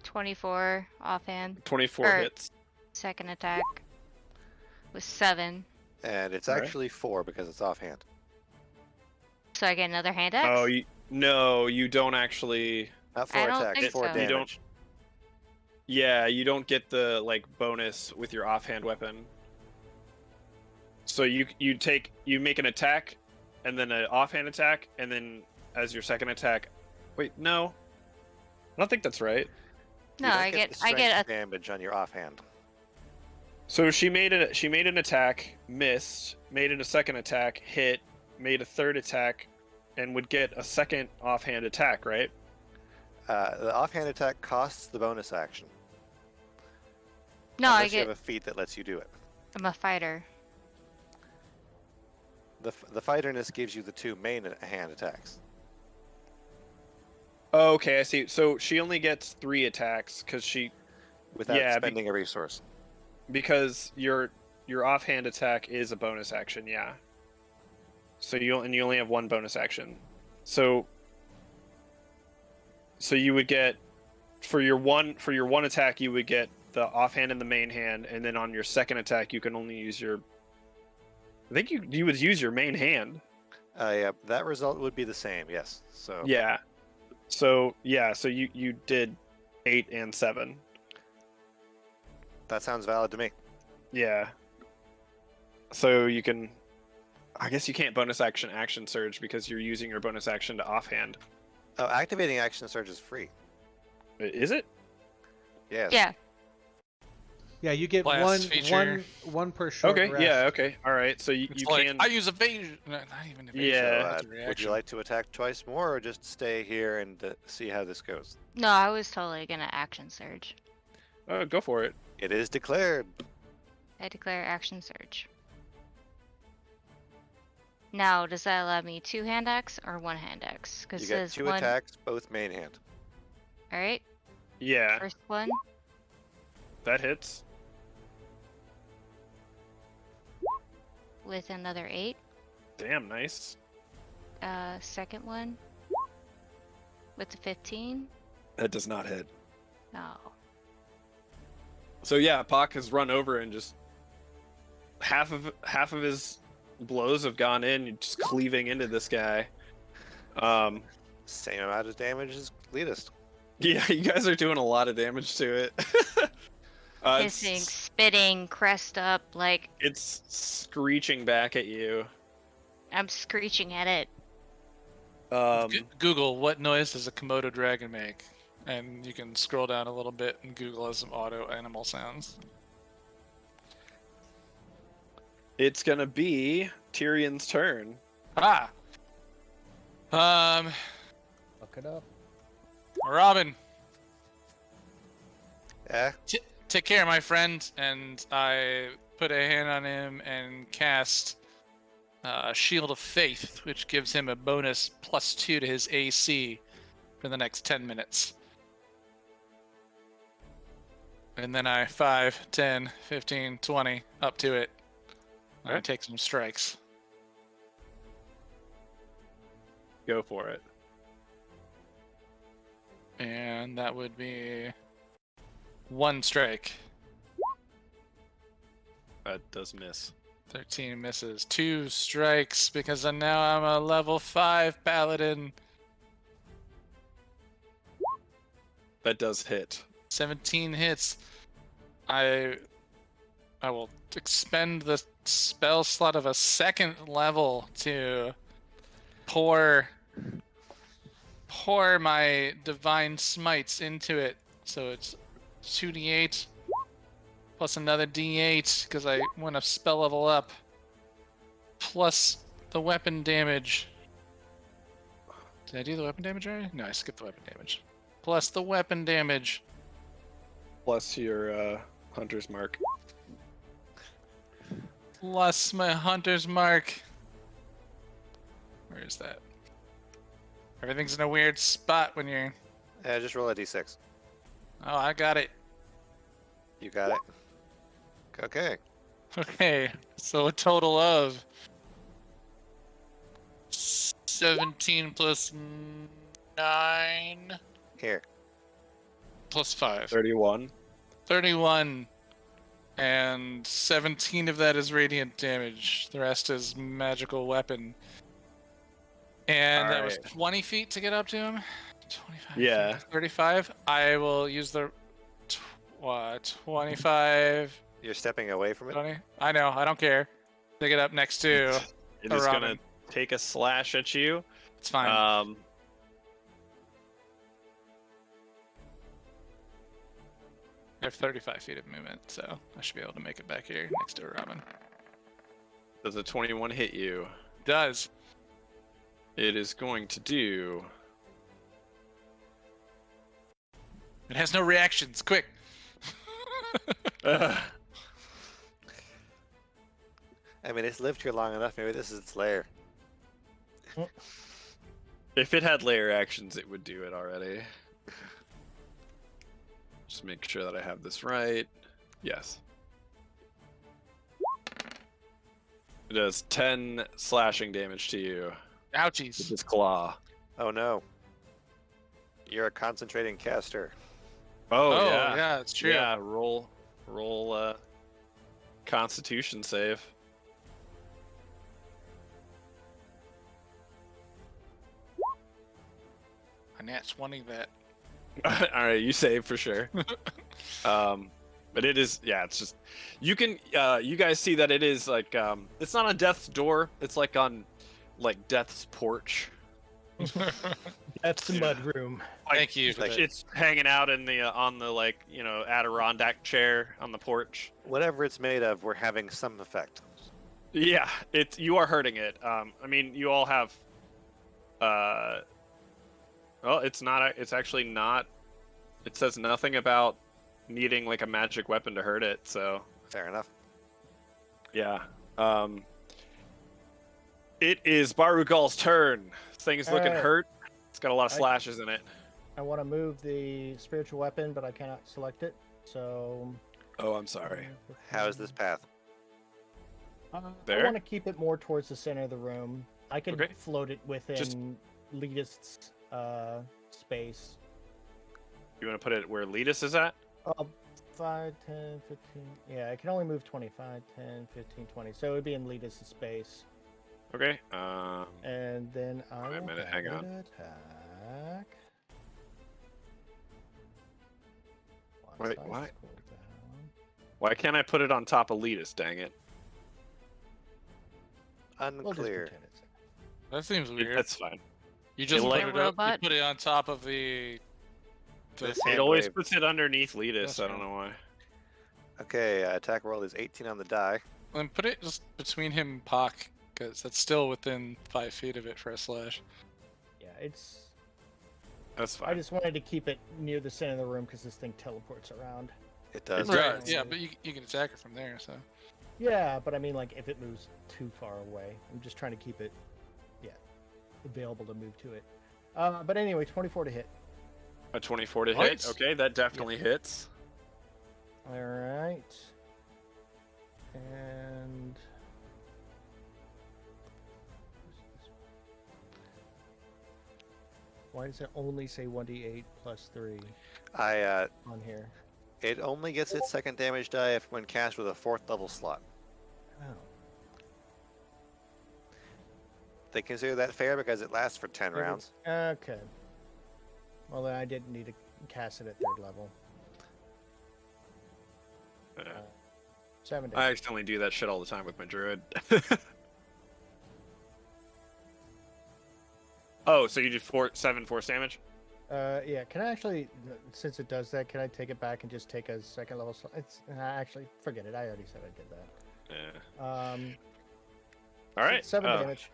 24 offhand. 24 Or- hits. Second attack was 7. And it's Right. actually 4 because it's offhand. So I get another hand axe? Oh, no, you don't actually. Not I 4 don't attacks, think 4 so. You don't- damage. Yeah, you don't get the bonus with your offhand weapon. So you make an attack, and then an offhand attack, and then as your second attack. Wait, no, I don't think that's right. No, You don't I the get strength a damage on your offhand. So she made an attack, missed, made it a second attack, hit, made a third attack, and would get a second offhand attack, right? The offhand attack costs the bonus action. No, I Unless you get have a feat that lets you do it. I'm a fighter. The fighterness gives you the 2 main hand attacks. Oh, okay, I see. So she only gets 3 attacks because she, Without spending a resource. because your offhand attack is a bonus action. Yeah. So you only have 1 bonus action. So you would get for your one attack you would get the offhand and the main hand, and then on your second attack you can only use your. I think you would use your main hand. Yeah, that result would be the same. Yes. So. Yeah. So you did 8 and 7. That sounds valid to me. Yeah. So you can. I guess you can't bonus action surge because you're using your bonus action to offhand. Oh, activating action surge is free. Is it? Yes. Yeah. Yeah, you get Blast feature. one per short Okay. rest. Yeah. Okay. All right. So you It's you like, can. I use evasion. No, not even evasion. Yeah. that's a Would you reaction. like to attack twice more, or just stay here and see how this goes? No, I was totally gonna action surge. Go for it. It is declared. I declare action surge. Now, does that allow me 2 hand axe or 1 hand axe? Because You it get says 2 one. attacks, both main hand. All right. Yeah. First one. That hits. With another 8. Damn, nice. Second one. With the 15. That does not hit. No. So yeah, Pak has run over and just half of his blows have gone in, just cleaving into this guy. Same amount of damage as Leadist. Yeah, you guys are doing a lot of damage to it. Hissing, spitting, crest up, like It's screeching back at you. I'm screeching at it. Google what noise does a Komodo dragon make, and you can scroll down a little bit and Google some auto animal sounds. It's gonna be Tyrion's turn. Ah. Look it up. Robin, Yeah. take care, my friend. And I put a hand on him and cast Shield of Faith, which gives him a bonus +2 to his AC for the next 10 minutes. And then I 5, 10, 15, 20 up to it. I Okay. take some strikes. Go for it. And that would be 1 strike. That does miss. 13 misses. 2 strikes because now I'm a level 5 paladin. That does hit. 17 hits. I will expend the spell slot of a 2nd level to pour my divine smites into it. So it's 2d8 plus another d8 because I want to spell level up, plus the weapon damage. Did I do the weapon damage already? No, I skipped the weapon damage. Plus the weapon damage. Plus your hunter's mark. Plus my hunter's mark. Where is that? Everything's in a weird spot when you're... Yeah, just roll a d6. Oh, I got it. You got it. Okay. Okay, so a total of 17 plus 9 Here. plus 5. 31. 31. And 17 of that is radiant damage. The rest is magical weapon. And that was Alright. 20 feet to get up to him? 25 Yeah. feet to 35. I will use the 25, You're stepping away from it? 20. I know, I don't care. To get up next to It a is Robin. gonna take a slash at you. It's fine. I have 35 feet of movement, so I should be able to make it back here next to a Robin. Does a 21 hit you? Does. It is going to do. It has no reactions. Quick. And I mean, it's lived here long enough. Maybe this is its lair. If it had layer actions, it would do it already. Just make sure that I have this right. Yes. It does 10 slashing damage to you with Ouchies. its claw. Oh no. You're a concentrating caster. Oh, yeah, it's true. Yeah, roll Constitution save. A nat 20 that. All right, you save for sure. But it is, yeah, it's just you can you guys see that it is like it's not on death's door, it's like on like death's porch. That's the mud room. Thank you for Like that. it's hanging out in the on the like, you know, Adirondack chair on the porch. Whatever it's made of, we're having some effect. Yeah, it's you are hurting it. I mean, you all have well, it's not it's actually not, it says nothing about needing like a magic weapon to hurt it, so Fair enough. yeah. It is Barugal's turn. This thing is looking Alright. hurt. It's got a lot of I- slashes in it. I want to move the spiritual weapon, but I cannot select it. So. Oh, I'm sorry. How is this path? I There? want to keep it more towards the center of the room. I can Okay. float it within Just- Leadist's space. You want to put it where Letus is at? 5, 10, 15. Yeah, I can only move 25, 10, 15, 20. So it would be in Leadist's space. Okay. And then I Wait a will minute, have hang it on. attack. Wait, Once I what? scroll down. Why can't I put it on top of Letus? Dang it. We'll just Unclear. pretend it's there. That seems weird. That's fine. You just It put like- it up, Robot? you put it on top of the. This It hand always wave. puts it underneath Letus. That's I don't fine. know why. Okay, attack roll is 18 on the die. And put it just between him and Pac, because that's still within 5 feet of it for a slash. Yeah, it's. That's I fine. just wanted to keep it near the center of the room because this thing teleports around. It does. It does. Right. Yeah, but you can attack it from there. So. Yeah, but I mean, like, if it moves too far away, I'm just trying to keep it, available to move to it. But anyway, 24 to hit. A 24 to hit. Nice. Okay, that definitely hits. All right. And. Why does it only say 1d8 plus 3 on here? It only gets its second damage die if when cast with a 4th level slot. Oh. They consider that fair because it lasts for 10 Maybe- rounds. Okay. Well, then I didn't need to cast it at 3rd level. Uh, 7 I damage. accidentally do that shit all the time with my druid. Oh, so you do 7 force damage? Yeah, can I actually, since it does that, can I take it back and just take a 2nd level slot? It's actually, forget it. I already said I did that. Yeah. All right. 7 damage.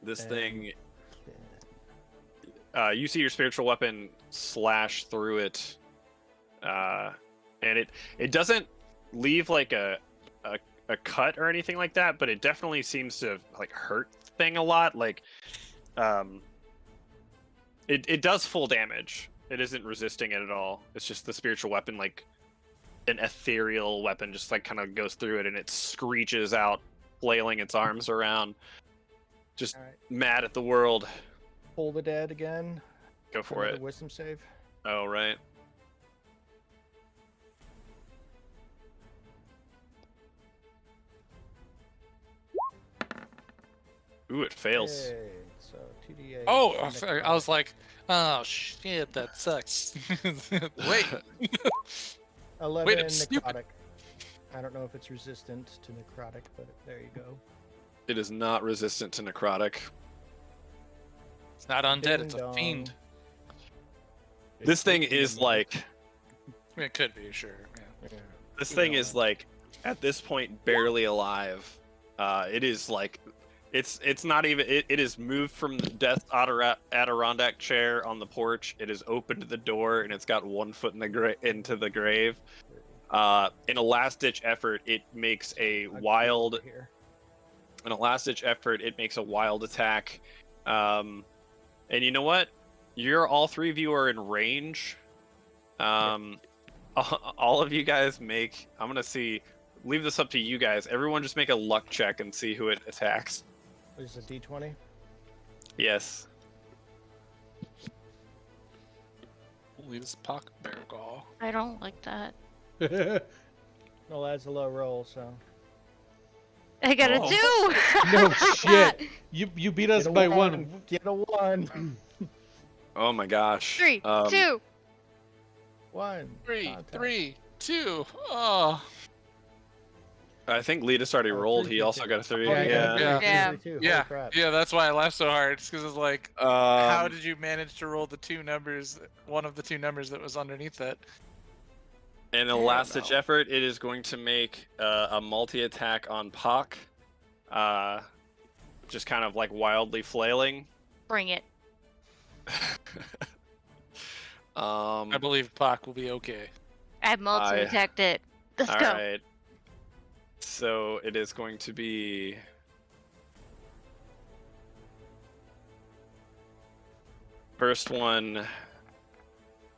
This and- thing, you see your spiritual weapon slash through it, and it doesn't leave like a cut or anything like that, but it definitely seems to like hurt the thing a lot. Like, it does full damage. It isn't resisting it at all. It's just the spiritual weapon, like an ethereal weapon, just like kind of goes through it, and it screeches out, flailing its arms around, just All right. mad at the world. Pull the dead again. Go for Another it. Wisdom save. Oh, right. Ooh, it fails. Yay. So 2d8. Oh, and sorry, a I was like, oh shit, that sucks. Wait. 11 it's stupid. necrotic. I don't know if it's resistant to necrotic, but there you go. It is not resistant to necrotic. It's not undead, it's a Ding fiend. This It thing could be is a- like, I mean, it could be, sure. Yeah. Yeah. this Who thing is knows? like, at this point, barely alive. It is like, it's not even, it is moved from the death Adirondack chair on the porch. It has opened the door, and it's got 1 foot in the into the grave. In a last-ditch effort, it makes a I'd be wild. over here. In a last-ditch effort, it makes a wild attack. And you know what? All three of you are in range. All of you guys make. I'm gonna see. Leave this up to you guys. Everyone, just make a luck check and see who it attacks. Is it a D20? Yes. Leaves pocket bear gall. I don't like that. No, that's a low roll, so. I got a Oh. 2! No shit. You beat us Get a by one. one. Get a 1. Oh my gosh. 3, 2. 1. Three, Contact. 3, 2. Oh. I think Letus already Oh, rolled. three, He two, also two. got a 3. Oh, you got a Yeah. three, Yeah. three, Yeah. three, two. Holy Yeah, crap. yeah, that's why I laughed so hard. Because it's like, how Um, did you manage to roll the two numbers, one of the two numbers that was underneath that? in a don't last-ditch know. effort, it is going to make a multi-attack on Pock. Just kind of like wildly flailing. Bring it. Um. I believe Pac will be okay. I multi-attacked it. Let's All go. right. So it is going to be. First one,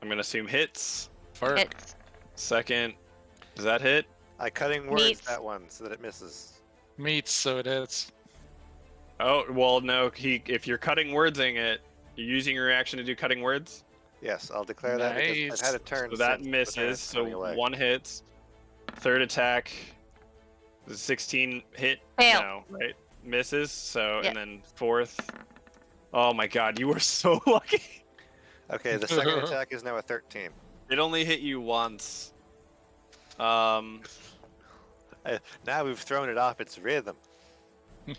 I'm gonna assume hits. First. It's Second, does that hit? I cutting words Meets. that one so that it misses. Meets, so it is. Oh well, no. If you're cutting wordsing it, you're using your reaction to do cutting words. Yes, I'll declare that because I've had a turn. So that since the misses. turn's So coming away. one hits. Third attack. Does 16 hit? Fail. No, right? Misses. So Yeah. and then fourth. Oh my God, you were so lucky. Okay, the second attack is now a 13. It only hit you once. Now we've thrown it off its rhythm.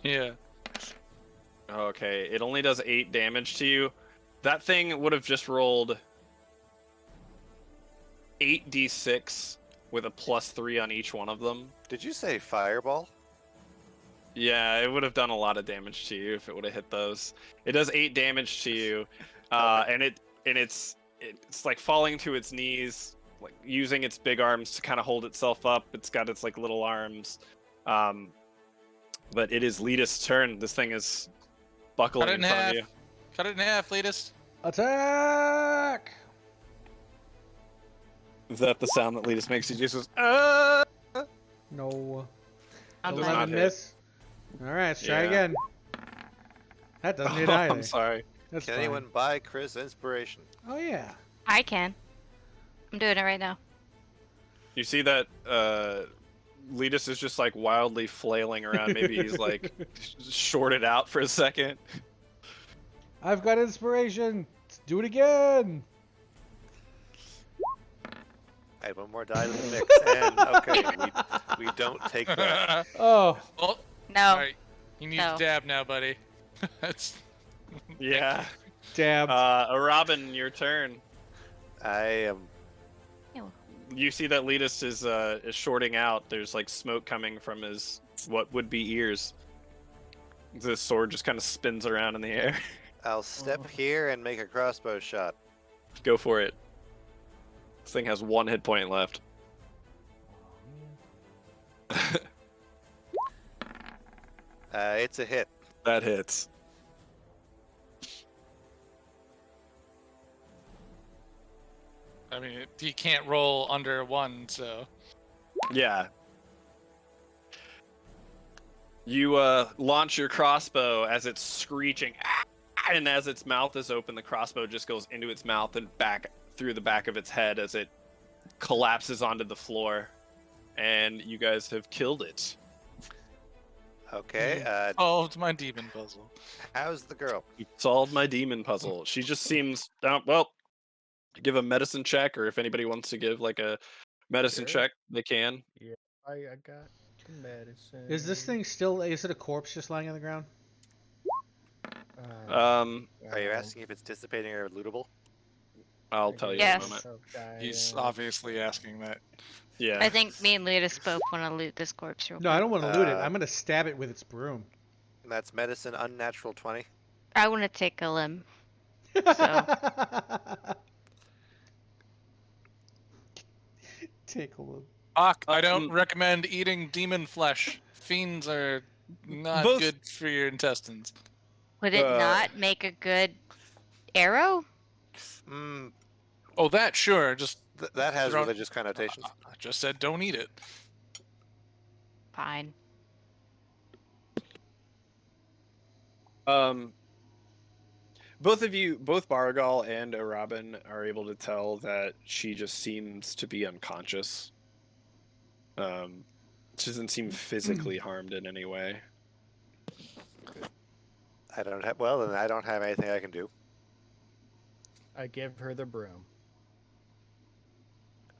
Yeah. Okay, it only does 8 damage to you. That thing would have just rolled 8d6 with a +3 on each one of them. Did you say fireball? Yeah, it would have done a lot of damage to you if it would have hit those. It does 8 damage to you, and it's like falling to its knees, like using its big arms to kind of hold itself up. It's got its like little arms, but it is Letus' turn. This thing is buckling Cut it in in front half. of you. Cut it in half, Letus. Attack! Is that the sound that Letus makes? He just goes, No. I'm does fine. not 11 hit. miss. All right, let's try Yeah. again. That doesn't hit Oh, either. I'm sorry. That's Can fine. anyone buy Chris inspiration? Oh yeah. I can. I'm doing it right now. You see that Letus is just like wildly flailing around. Maybe he's like shorted out for a second. I've got inspiration. Let's do it again. I have one more die to the mix, and okay, we don't take that. Oh, Oh, No. all right. You need No. to dab now, buddy. That's Yeah. damn. Robin, your turn. I am. You see that Letus is shorting out. There's like smoke coming from his what would be ears. The sword just kind of spins around in the air. I'll step here and make a crossbow shot. Go for it. This thing has 1 hit point left. It's a hit. That hits. I mean, he can't roll under 1, so. Yeah. You launch your crossbow as it's screeching, and as its mouth is open, the crossbow just goes into its mouth and back through the back of its head as it collapses onto the floor. And you guys have killed it. Okay. Oh, it's my demon puzzle. How's the girl? You solved my demon puzzle. She just seems well. Give a medicine check, or if anybody wants to give like a medicine Sure. check, they can. I got the medicine. Is this thing still? Is it a corpse just lying on the ground? Are you um, asking if it's dissipating or lootable? I'll tell you Yes. in a moment. He's obviously asking that. Yeah. I think me and Letus both want to loot this corpse real No, quick. I don't want to loot it. Uh, I'm gonna stab it with its broom. That's medicine unnatural 20. I want to take a limb. Take a look. I don't recommend eating demon flesh. Fiends are not Both- good for your intestines. Would it not make a good arrow? Mm, Oh, that sure. Just that has throw- religious connotations. I just said don't eat it. Fine. Both of you, both Baragal and Robin, are able to tell that she just seems to be unconscious. She doesn't seem physically harmed in any way. I don't have. Well, then I don't have anything I can do. I give her the broom.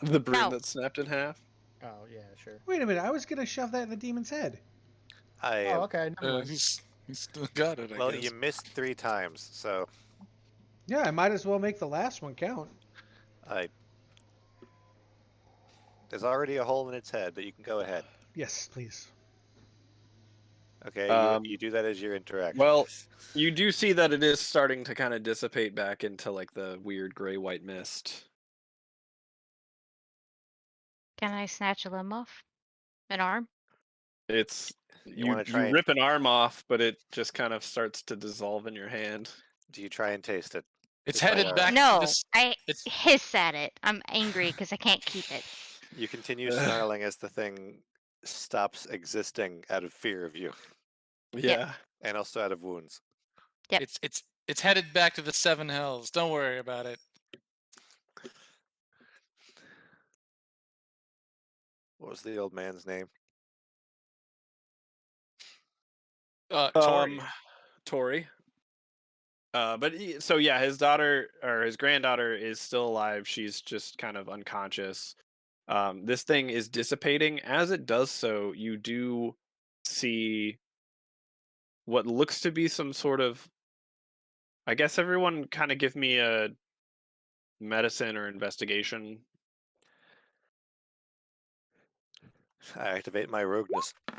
The broom No. that snapped in half. Oh yeah, sure. Wait a minute. I was gonna shove that in the demon's head. Oh okay. Never mind. He's still got it. I Well, guess. you missed 3 times, so Yeah, I might as well make the last one count. there's already a hole in its head, but you can go ahead. Yes, please. Okay, you do that as your interaction. Well, you do see that it is starting to kind of dissipate back into like the weird gray-white mist. Can I snatch a limb off? An arm? It's You you wanna try and- rip an arm off, but it just kind of starts to dissolve in your hand. do you try and taste it? It's Just like headed a- back. No, To this, I it's hiss at it. I'm angry because I can't keep it. You continue snarling as the thing stops existing out of fear of you, Yeah. and also out of wounds. Yep. it's headed back to the 7 hells. Don't worry about it. What was the old man's name? Tori. Tori. So yeah, his daughter or his granddaughter is still alive. She's just kind of unconscious. This thing is dissipating. As it does so, you do see what looks to be some sort of. I guess everyone kind of give me a medicine or investigation. I activate my rogueness. I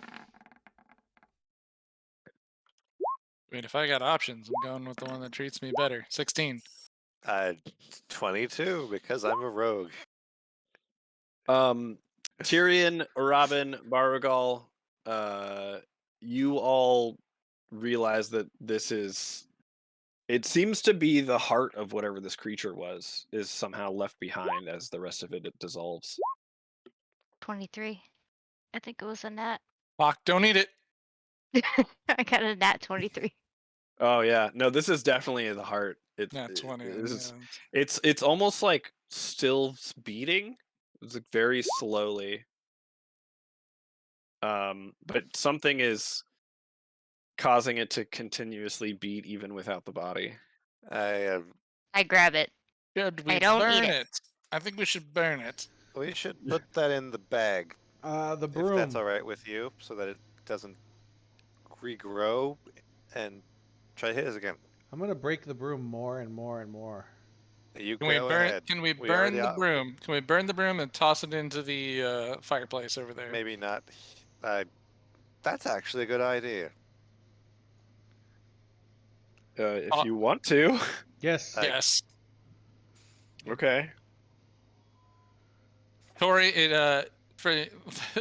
mean, if I got options, I'm going with the one that treats me better. 16. 22 because I'm a rogue. Tyrion, Robin, Baragal, you all realize that this is. It seems to be the heart of whatever this creature was, is somehow left behind as the rest of it dissolves. 23. I think it was a nat. Fuck, don't eat it. I got a nat 23. Oh yeah, no, this is definitely the heart. Not 20. It's almost like still beating. It's like very slowly. But something is causing it to continuously beat even without the body. I I grab it. Should we I don't burn eat it? I think we should burn it. we should put that in the bag The if broom. that's all right with you, so that it doesn't regrow and try to hit us again. I'm gonna break the broom more and more and more. You Can we go burn? ahead. Can we We burn already the are- broom? Can we burn the broom and toss it into the fireplace over there? Maybe not. That's actually a good idea. If you want to. Yes. Yes. Okay. Tori, it for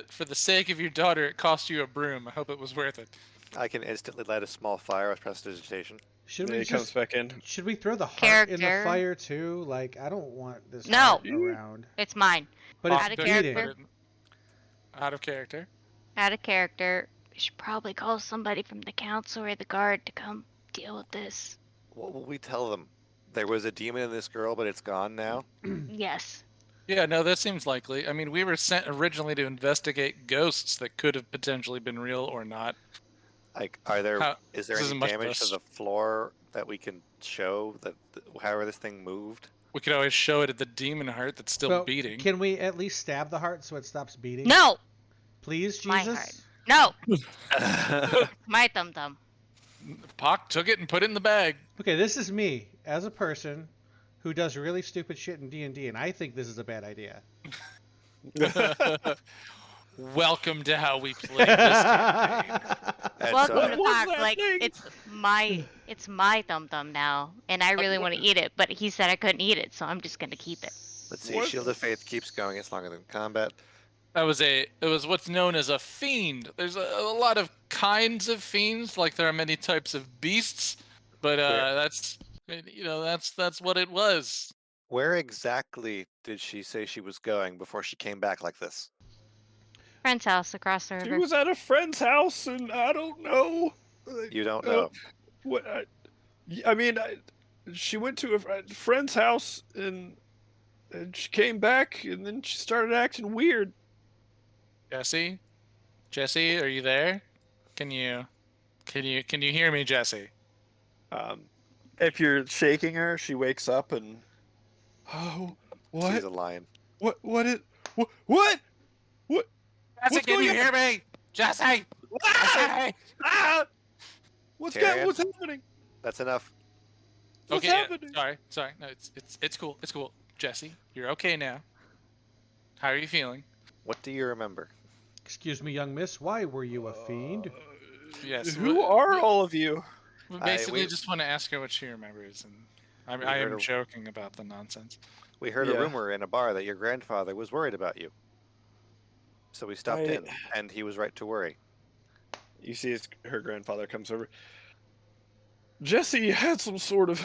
for the sake of your daughter, it cost you a broom. I hope it was worth it. I can instantly light a small fire with prestidigitation. Should Then we he comes just? back in. Should we throw the heart in the Character. fire too? Like, I don't want this No. heart around. It's mine. But Out it's of beating. character. Out of character. Out of character. We should probably call somebody from the council or the guard to come deal with this. What will we tell them? There was a demon in this girl, but it's gone now. Yes. Yeah, no, that seems likely. I mean, we were sent originally to investigate ghosts that could have potentially been real or not. Like, is there this any isn't much damage to less- the floor that we can show that however this thing moved? We could always show it at the demon heart that's still Well, beating. Can we at least stab the heart so it stops beating? No! Please, My Jesus. heart. No! My thumb thumb. Pock took it and put it in the bag. Okay, this is me as a person who does really stupid shit in D&D, and I think this is a bad idea. Welcome to how we play this campaign. And Welcome so, to was Fox. that Like thing? it's my thumb thumb now, and I really want to eat it, but he said I couldn't eat it, so I'm just gonna keep it. let's see. What? Shield of Faith keeps going. It's longer than combat. It was what's known as a fiend. There's a lot of kinds of fiends, like there are many types of beasts, but that's what it was. Where exactly did she say she was going before she came back like this? Friend's house across the She river. was at a friend's house, and I don't know. You don't Uh, know. what? I mean, she went to a friend's house, and she came back, and then she started acting weird. Jesse, are you there? Can you hear me, Jesse? If you're shaking her, she wakes up and, oh, She's what? a lion. What? What? What? What? Jesse, What's can going you on? hear me? Jesse! Ah! Jesse! Ah! What's Tyrion? what's happening? That's enough. What's Okay, happening? sorry. No, it's cool. It's cool. Jesse, you're okay now. How are you feeling? What do you remember? Excuse me, young miss, why were you a fiend? Yes. Who are all of you? We I- basically we- just want to ask her what she remembers, and We I heard am a- joking about the nonsense. We heard a Yeah. rumor in a bar that your grandfather was worried about you. So we stopped I- in, and he was right to worry. You see, her grandfather comes over. Jesse, you had some sort of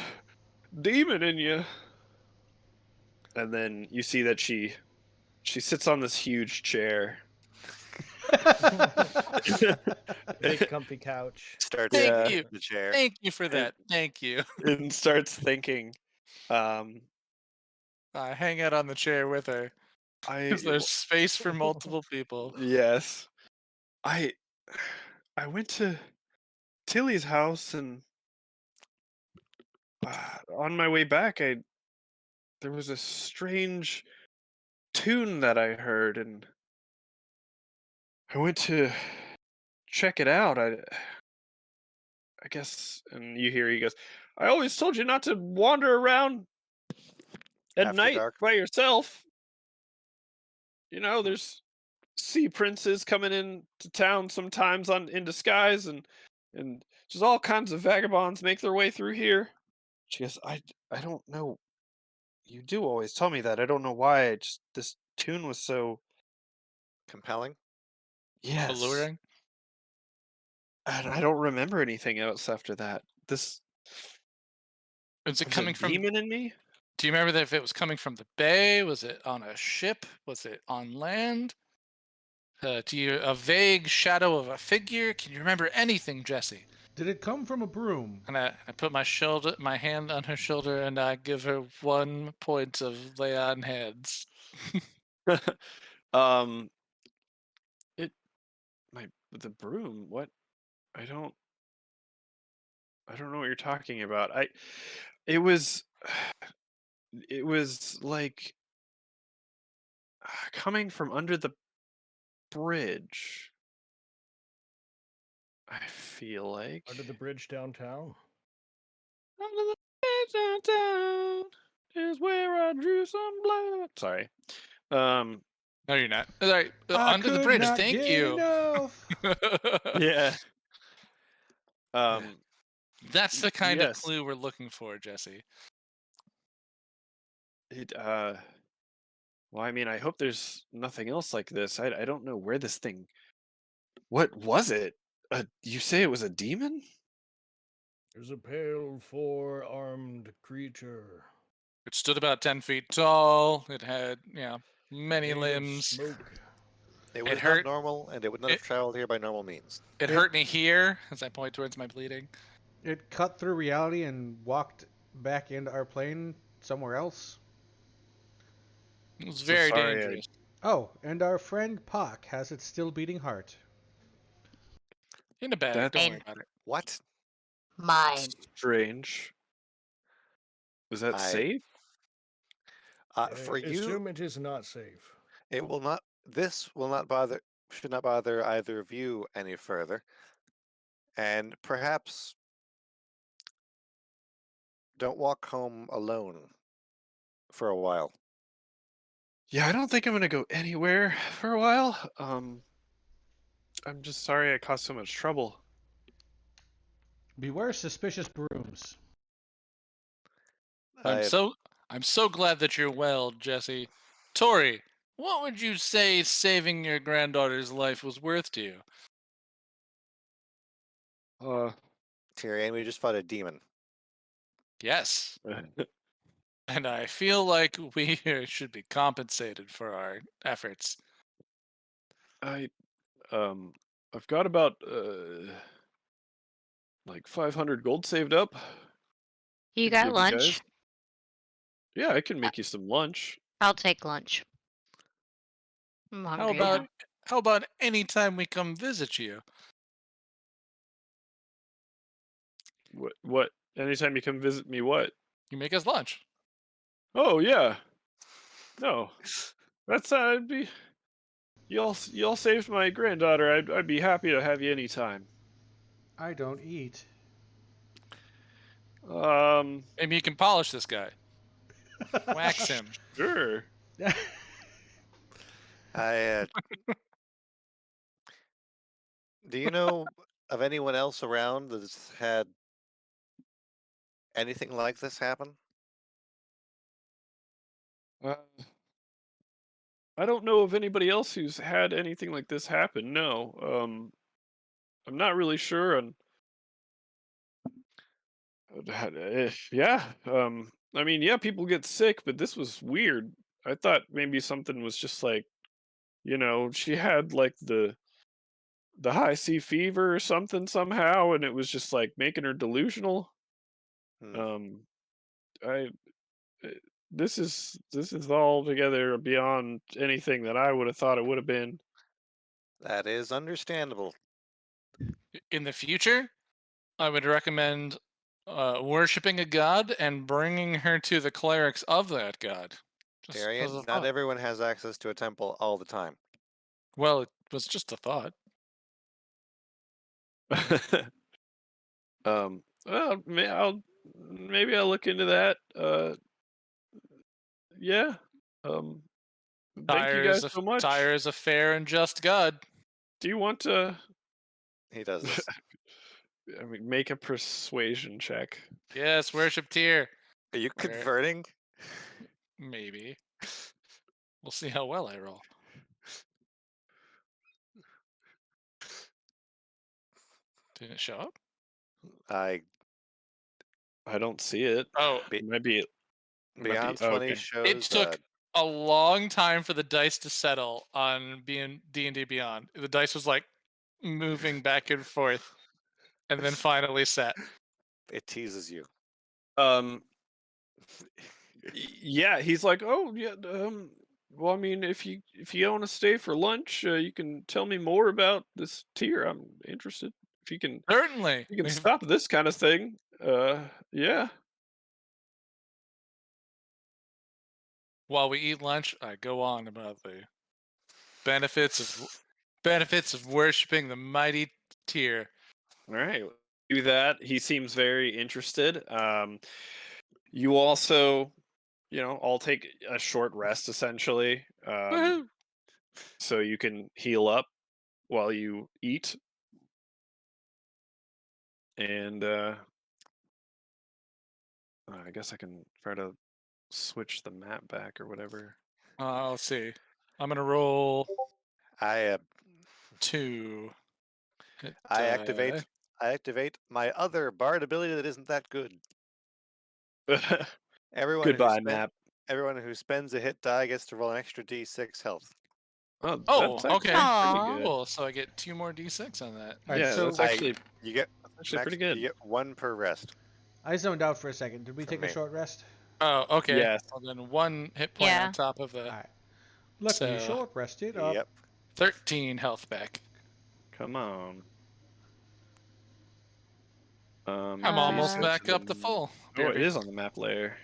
demon in you. And then you see that she sits on this huge chair. Big comfy couch. Starts Thank Yeah. you. the chair. Thank you for that. Thank you. And starts thinking, I hang out on the chair with her because there's space for multiple people. yes, I went to Tilly's house, and on my way back, there was a strange tune that I heard, and I went to check it out. I guess, and you hear he goes, "I always told you not to wander around at After night dark. by yourself. You know, there's sea princes coming in to town sometimes in disguise, and just all kinds of vagabonds make their way through here." She goes, I don't know. You do always tell me that. I don't know why. This tune was so, Compelling. yes, Alluring. and I don't remember anything else after that. This Is it was coming a from? demon in me. Do you remember if it was coming from the bay? Was it on a ship? Was it on land? Do you a vague shadow of a figure? Can you remember anything, Jesse? Did it come from a broom? And I put my hand on her shoulder, and I give her 1 point of lay on hands. um, the broom. What? I don't know what you're talking about. It was, it was like coming from under the bridge. I feel like Under the bridge downtown. under the bridge downtown is where I drew some blood. Sorry. Um. No, you're not. All right, I under the could bridge. not Thank get you. enough. Yeah. That's the kind of Yes. clue we're looking for, Jesse. It. Well, I mean, I hope there's nothing else like this. I don't know where this thing. What was it? You say it was a demon? There's a pale, four-armed creature. It stood about 10 feet tall. It had, many made of limbs. Smoke. It was not hurt- normal, and it would not have traveled here by normal means. It hurt me here as I point towards my bleeding. It cut through reality and walked back into our plane somewhere else. It was So very sorry, dangerous. Oh, and our friend Pock has its still beating heart. In a bag. That- Don't worry about it. What? Mine. Strange. Was that I- safe? For you, Assume it is not safe. it will not. This will not bother. Should not bother either of you any further. And perhaps don't walk home alone for a while. Yeah, I don't think I'm gonna go anywhere for a while. I'm just sorry I caused so much trouble. Beware suspicious brooms. I'm so glad that you're well, Jesse. Tori, what would you say saving your granddaughter's life was worth to you? Uh, Tyrion, we just fought a demon. Yes. And I feel like we should be compensated for our efforts. I I've got about like 500 gold saved up. You Could got give you lunch? guys. Yeah, I can Uh, make you some lunch. I'll take lunch. I'm How hungry about now. how about any time we come visit you? What? Anytime you come visit me, what? You make us lunch. Oh yeah. No, that's I'd be. Y'all saved my granddaughter. I'd be happy to have you anytime. I don't eat. Um, Maybe you can polish this guy. Wax him. sure. I do you know of anyone else around that's had anything like this happen? Uh, I don't know of anybody else who's had anything like this happen. No. I'm not really sure. And yeah. I mean, yeah, people get sick, but this was weird. I thought maybe something was just like, she had like the high C fever or something somehow, and it was just like making her delusional. Hmm, Um, I uh, this is altogether beyond anything that I would have thought it would have been. that is understandable. In the future, I would recommend worshiping a god and bringing her to the clerics of that god. Just as a Tyrion, not thought. everyone has access to a temple all the time. Well, it was just a thought. Well, maybe I'll look into that. Yeah. Um, thank you guys so much. Tyre is a fair and just god. Do you want to? He does this. I mean, make a persuasion check. Yes, worship tier. Are you Where converting? maybe we'll see how well I roll. Didn't it show up? I I don't see it. Oh, be, It might be. It might be. Beyond Oh, 20 okay. it shows. took a long time for the dice to settle on being D&D Beyond. The dice was like moving back and forth, and then finally set. It teases you. Um. Yeah, he's like, oh yeah. Well, I mean, if you want to stay for lunch, you can tell me more about this tier. I'm interested. If you can, Certainly, you can stop this kind of thing. Yeah. while we eat lunch, I go on about the benefits of worshiping the mighty tier. All right. Do that. He seems very interested. You also, all take a short rest essentially, Woohoo! so you can heal up while you eat. And I guess I can try to switch the map back or whatever. Let's see. I'm gonna roll I 2. Hit, I activate my other bard ability that isn't that good. Everyone who Goodbye, spent map. everyone who spends a hit die gets to roll an extra d6 health. Oh, Oh, that's actually okay. pretty Aw. good. Cool. So I get 2 more d6 on that. All right, Yeah, so that's actually You get pretty good. you get one per rest I zoned out for a second. Did we from take a me. short rest? Oh, okay. Yes. Well, then 1 hit point on Yeah. top of the. All right. Let me So short rest it up. Yep. 13 health back. Come on. I'm almost Uh, back up to full. Oh, it BRB. is on the map layer.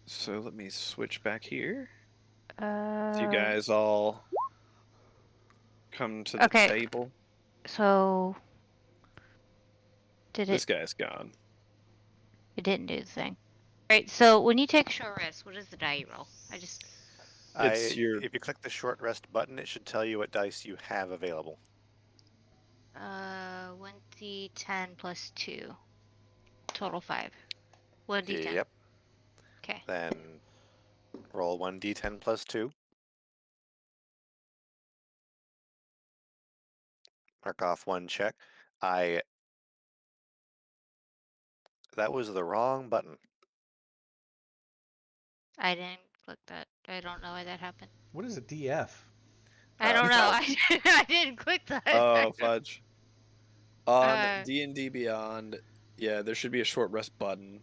So let me switch back here. So you uh, guys all come to the okay. table. So did This it? guy's gone. It didn't do the thing. Right. So when you take a short rest, what does the die you roll? I just. It's your If you click the short rest button, it should tell you what dice you have available. 1d10 plus 2. Total 5. 1d10. Yep. Okay. Then roll 1d10 plus 2. mark off one check. I That was the wrong button. I didn't click that. I don't know why that happened. What is a DF? I don't know. Fudge. I didn't click that. Oh, fudge. On Uh, D&D Beyond, yeah, there should be a short rest button.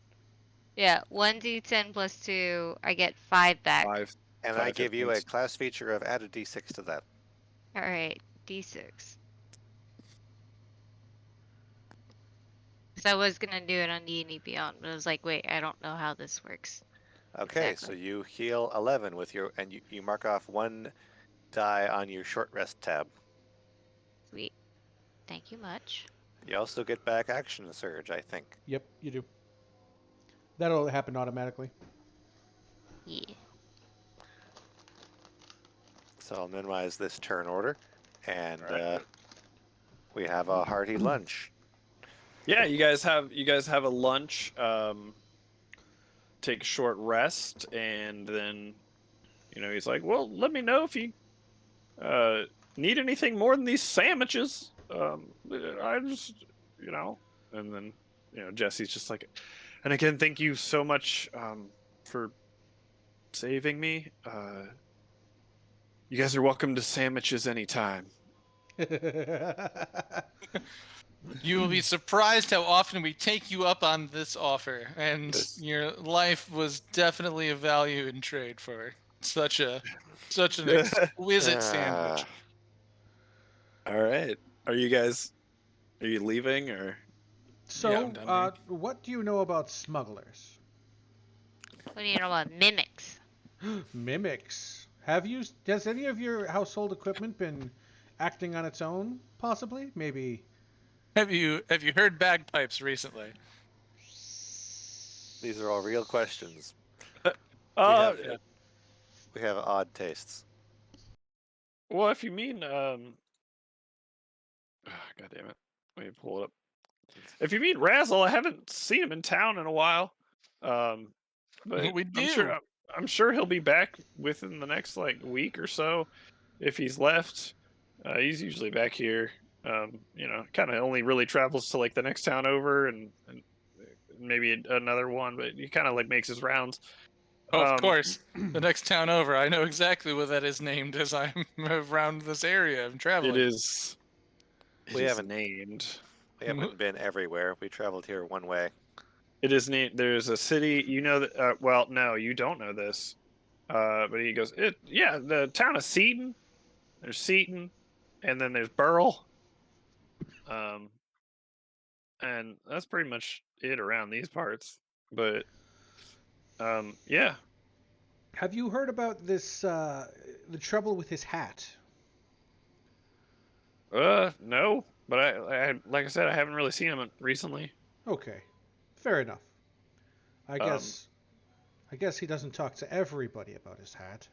yeah, 1d10 plus 2, I get 5 back. 5. And I 5 hit give you a points. class feature of add a d6 to that. Alright, d6. Because I was gonna do it on D&D Beyond, but I was like, wait, I don't know how this works. Okay, so Exactly. you heal 11 with your, and you mark off one die on your short rest tab. Sweet. Thank you much. You also get back action surge, I think. Yep, you do. That'll happen automatically. Yeah. So I'll minimize this turn order, and Alright. we have a hearty lunch. Yeah, you guys have a lunch, take a short rest, and then he's like, well, let me know if you need anything more than these sandwiches. I just and then Jesse's just like, and again, thank you so much for saving me. You guys are welcome to sandwiches anytime. You will be surprised how often we take you up on this offer, and Yes. your life was definitely a value in trade for such an exquisite sandwich. All right, are you leaving or? Yeah, I'm So, done here. what do you know about smugglers? What do you know about mimics? Mimics. Has any of your household equipment been acting on its own, possibly? Maybe. Have you heard bagpipes recently? These are all real questions. Uh, Yeah. We have odd tastes. well, if you mean God damn it, let me pull it up. If you mean Razzle, I haven't seen him in town in a while. But We I'm do. sure he'll be back within the next week or so. If he's left, he's usually back here. Kind of only really travels to the next town over and maybe another one, but he kind of makes his rounds. Oh, of Um, course. The next town over. I know exactly what that is named as I'm around this area. I'm it traveling. is. It We is haven't- named. We haven't been everywhere. We traveled here one way. It is named. There's a city. You know that. Well, no, you don't know this. But he goes. Yeah, the town of Seaton. There's Seaton, and then there's Burl. And that's pretty much it around these parts. But yeah. Have you heard about this, the trouble with his hat? No. But I like I said, I haven't really seen him recently. Okay. Fair enough. I Um, guess I guess he doesn't talk to everybody about his hat.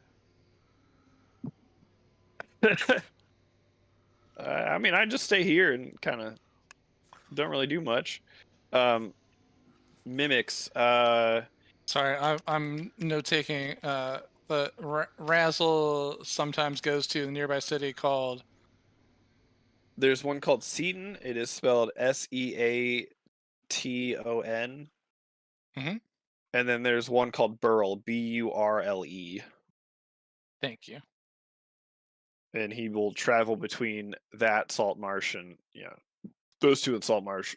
I mean, I just stay here and kind of don't really do much. Mimics. Sorry, I'm note taking. The Razzle sometimes goes to the nearby city called. There's one called Seaton. It is spelled Seaton. Mhm. And then there's one called Burl, Burle. Thank you. And he will travel between that salt marsh and those two in salt marsh,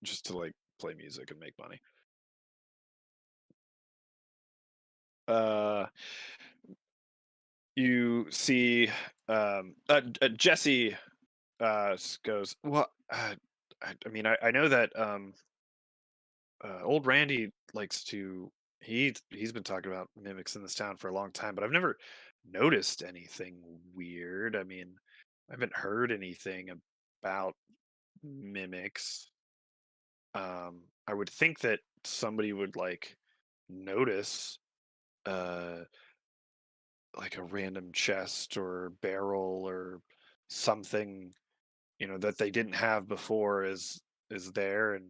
just to play music and make money. You see Jesse goes, well, I mean, I know that old Randy likes to. He's been talking about mimics in this town for a long time, but I've never noticed anything weird. I mean, I haven't heard anything about mimics. I would think that somebody would notice uh a random chest or barrel or something that they didn't have before is there, and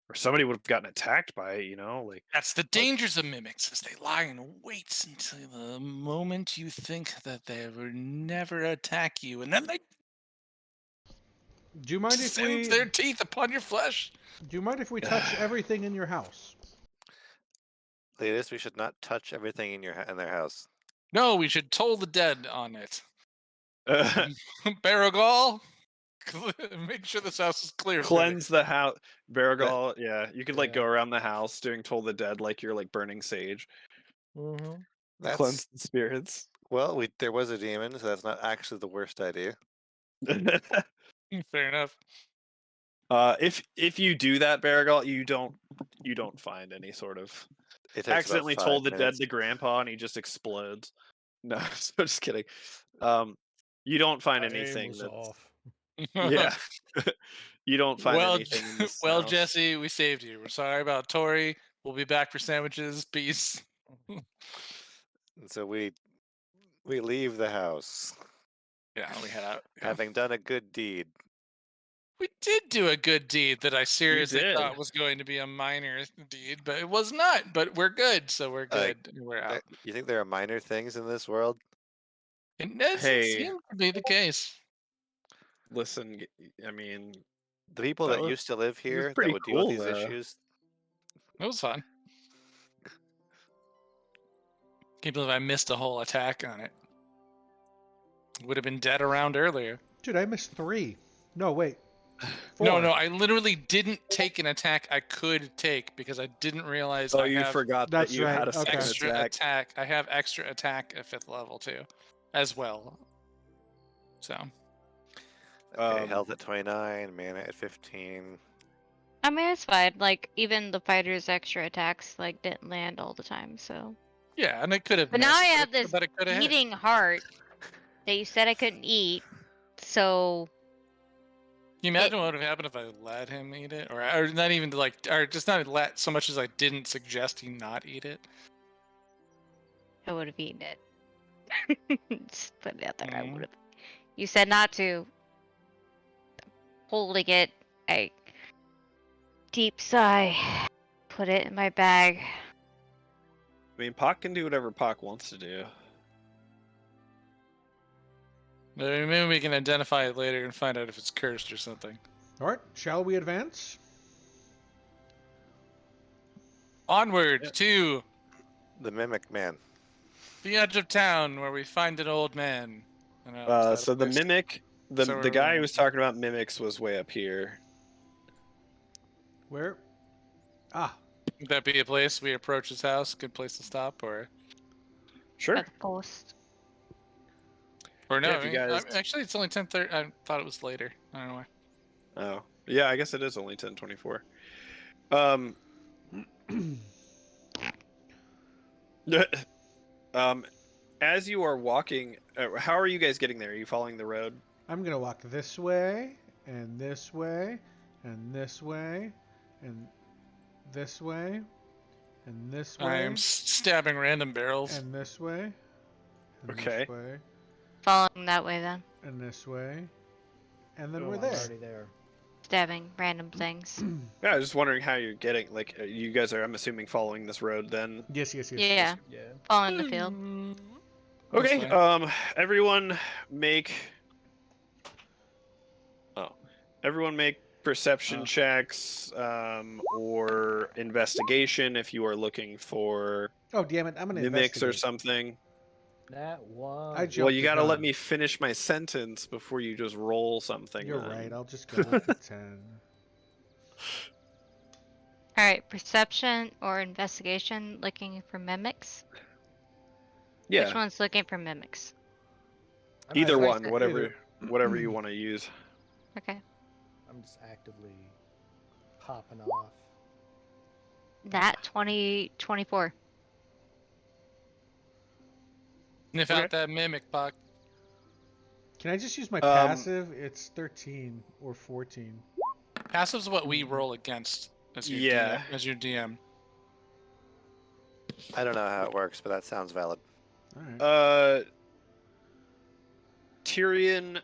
or somebody would have gotten attacked by it. You know, like That's the dangers of mimics, is they lie in wait until the moment you think that they will never attack you, and then they Do you mind if sink we? their teeth upon your flesh. Do you mind if we touch everything in your house? Latest, we should not touch everything in their house. No, we should toll the dead on it. Baragol, make sure this house is clear. cleanse the house. Baragol, That- yeah, you could like go Yeah. around the house doing Toll the Dead like you're like burning sage. Mm-hmm. Cleanse That's the spirits. well, there was a demon, so that's not actually the worst idea. Fair enough. If you do that, Baragol, you don't find any sort of It takes accidentally about told 5 the dead minutes. to Grandpa and he just explodes. No, so just kidding. You don't find My aim anything was that's off. yeah. You don't find well, anything in this well, house. Jesse, we saved you. We're sorry about Tori. We'll be back for sandwiches. Peace. And so we leave the house, Yeah, we head out. Yeah. having done a good deed. We did do a good deed that I seriously did. thought was going to be a minor deed, but it was not. But we're good, so we're good. We're out. You think there are minor things in this world? It doesn't Hey. seem to be the case. Listen, I mean, The people That that was- used to live here that pretty would deal with cool, these though. issues, It was fun. Can't believe I missed a whole attack on it. Would have been dead around earlier. Dude, I missed 3. No, wait. 4. No, I literally didn't take an attack I could take because I didn't realize oh, I you have forgot That's that you right, had a okay. second extra attack. attack. I have extra attack at 5th level too, as well. So okay, health at 29, mana at 15. I mean, it's fine. Like, even the fighter's extra attacks, like, didn't land all the time, so. yeah, and it could have. But now I missed, have this but it could have hit. eating heart that you said I couldn't eat, so. Can you imagine what would have happened if I let him eat it, or not even like, or just not let so much as I didn't suggest he not eat it? I would have eaten it. Just put it out there. I Mhm. would have. You said not to. Holding it, I deep sigh. Put it in my bag. I mean, Pock can do whatever Pock wants to do. Maybe we can identify it later and find out if it's cursed or something. All right, shall we advance? Onward to The Mimic Man. the edge of town where we find an old man. I don't know, is that So a the place? mimic, So the we're guy gonna- who was talking about mimics was way up here. Where? Ah, Would that be a place we approach his house? Good place to stop, or Sure. At the post. no? Yeah, if you guys- Actually, it's only 10:30. I thought it was later. I don't know why. Oh, yeah. I guess it is only 10:24. As you are walking, how are you guys getting there? Are you following the road? I'm gonna walk this way, and this way, and this way, and this way, and this I way, am stabbing random barrels. and this way, and Okay. this way, Following that way then. and this way, and then Oh, we're I'm there. already there. Stabbing random things. Yeah, I was just wondering how you're getting. Like, you guys are, I'm assuming, following this road. Then, Yes, yes, yes. Yeah. Yeah. Following the field. That's okay. fine. Everyone make. Oh, everyone make perception checks, or investigation if you are looking for Oh, damn it! I'm gonna mimics or investigate. something. That one. I Well, jumped you the gotta let gun. me finish my sentence before you just roll something. You're then. right. I'll just go with the 10. Alright, perception or investigation looking for mimics? Yeah, Which one's looking for mimics? either Where's one, the- whatever you want to use. Okay. I'm just actively popping off. That 24. Sniff Okay. out that mimic, Buck. Can I just use my passive? It's 13 or 14. Passive's what we roll against as your Yeah. DM, as your DM. I don't know how it works, but that sounds valid. All right. Tyrion,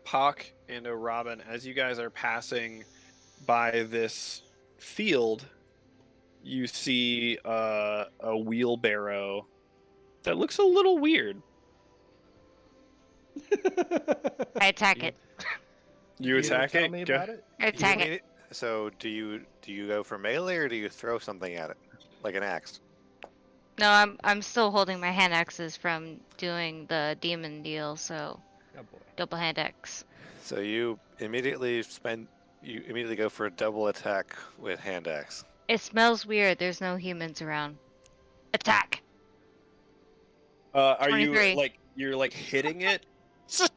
Pock, and O'Robin, as you guys are passing by this field, you see a wheelbarrow that looks a little weird. I attack it. You attack tell it. me Go- about it. I attack You it. mean So do you go for melee or do you throw something at it, like an axe? No, I'm still holding my hand axes from doing the demon deal, so Oh boy. double hand axe. So you immediately go for a double attack with hand axe. It smells weird. There's no humans around. Attack. Are you 23. like you're like hitting it?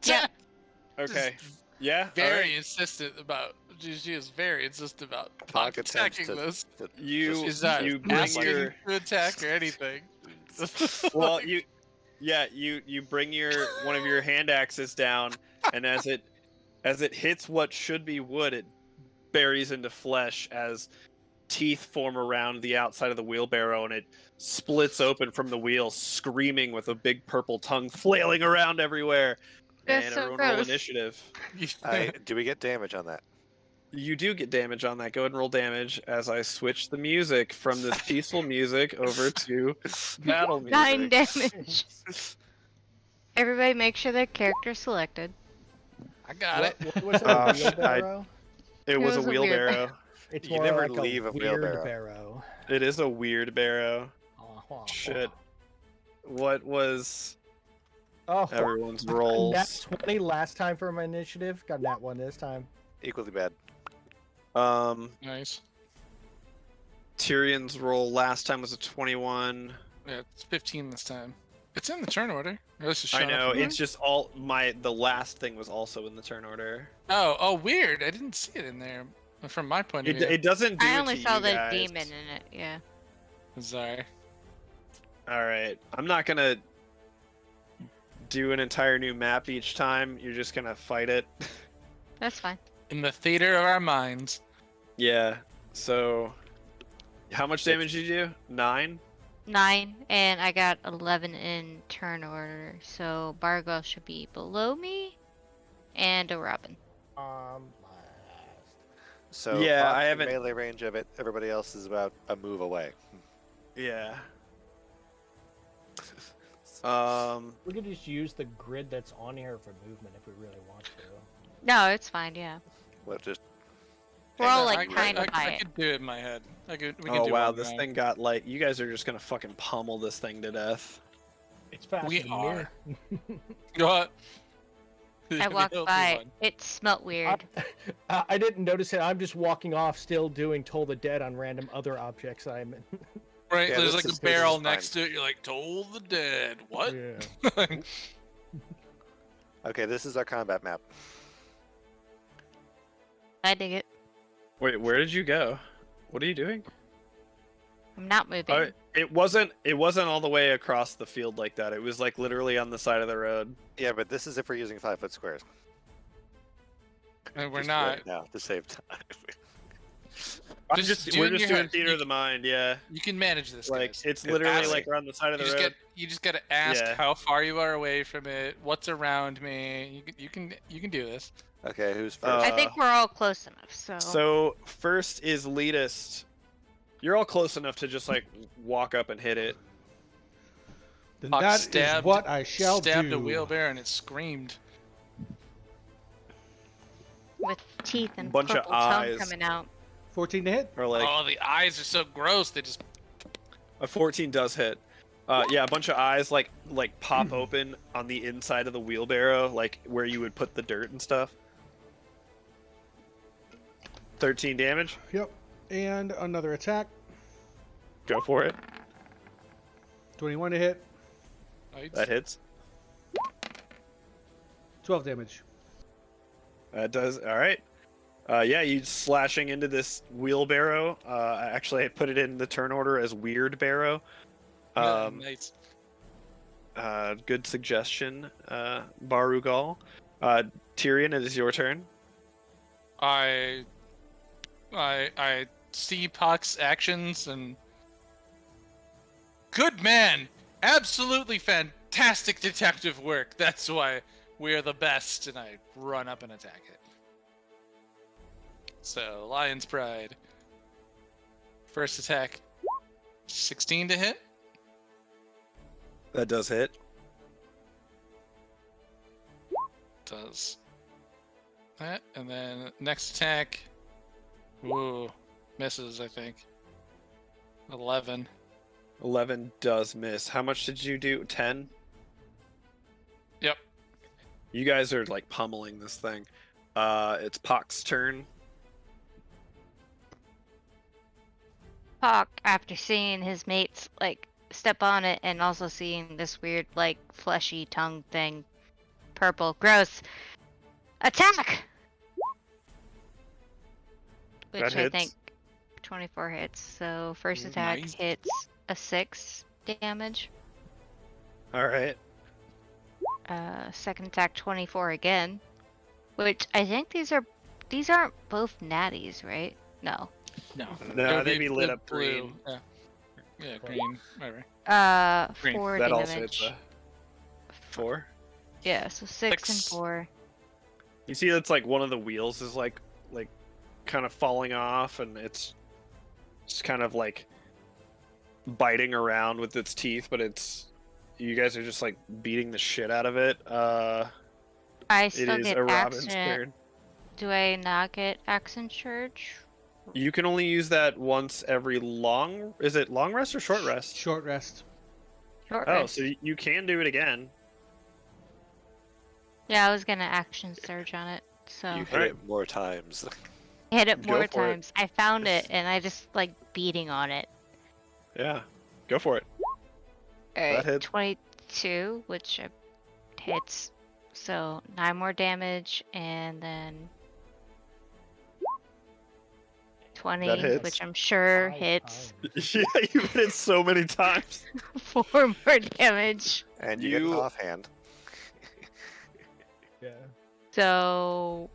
Yep. Okay. Yeah. Very alright. insistent about. She is very insistent about Talk not attempts attacking to- this. to- You She's not you bring asking your to attack or anything. well you bring your one of your hand axes down, and as it hits what should be wood, it buries into flesh as teeth form around the outside of the wheelbarrow, and it splits open from the wheel, screaming with a big purple tongue flailing around everywhere. That's And so everyone roll gross. initiative. Do we get damage on that? You do get damage on that. Go ahead and roll damage as I switch the music from this peaceful music over to battle music. 9 damage. Everybody make sure their character's selected. I got it. What was it? Um, A wheelbarrow? It was a was a weird- wheelbarrow. It's You more never like leave a a weird wheelbarrow. barrow. It is a weird barrow. Oh, Shit. What was Oh, everyone's nat rolls? 20 last time for my initiative. Got that one this time. Equally bad. Nice. Tyrion's roll last time was a 21. Yeah, it's 15 this time. It's in the turn order. Or this is I shut know, off. it's just the last thing was also in the turn order. Oh, weird. I didn't see it in there from my point of view. It doesn't do I it only to saw you the guys. demon in it. Yeah. Sorry. Alright, I'm not gonna do an entire new map each time. You're just gonna fight it. That's fine. In the theater of our minds. Yeah, so how much damage did you do? 9? 9, and I got 11 in turn order. So Bargo should be below me, and a Robin. Last. So Yeah, off I the haven't- melee range of it. Everybody else is about a move away. Yeah. We could just use the grid that's on here for movement if we really want to. No, it's fine. Yeah. What just? We're all I- like I- kind of I by it. could do it in my head. We can Oh do wow, one this round. thing got like, you guys are just gonna fucking pummel this thing to death. It's faster We than are. me. What? I walked Healthy by. one. It smelt weird. I didn't notice it. I'm just walking off, still doing Toll the Dead on random other objects I'm in. Right, Yeah, there's this like is- a barrel this is fine. next to it. You're like, Toll the Dead. What? Yeah. Okay, this is our combat map. I dig it. Wait, where did you go? What are you doing? I'm not moving. Oh, it wasn't all the way across the field like that. It was like literally on the side of the road. Yeah, but this is if we're using 5-foot squares. And we're Just not. right now to save time. I'm Just do we're it in just your doing head. theater You- of the mind, yeah. You can manage this. Like guys. it's literally ask- like we're on the side of the road. You just gotta ask Yeah. how far you are away from it. What's around me? You can do this. Okay, who's first? I think we're all close enough. So. So first is leadist. You're all close enough to just like walk up and hit it. Then Hawk that is stabbed- what I shall Stabbed do. a wheelbarrow and it screamed. with teeth and Bunch of purple tongue eyes. coming out. 14 to hit. Or like Oh, the eyes are so gross. They just. a 14 does hit. Yeah, a bunch of eyes like pop open on the inside of the wheelbarrow, like where you would put the dirt and stuff. 13 damage. Yep. And another attack. Go for it. 21 to hit. That hits. 12 damage. That does. All right. Yeah, you slashing into this wheelbarrow. Actually, I put it in the turn order as weird barrow. Nice. Good suggestion, Barugal. Tyrion, it is your turn. I see Puck's actions and good man, absolutely fantastic detective work. That's why we are the best, and I run up and attack it. So Lion's Pride. First attack, 16 to hit. That does hit. Does that, and then next attack, ooh, misses, I think. 11. 11 does miss. How much did you do? 10? Yep. You guys are like pummeling this thing. It's Pock's turn. Hawk, after seeing his mates like step on it and also seeing this weird like fleshy tongue thing, purple, gross, attack! That Which I hits. think 24 hits. So first Ooh, attack nice. hits a 6 damage. All right. Second attack 24 again. Which I think these aren't both natties, right? No. No. No, It would they'd be lit the up green. Yeah. Yeah, green. Whatever. Green. 4 That damage. also hits a 4. Yeah, so 6 and Six. 4. You see, that's like one of the wheels is like kind of falling off, and it's just kind of like biting around with its teeth, but you guys are just like beating the shit out of it. I It still is get a Robin's action. turn. Do I not get action surge? You can only use that once every long. Is it long rest or short rest? Short rest. Short Oh, rest. so you can do it again. Yeah, I was gonna action surge on it, so You hit Alright. it more times. hit it Go more for it. times. I found it and I just like beating on it. Yeah, go for it. Alright, hits. 22, which hits. So 9 more damage, and then 20, hits. which I'm sure 5 hits. times. Yeah, you've hit it so many times. 4 more damage. And you get an You- offhand. Yeah. So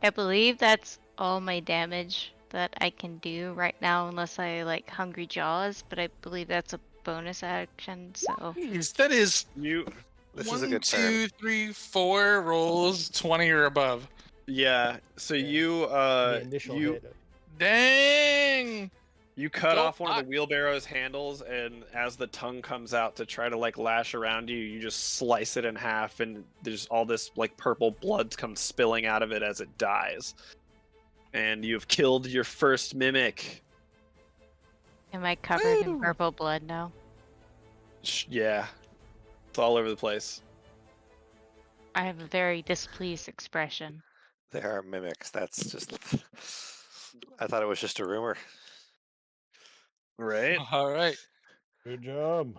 I believe that's all my damage that I can do right now, unless I like Hungry Jaws, but I believe that's a bonus action, so Jeez, that is You, This one, is a good turn. 2, 3, 4 rolls 20 or above. yeah. So Yeah. you, The initial you hit. Dang! You cut Go off one of Pock. the wheelbarrow's handles, and as the tongue comes out to try to like lash around you, you just slice it in half, and there's all this like purple blood comes spilling out of it as it dies. And you've killed your first mimic. am I covered in Woo! purple blood now? Yeah, it's all over the place. I have a very displeased expression. There are mimics. That's just. I thought it was just a rumor. Right? All right. Good job.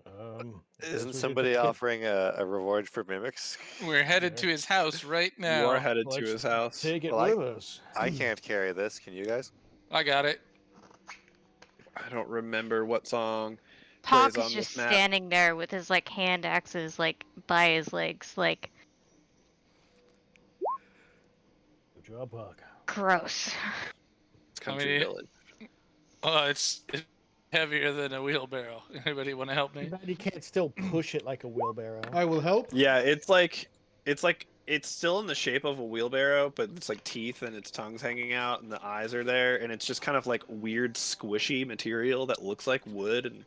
I guess we Isn't should somebody take it. offering a reward for mimics? We're headed Yeah. to his house right You are now. headed to Let's his house. Take it Well, I- with us. I can't carry this. Can you guys? I got it. I don't remember what song Hawk plays is on just this map. standing there with his like hand axes like by his legs, like Good job, Puck. gross. It's Country mean, Village. It's heavier than a wheelbarrow. Anybody want to help me? But you can't still push it like a wheelbarrow. I will help. Yeah, it's still in the shape of a wheelbarrow, but it's like teeth and its tongue's hanging out and the eyes are there, and it's just kind of like weird squishy material that looks like wood. And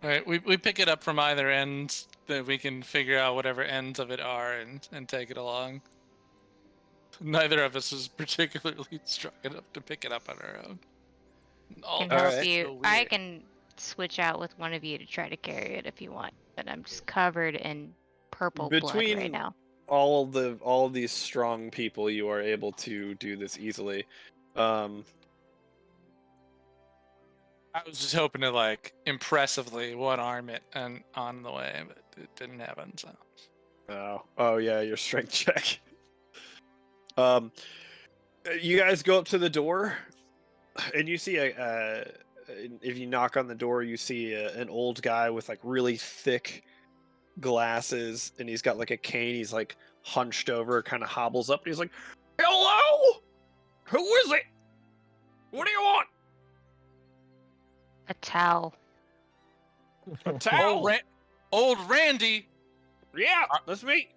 All right, we pick it up from either end, that we can figure out whatever ends of it are and take it along. Neither of us is particularly strong enough to pick it up on our own. Can All help right. you. I can switch out with one of you to try to carry it if you want, but I'm just covered in purple blood Between- right now. all of these strong people, you are able to do this easily. I was just hoping to like impressively one arm it and on the way, but it didn't happen. So Oh yeah, your strength check. You guys go up to the door, and you see if you knock on the door, you see an old guy with like really thick glasses, and he's got like a cane. He's like hunched over, kind of hobbles up, and he's like, "Hello, who is it? What do you want?" A towel. Towel. Old Randy, Yeah, that's me.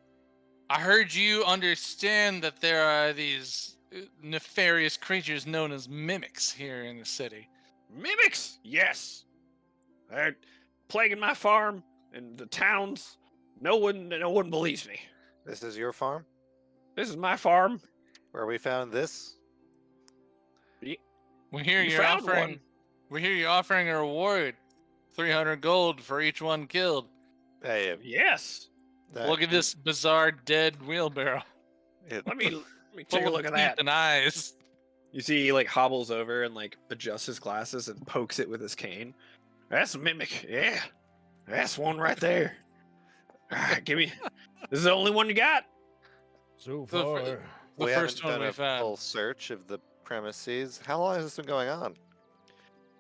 I heard you understand that there are these nefarious creatures known as mimics here in the city. Mimics? Yes. They're plaguing my farm and the towns. No one believes me. This is your farm? This is my farm. Where we found this? We hear You you're found offering. one. We hear you're offering a reward, 300 gold for each one killed. Hey, Yes. Look at this bizarre dead wheelbarrow. Let me take Full a of look at teeth that. and eyes. You see, he like hobbles over and like adjusts his glasses and pokes it with his cane. That's a mimic. Yeah. That's one right there. All right, give me. This is the only one you got. So The far. The we first haven't one done we a found. full search of the premises. How long has this been going on?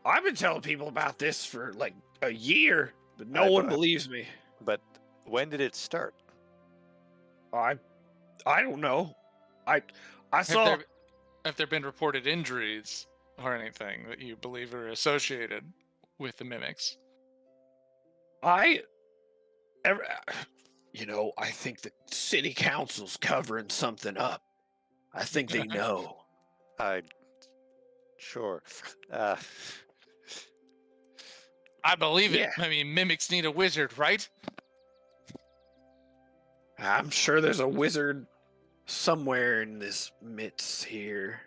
I've been telling people about this for like a year, but no I- one I- believes me. But when did it start? I don't know. I Have saw. there been reported injuries or anything that you believe are associated with the mimics? I think the city council's covering something up. I think they know. Sure. I believe it. Yeah. I mean, mimics need a wizard, right? I'm sure there's a wizard somewhere in this midst here.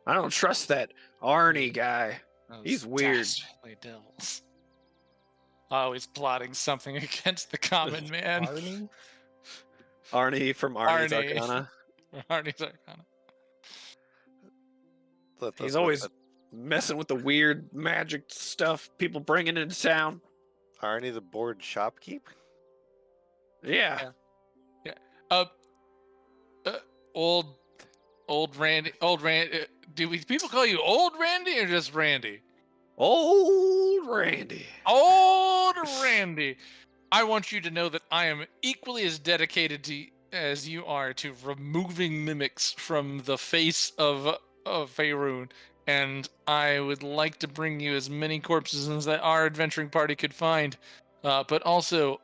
I don't trust that Arnie guy. Those He's weird. dastardly devils. Always plotting something against the common man. Arnie? Arnie from Arnie's Arnie. Arcana. Arnie's Arcana. He's always messing with the weird magic stuff people bringing into town. Arnie the bored shopkeep? Yeah. Old Randy. Do people call you Old Randy or just Randy? Old Randy. Old Randy. I want you to know that I am equally as dedicated as you are to removing mimics from the face of Faerun, and I would like to bring you as many corpses as that our adventuring party could find. But also,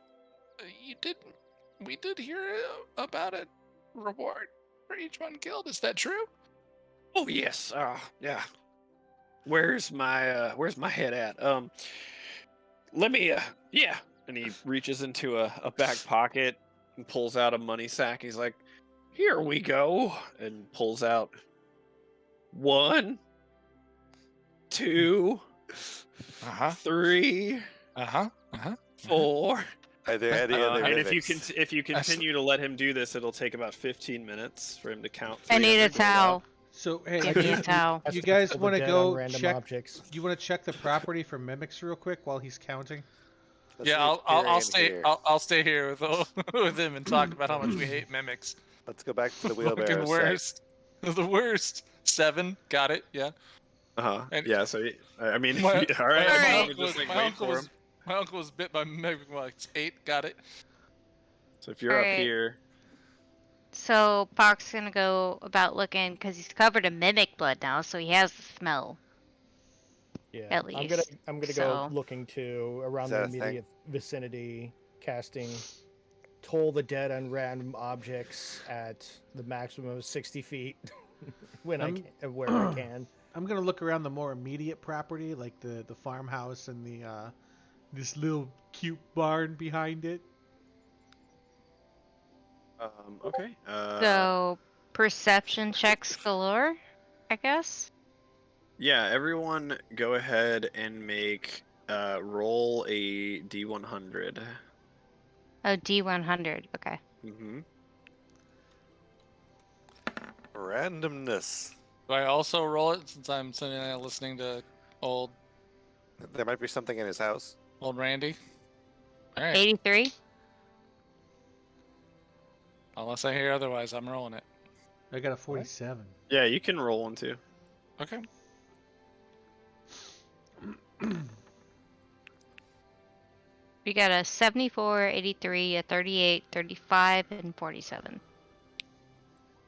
we did hear about a reward for each one killed. Is that true? Oh yes. Yeah. Where's my head at? Let me yeah. And he reaches into a back pocket and pulls out a money sack. He's like, Here we go. and pulls out 1, 2, Uh-huh. 3, Uh-huh. 4. Are there any other and mimics? if you continue to let him do this, it'll take about 15 minutes for him to count. I need a 300 gold out. towel. So hey, I need a towel. you guys Kill the want to dead go on random check? objects. You want to check the property for mimics real quick while he's counting? Let's Yeah, leave I'll Tyrion stay. here. I'll stay here with with him and talk about how much we hate mimics. Let's go back to the wheelbarrow Fucking site. worst. The worst. 7. Got it. Yeah. And yeah, so I mean, My- all right, my you uncle just like my wait uncle for was him. my uncle was bit by mimic. Like 8. Got it. So if you're up Alright. here, So Park's gonna go about looking because he's covered in mimic blood now, so he has the smell. Yeah. At I'm gonna least, go so- looking to around Is the that a thing? immediate vicinity, casting toll the dead on random objects at the maximum of 60 feet when I can, where I can. I'm gonna look around the more immediate property, like the farmhouse and the this little cute barn behind it. okay. So perception checks galore, I guess. Yeah, everyone go ahead and make roll a D100. Oh, D100. Okay. Mm-hmm. Randomness. Do I also roll it since I'm sitting there listening to old There might be something in his house. Randy? All right. 83. Unless I hear otherwise, I'm rolling it. I got a 47. Yeah, you can roll one too. Okay. We got a 74, 83, a 38, 35, and 47.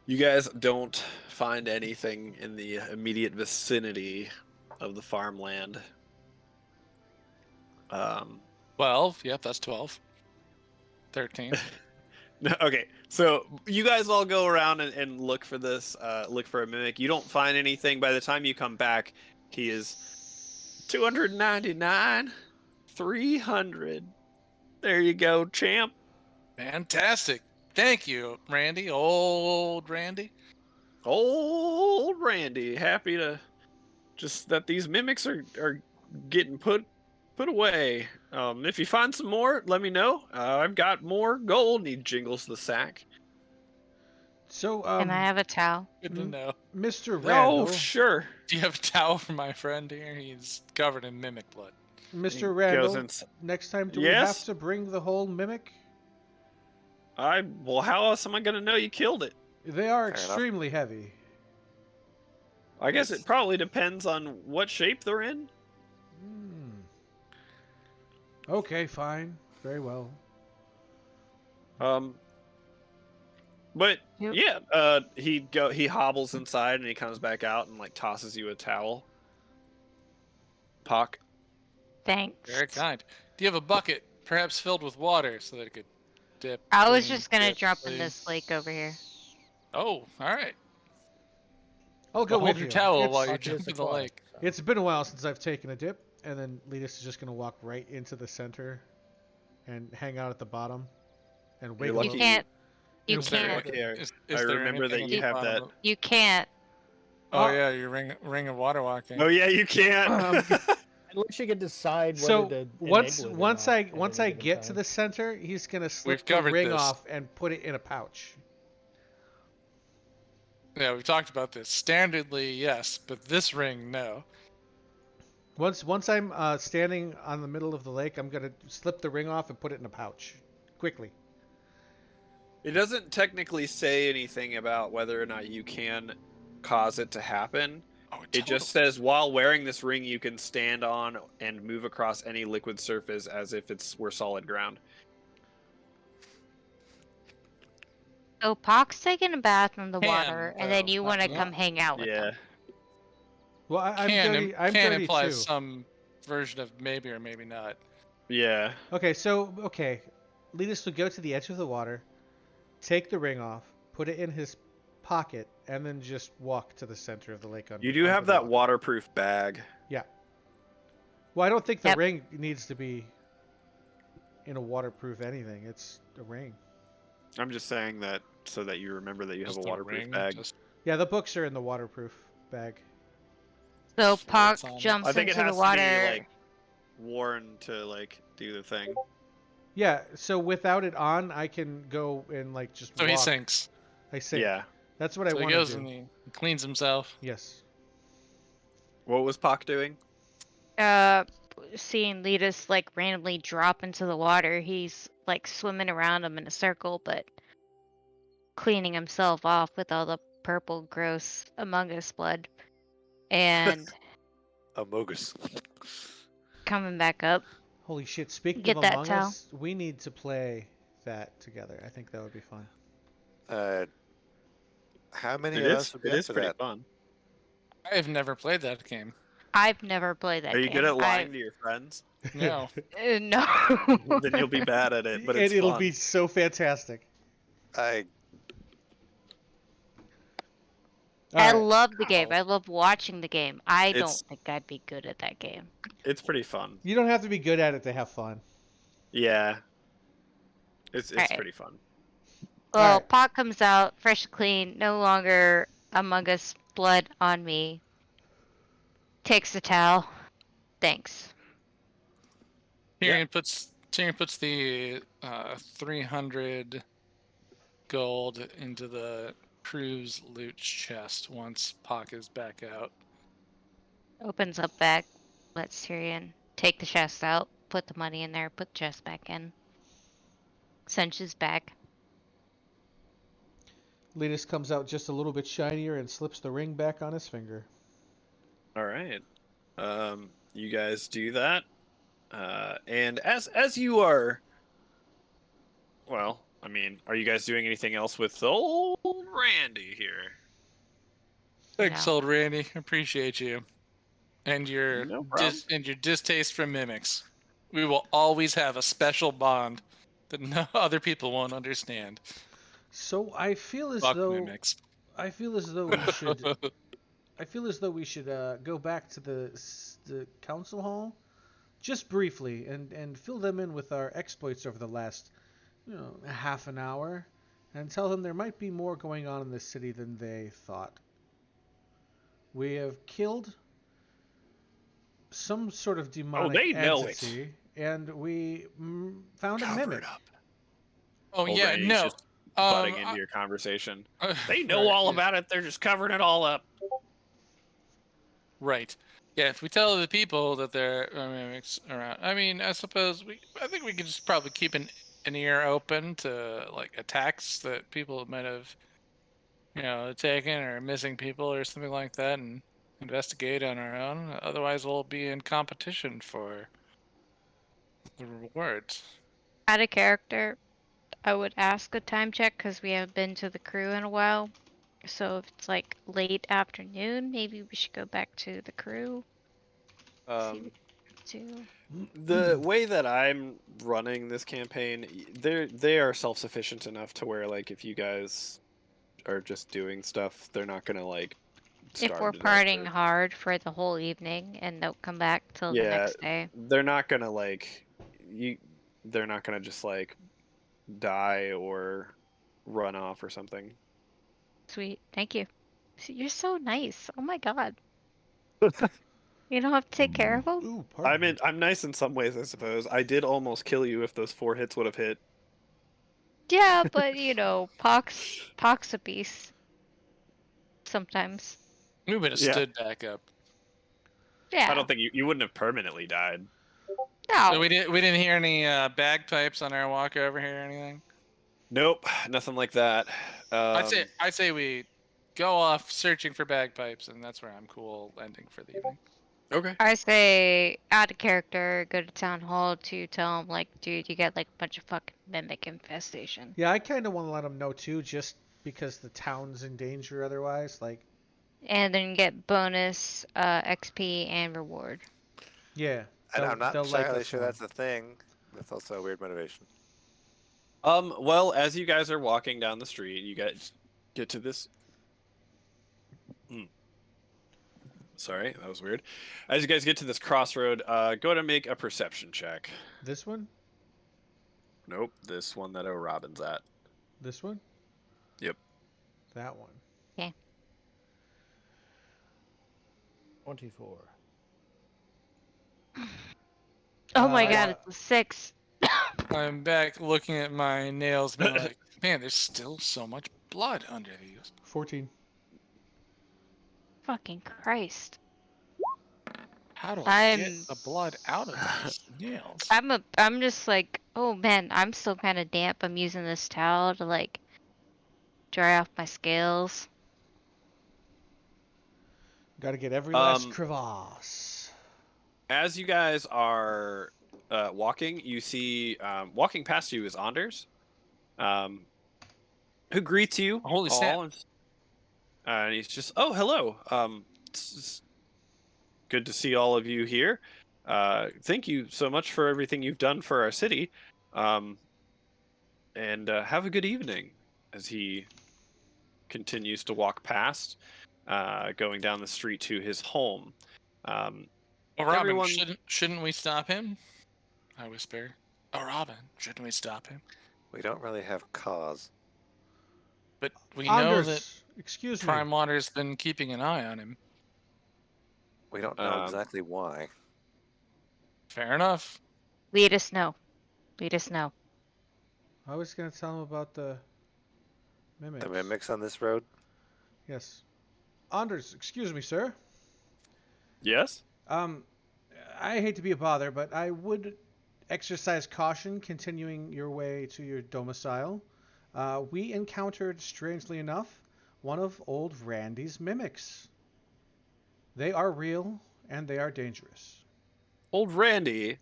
You guys don't find anything in the immediate vicinity of the farmland. 12. Yep, that's 12. 13. Okay, so you guys all go around and look for this, look for a mimic. You don't find anything. By the time you come back, he is 299, 300. There you go, champ. Fantastic. Thank you, Randy. Old Randy. Old Randy, happy to just that these mimics are getting put away. If you find some more, let me know. I've got more gold. He jingles the sack. So, Can I have a towel? Good to know. Mr. Oh, Randall, sure. Do you have a towel for my friend here? He's covered in mimic blood. Mr. He goes Randall, ins- next time do we have Yes? to bring the whole mimic? Well, how else am I gonna know you killed it? They are Fair enough. extremely heavy. I guess it probably depends on what shape they're in. Hmm. Okay, fine. Very well. But Yep. yeah, he hobbles inside and he comes back out and like tosses you a towel. Pock. Thanks. Very kind. Do you have a bucket, perhaps filled with water, so that it could dip? I was clean, just gonna dip, drop in clean? this lake over here. Oh, all right. I'll go Well, hold with your you. towel It's- while you're Bucket is jumping the aquatic, lake. so- It's been a while since I've taken a dip, and then Letus is just gonna walk right into the center and hang out at the bottom and You're wiggle. lucky You you- can't. You Is there- can't. Okay, Is I there remember that anything you at the have bottom that. of- You can't. Oh Uh, yeah, your ring of water walking. Oh yeah, you can't. Unless you can decide So whether to once enable it or once not I at once any I given get to time. the center, he's gonna slip We've the covered ring this. off and put it in a pouch. Yeah, we've talked about this. Standardly, yes, but this ring, no. Once I'm standing on the middle of the lake, I'm gonna slip the ring off and put it in a pouch, quickly. It doesn't technically say anything about whether or not you can cause it to happen. Oh, It just says while wearing this ring, you can stand on and move across any liquid surface as if were solid ground. So Pock's taking a bath in the Can, water, and then though, you not want to not. come hang out with Yeah. him. Well, I'm can 30. I'm can 32. imply some version of maybe or maybe not. Yeah. Okay, lead us to go to the edge of the water, take the ring off, put it in his pocket, and then just walk to the center of the lake. You do have that waterproof bag. Well, I don't think the Yep. ring needs to be in a waterproof anything. It's a ring. I'm just saying that so that you remember that you have Just a the waterproof ring, bag. just- Yeah, the books are in the waterproof bag. So Sure, Pock it's on. jumps I think it into has the water. to be like worn to like do the thing. Yeah, so without it on, I can go and like just So walk. he sinks. I sink. Yeah. That's what I So he want to goes do. and he cleans himself. Yes. What was Pock doing? Seeing Letus like randomly drop into the water, he's like swimming around him in a circle, but cleaning himself off with all the purple, gross Among Us blood, and Amogus. coming back up. Holy shit! Speaking Get of that Among towel. Us, we need to play that together. I think that would be fun. How many It of is. us would be It up is for pretty that? fun. I've never played that game. I've never played that Are you game. good at lying to your friends? No. No. Then you'll be bad at it, but and it's it'll fun. be so fantastic. I I Alright. love the game. Ow. I love watching the game. I It's- don't think I'd be good at that game. It's pretty fun. You don't have to be good at it to have fun. Yeah. It's Alright. pretty fun. Well, Alright. Pot comes out fresh and clean, no longer Among Us blood on me. Takes the towel. Thanks. Tyrion puts the 300 gold into the crew's loot chest once Pock is back out. Opens up bag, lets Tyrion take the chest out, put the money in there, put the chest back in. Cinches back. Letus comes out just a little bit shinier and slips the ring back on his finger. All right. You guys do that. And as you are, well, I mean, are you guys doing anything else with old Randy here? Thanks, No. old Randy. Appreciate you. And your No problem. and your distaste for mimics. We will always have a special bond. that no other people won't understand. So I feel as Fuck though mimics. I feel as though we should I feel as though we should go back to the council hall just briefly and fill them in with our exploits over the last half an hour and tell them there might be more going on in this city than they thought. We have killed some sort of demonic they know it. entity, and we found a Cover mimic. it up. Oh Old yeah, Randy's no. just butting into your conversation. They know Right, all yeah. about it. They're just covering it all up. Right. Yeah, if we tell the people that there are mimics around, I mean, I suppose I think we could just probably keep an ear open to like attacks that people might have, taken or missing people or something like that, and investigate on our own. Otherwise, we'll be in competition for the rewards. Out of character, I would ask a time check because we haven't been to the crew in a while. So if it's like late afternoon, maybe we should go back to the crew. See what they do. The way that I'm running this campaign, they are self-sufficient enough to where like if you guys are just doing stuff, they're not gonna like If start we're it up partying or- hard for the whole evening and don't come back till the Yeah, next day. they're not gonna like you. They're not gonna just like die or run off or something. Sweet. Thank you. You're so nice. Oh my god. You don't have to take care of them? Ooh, pardon me. I'm nice in some ways, I suppose. I did almost kill you if those 4 hits would have hit. Yeah, but Pox a beast. Sometimes. We would have Yeah. stood back up. Yeah. I don't think you wouldn't have permanently died. No. So we didn't hear any bagpipes on our walk over here or anything. Nope, nothing like that. I'd say we go off searching for bagpipes, and that's where I'm cool ending for the evening. Okay. I say, out of character, go to town hall to tell them, like, dude, you got like a bunch of fucking mimic infestation. Yeah, I kind of want to let them know too, just because the town's in danger otherwise. Like, And then you get bonus XP and reward. yeah, And I'm not they'll like entirely us sure more. that's a thing. That's also a weird motivation. Well, as you guys are walking down the street, you guys get to this. Sorry, that was weird. As you guys get to this crossroad, go ahead and make a perception check. This one? Nope, this one that O'Robin's at. This one? Yep. That one. 24. Oh my Uh, god, it's a 6. I'm back looking at my nails, being like, man, there's still so much blood under these. 14. Fucking Christ. How do I I'm- get the blood out of these nails? I'm just like, oh man, I'm still kind of damp. I'm using this towel to like dry off my scales. Got to get every last Um, crevasse. As you guys are walking, you see walking past you is Anders, who greets you. Holy all, snap. and he's just, oh, hello. It's good to see all of you here. Thank you so much for everything you've done for our city. And have a good evening. As he continues to walk past, going down the street to his home. Oh, Robin, everyone- shouldn't we stop him? I whisper. Oh, Robin, shouldn't we stop him? We don't really have cause. But we know Anders, that excuse me. Prime Water's been keeping an eye on him. We don't know exactly why. Fair enough. Lead us know. Lead us know. I was going to tell him about the mimics. The mimics on this road? Yes. Anders, excuse me, sir. Yes. I hate to be a bother, but I would exercise caution continuing your way to your domicile. We encountered, strangely enough, one of old Randy's mimics. They are real, and they are dangerous. Old Randy,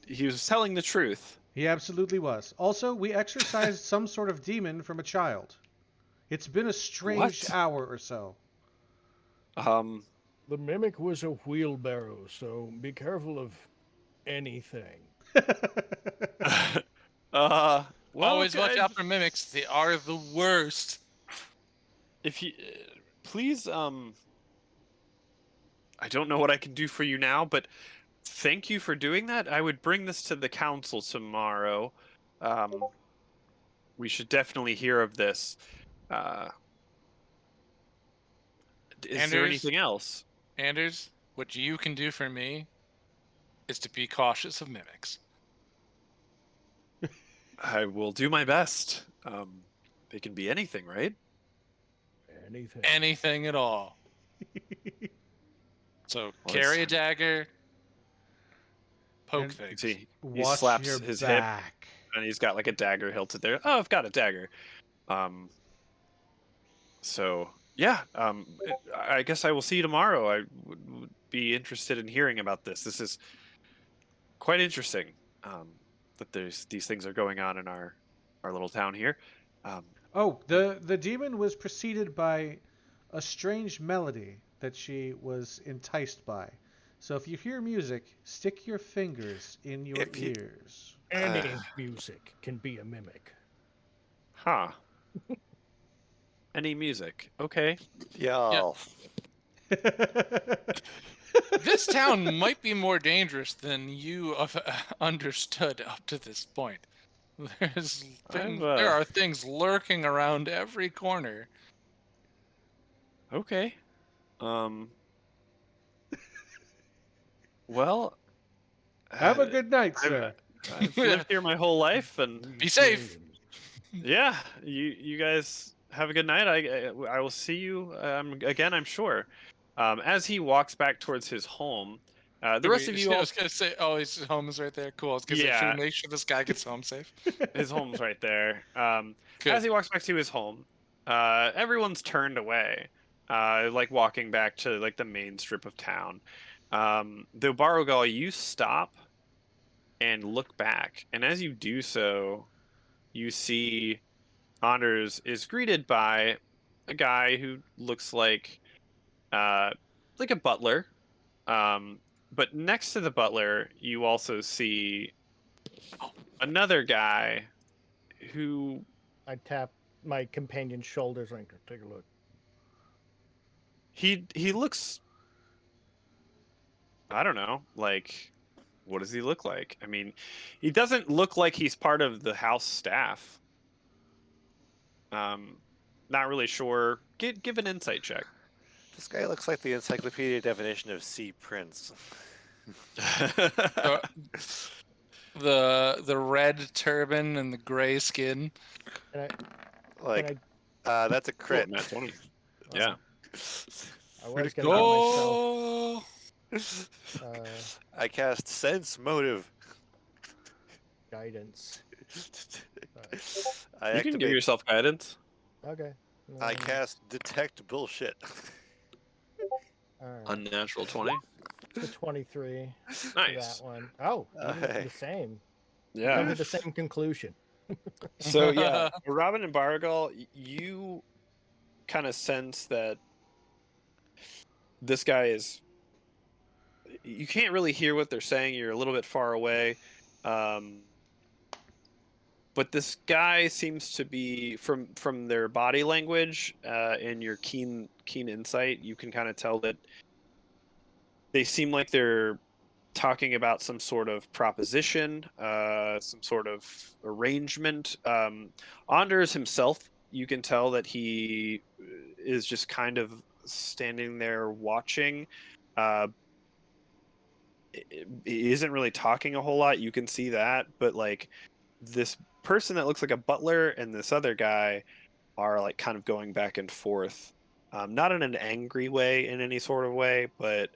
he was telling the truth. He absolutely was. Also, we exorcised some sort of demon from a child. It's been a strange What? hour or so. The mimic was a wheelbarrow, so be careful of anything. Well, Always watch okay, out for mimics. They are the worst. if you please, I don't know what I can do for you now, but thank you for doing that. I would bring this to the council tomorrow. We should definitely hear of this. Uh, is there Anders, anything else? Anders, what you can do for me is to be cautious of mimics. I will do my best. They can be anything, right? Anything. Anything at all. So Well, carry a it's- dagger, poke And- things. See, he Watch slaps your his hip, back. and he's got like a dagger hilted there. Oh, I've got a dagger. So yeah. I guess I will see you tomorrow. I would be interested in hearing about this. This is quite interesting. That these things are going on in our little town here. Oh, the demon was preceded by a strange melody that she was enticed by. So if you hear music, stick your fingers in your If you- ears. Any music can be a mimic. Huh. Any music? Okay. Y'all. This town might be more dangerous than you have understood up to this point. There are things lurking around every corner. Okay. Well, Have a good night, sir. I've lived here my whole life, and Be safe. yeah, you guys have a good night. I will see you again, I'm sure. As he walks back towards his home, the rest of you I all, was gonna say, oh, his home is right there. Cool. I was gonna say, should Yeah. we make sure this guy gets home safe? his home's right there. Good. As he walks back to his home, everyone's turned away, like walking back to like the main strip of town. Though Barugal, you stop and look back, and as you do so, you see Anders is greeted by a guy who looks like a butler. But next to the butler, you also see another guy who I tap my companion's shoulders and take a look. he looks, I don't know, like, what does he look like? I mean, he doesn't look like he's part of the house staff. Not really sure. Give an insight check. This guy looks like the encyclopedia definition of sea prince. The red turban and the gray skin. Can Like, I, that's a crit. Nat 20. Yeah. I was to gonna Go. I cast sense motive. guidance. I You can give activate. yourself guidance. Okay. I cast detect bullshit. All right. Unnatural 20. The 23. For Nice. that one. Oh, Hey. the same. Come Yeah. to the same conclusion. So yeah, Robin and Baragal, you kind of sense that this guy is. You can't really hear what they're saying. You're a little bit far away, but this guy seems to be from their body language and your keen insight. You can kind of tell that they seem like they're talking about some sort of proposition, some sort of arrangement. Anders himself, you can tell that he is just kind of standing there watching. He isn't really talking a whole lot. You can see that, but like this person that looks like a butler and this other guy are like kind of going back and forth, not in an angry way in any sort of way, but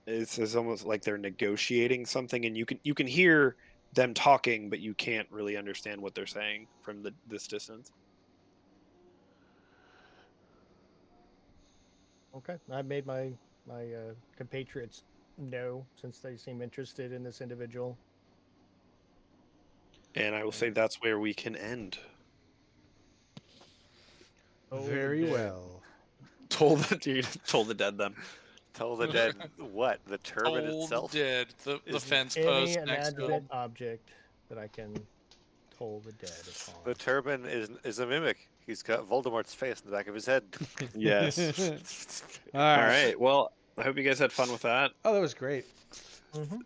it's almost like they're negotiating something, and you can hear them talking, but you can't really understand what they're saying from this distance. Okay. I made my compatriots know since they seem interested in this individual. And I will say that's where we can end. Oh, Very dear. well. Told the dead them. Toll the dead. What? The turban Toll itself? the dead. The Is fence Any post next to inanimate him. object that I can toll the dead upon. The turban is a mimic. He's got Voldemort's face in the back of his head. Yes. All All right. right. Well, I hope you guys had fun with that. Oh, that was great. Mm-hmm.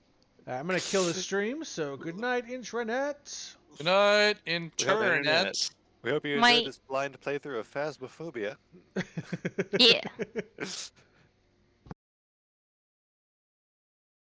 I'm gonna kill the stream. So good night, intranet. Good night, Internet. internet. We hope you My- enjoyed this blind playthrough of Phasmophobia. Yeah.